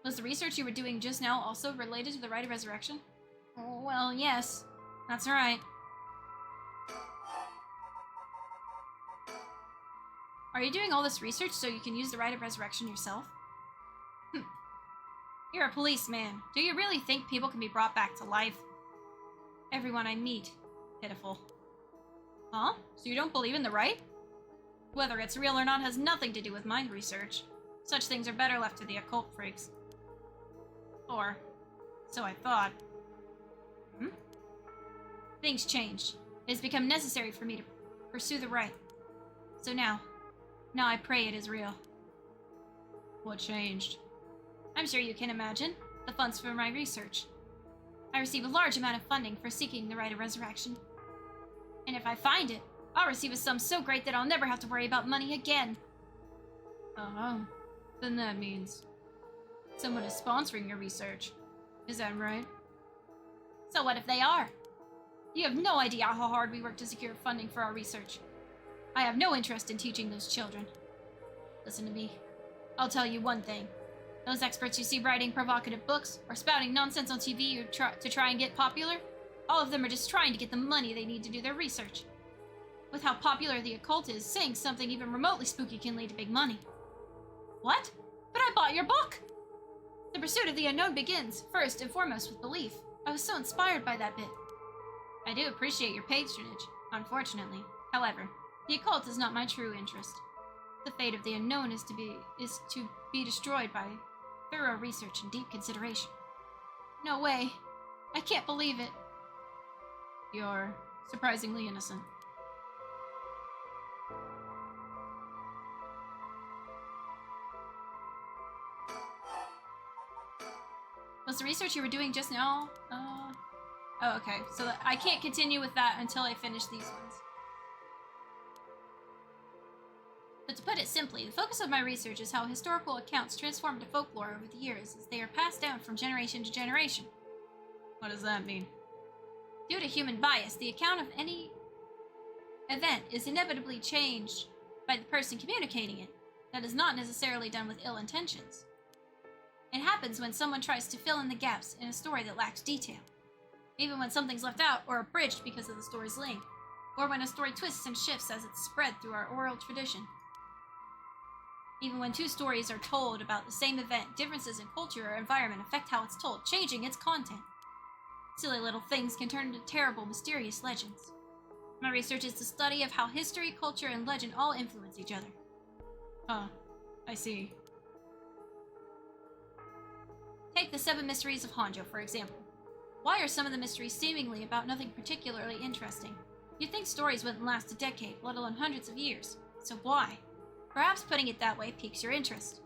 Was the research you were doing just now also related to the Rite of Resurrection? Well, yes, that's right. Are you doing all this research so you can use the Rite of Resurrection yourself? You're a policeman. Do you really think people can be brought back to life? Everyone I meet. Pitiful. Huh? So you don't believe in the Rite? Whether it's real or not has nothing to do with my research. Such things are better left to the occult freaks. Or, so I thought. Things changed. It has become necessary for me to pursue the Rite. So now I pray it is real. What changed? I'm sure you can imagine. The funds for my research. I receive a large amount of funding for seeking the Rite of Resurrection. And if I find it, I'll receive a sum so great that I'll never have to worry about money again. Oh, then that means someone is sponsoring your research. Is that right? So what if they are? You have no idea how hard we work to secure funding for our research. I have no interest in teaching those children. Listen to me. I'll tell you one thing. Those experts you see writing provocative books or spouting nonsense on TV to try and get popular, all of them are just trying to get the money they need to do their research. With how popular the occult is, saying something even remotely spooky can lead to big money. What? But I bought your book! The pursuit of the unknown begins, first and foremost, with belief. I was so inspired by that bit. I do appreciate your patronage, unfortunately. However, The occult is not my true interest. The fate of the unknown is to be destroyed by thorough research and deep consideration. No way. I can't believe it. You're surprisingly innocent. Was the research you were doing just now? Oh, okay. So I can't continue with that until I finish these ones. But to put it simply, the focus of my research is how historical accounts transform to folklore over the years as they are passed down from generation to generation. What does that mean? Due to human bias, the account of any event is inevitably changed by the person communicating it. That is not necessarily done with ill intentions. It happens when someone tries to fill in the gaps in a story that lacks detail. Even when something's left out or abridged because of the story's length. Or when a story twists and shifts as it's spread through our oral tradition. Even when two stories are told about the same event, differences in culture or environment affect how it's told, changing its content. Silly little things can turn into terrible, mysterious legends. My research is the study of how history, culture, and legend all influence each other. Huh. I see. Take the 7 mysteries of Honjo, for example. Why are some of the mysteries seemingly about nothing particularly interesting? You'd think stories wouldn't last a decade, let alone hundreds of years. So why? Perhaps putting it that way piques your interest.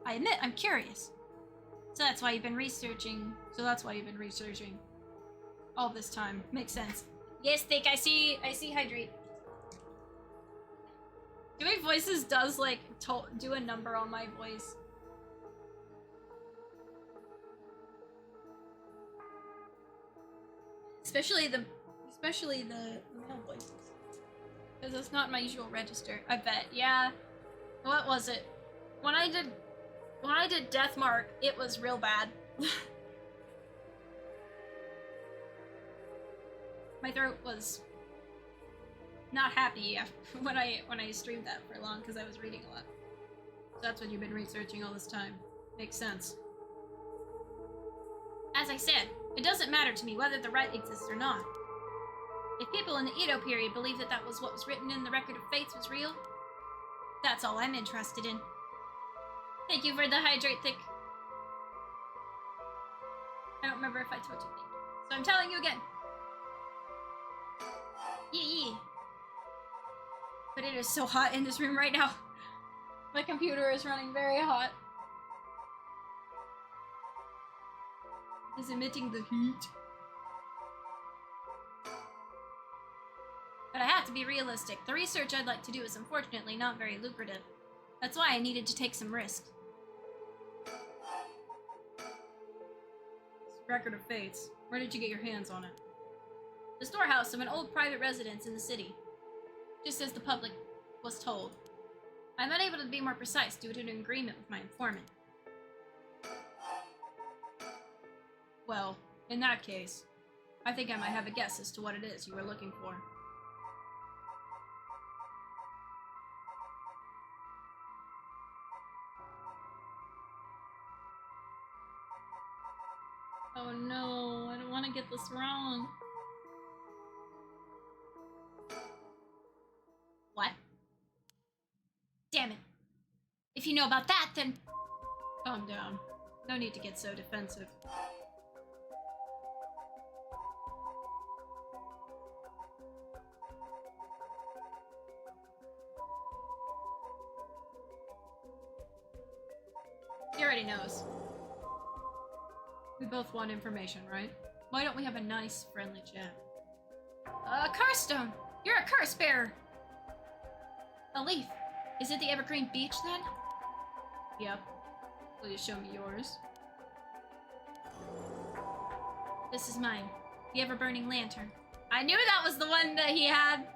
I admit I'm curious. So that's why you've been researching all this time. Makes sense. Yes, Thick, I see Hydrate. Doing voices does, like, do a number on my voice. Especially the male voices. Because that's not my usual register. I bet. Yeah. What was it? When I did Deathmark, it was real bad. My throat was not happy when I streamed that for long because I was reading a lot. So that's what you've been researching all this time. Makes sense. As I said, it doesn't matter to me whether the right exists or not. If people in the Edo period believe that that was what was written in the Record of Fates was real, that's all I'm interested in. Thank you for the Hydrate, Thick. I don't remember if I told you. So I'm telling you again. Yeah. But it is so hot in this room right now. My computer is running very hot. It's emitting the heat. But I have to be realistic. The research I'd like to do is unfortunately not very lucrative. That's why I needed to take some risk. Record of Fates. Where did you get your hands on it? The storehouse of an old private residence in the city. Just as the public was told. I'm unable to be more precise due to an agreement with my informant. Well, in that case, I think I might have a guess as to what it is you were looking for. Oh no, I don't want to get this wrong. What? Damn it. If you know about that, then... Calm down. No need to get so defensive. He already knows. We both want information, right? Why don't we have a nice, friendly chat? Carstone! You're a curse bearer! A leaf. Is it the Evergreen Beach, then? Yep. Will you show me yours? This is mine. The Ever-Burning Lantern. I knew that was the one that he had!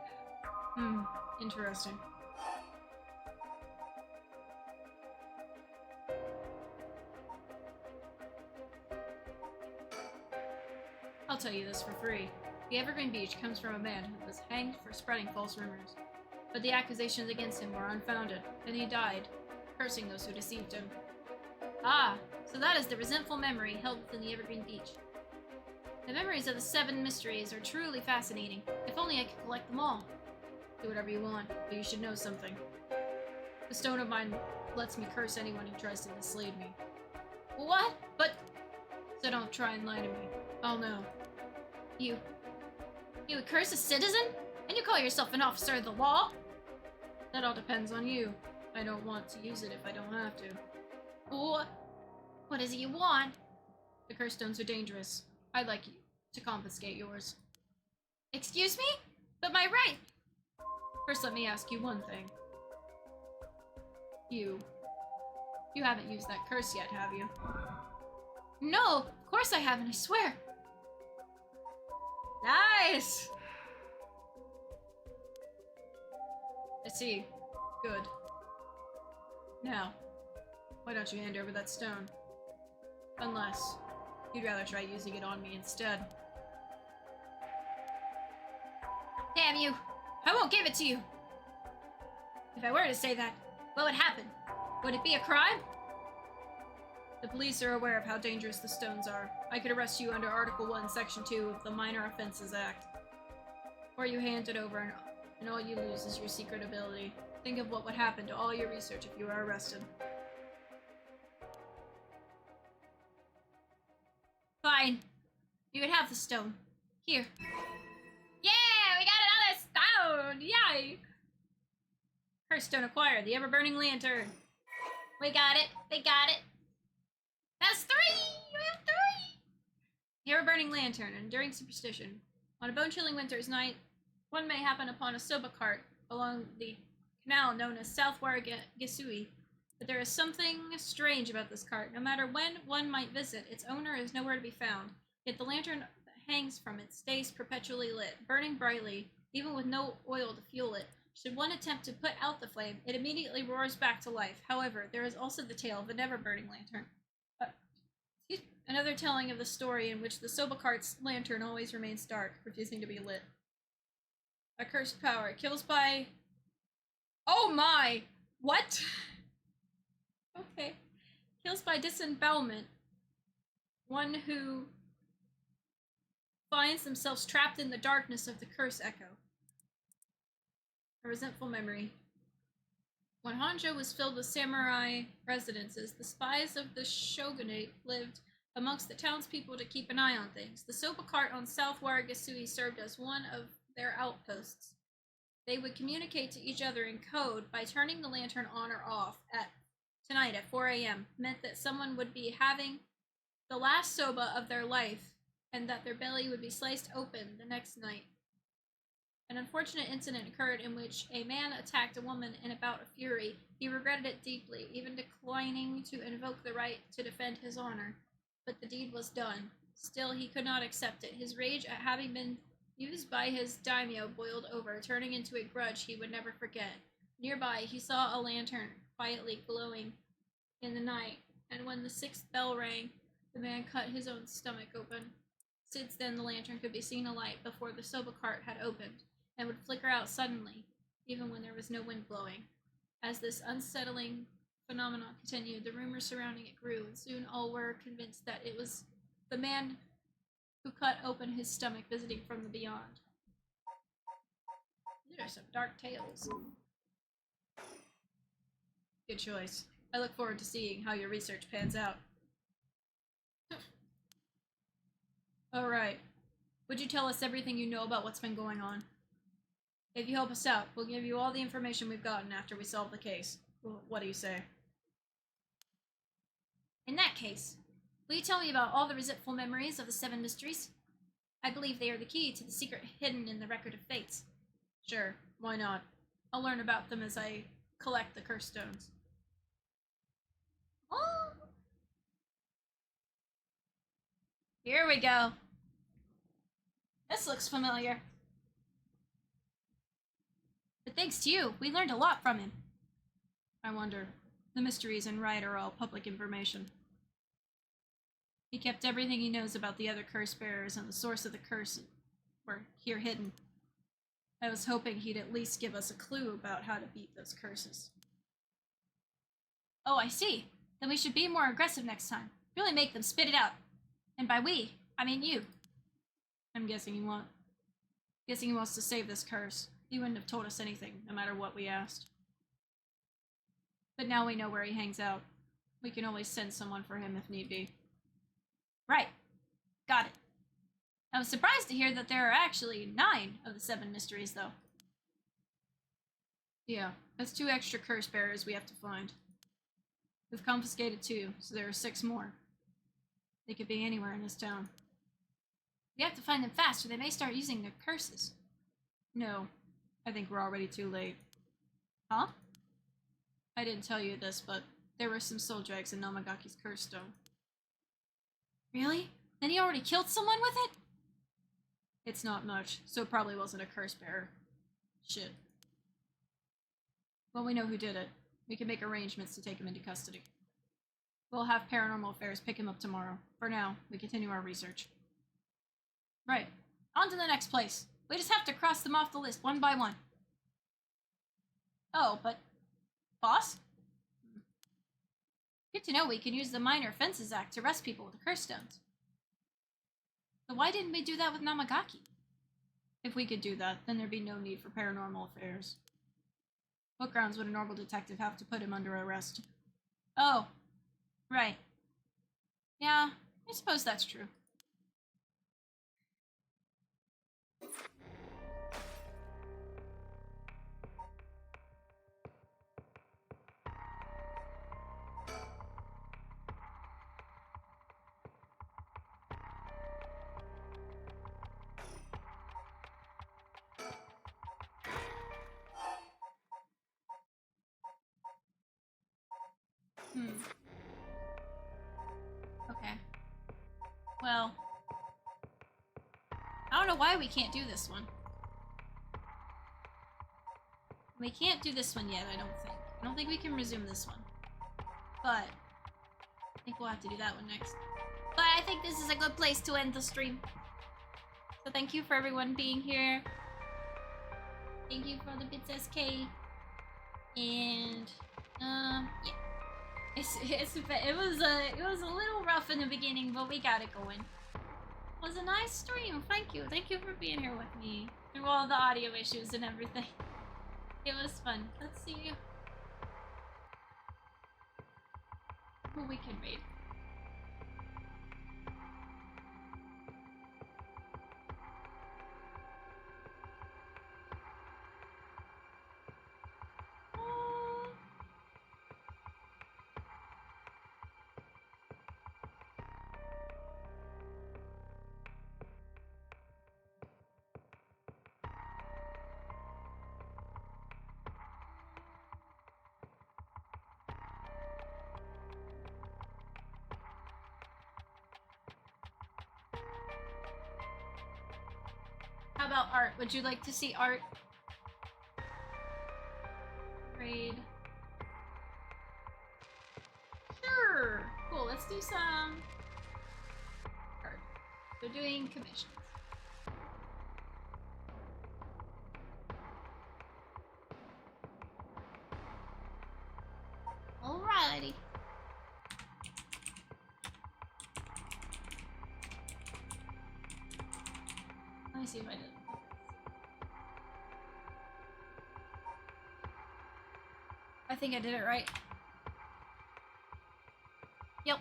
Interesting. I'll tell you this for free. The Evergreen Beach comes from a man who was hanged for spreading false rumors. But the accusations against him were unfounded, and he died, cursing those who deceived him. Ah, so that is the resentful memory held within the Evergreen Beach. The memories of the 7 mysteries are truly fascinating. If only I could collect them all. Do whatever you want, but you should know something. The stone of mine lets me curse anyone who tries to mislead me. What? But... So don't try and lie to me. Oh no. You would curse a citizen? And you call yourself an officer of the law? That all depends on you. I don't want to use it if I don't have to. What is it you want? The curse stones are dangerous. I'd like you to confiscate yours. Excuse me? But my right! First, let me ask you one thing. You haven't used that curse yet, have you? No, of course I haven't, I swear. Nice! I see. Good. Now, why don't you hand over that stone? Unless you'd rather try using it on me instead. Damn you! I won't give it to you! If I were to say that, what would happen? Would it be a crime? The police are aware of how dangerous the stones are. I could arrest you under Article 1, Section 2 of the Minor Offenses Act. Or you hand it over and all you lose is your secret ability. Think of what would happen to all your research if you were arrested. Fine. You would have the stone. Here. Yeah! We got another stone! Yay! Curse stone acquired. The ever-burning lantern. We got it. We got it. That's 3! We have 3! The ever-burning lantern, an enduring superstition. On a bone-chilling winter's night, one may happen upon a soba cart along the canal known as South Waragasui. But there is something strange about this cart. No matter when one might visit, its owner is nowhere to be found. Yet the lantern that hangs from it stays perpetually lit, burning brightly, even with no oil to fuel it. Should one attempt to put out the flame, it immediately roars back to life. However, there is also the tale of a never-burning lantern. Another telling of the story in which the soba cart's lantern always remains dark, refusing to be lit. A cursed power. Kills by... Oh my! What? Okay. Kills by disembowelment. One who finds themselves trapped in the darkness of the curse echo. A resentful memory. When Honjo was filled with samurai residences, the spies of the shogunate lived amongst the townspeople to keep an eye on things. The soba cart on South Waragasui served as one of their outposts. They would communicate to each other in code by turning the lantern on or off tonight at 4 a.m. Meant that someone would be having the last soba of their life and that their belly would be sliced open the next night. An unfortunate incident occurred in which a man attacked a woman in a bout of fury. He regretted it deeply, even declining to invoke the right to defend his honor. But the deed was done. Still, he could not accept it. His rage at having been used by his daimyo boiled over, turning into a grudge he would never forget. Nearby, he saw a lantern quietly glowing in the night, and when the 6th bell rang, the man cut his own stomach open. Since then, the lantern could be seen alight before the soba cart had opened, and would flicker out suddenly, even when there was no wind blowing. As this unsettling phenomenon continued, the rumors surrounding it grew, and soon all were convinced that it was the man who cut open his stomach visiting from the beyond. These are some dark tales. Good choice. I look forward to seeing how your research pans out. Alright. Would you tell us everything you know about what's been going on? If you help us out, we'll give you all the information we've gotten after we solve the case. What do you say? In that case, will you tell me about all the resentful memories of the 7 mysteries? I believe they are the key to the secret hidden in the Record of Fates. Sure, why not? I'll learn about them as I collect the curse stones. Oh! Here we go. This looks familiar. But thanks to you, we learned a lot from him. I wonder. The mysteries in Riot are all public information. He kept everything he knows about the other curse bearers and the source of the curse were here hidden. I was hoping he'd at least give us a clue about how to beat those curses. Oh, I see. Then we should be more aggressive next time. Really make them spit it out. And by we, I mean you. I'm guessing he wants to save this curse. He wouldn't have told us anything, no matter what we asked. But now we know where he hangs out. We can always send someone for him if need be. Right. Got it. I was surprised to hear that there are actually 9 of the 7 mysteries, though. Yeah, that's 2 extra curse bearers we have to find. We've confiscated 2, so there are 6 more. They could be anywhere in this town. We have to find them fast, or they may start using their curses. No, I think we're already too late. Huh? I didn't tell you this, but there were some soul dregs in Namagaki's curse stone. Really? Then he already killed someone with it? It's not much, so it probably wasn't a curse bearer. Shit. Well, we know who did it. We can make arrangements to take him into custody. We'll have Paranormal Affairs pick him up tomorrow. For now, we continue our research. Right. On to the next place. We just have to cross them off the list one by one. Oh, but... Boss? Good to know we can use the Minor Offenses Act to arrest people with the curse stones. But why didn't we do that with Namagaki? If we could do that, then there'd be no need for Paranormal Affairs. What grounds would a normal detective have to put him under arrest? Oh, right. Yeah, I suppose that's true. Okay. Well, I don't know why we can't do this one. We can't do this one yet, I don't think. I don't think we can resume this one. But I think we'll have to do that one next. But I think this is a good place to end the stream. So thank you for everyone being here. Thank you for the bits SK. And yeah. It was a little rough in the beginning, but we got it going. It was a nice stream. Thank you for being here with me through all the audio issues and everything. It was fun. Let's see who we can raid. How about art? Would you like to see art? Raid. Sure. Cool. Let's do some art. We're doing commissions. Alrighty. Let me see if I did. I think I did it right. Yep.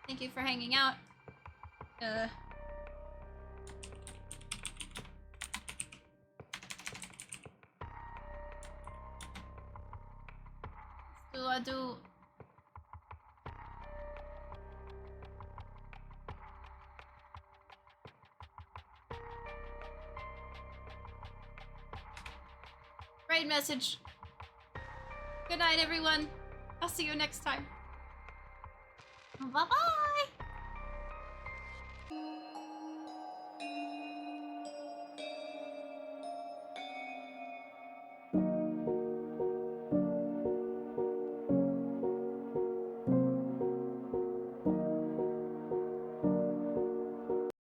Thank you for hanging out. Do I do? Raid message. Good night, everyone. I'll see you next time. Bye-bye.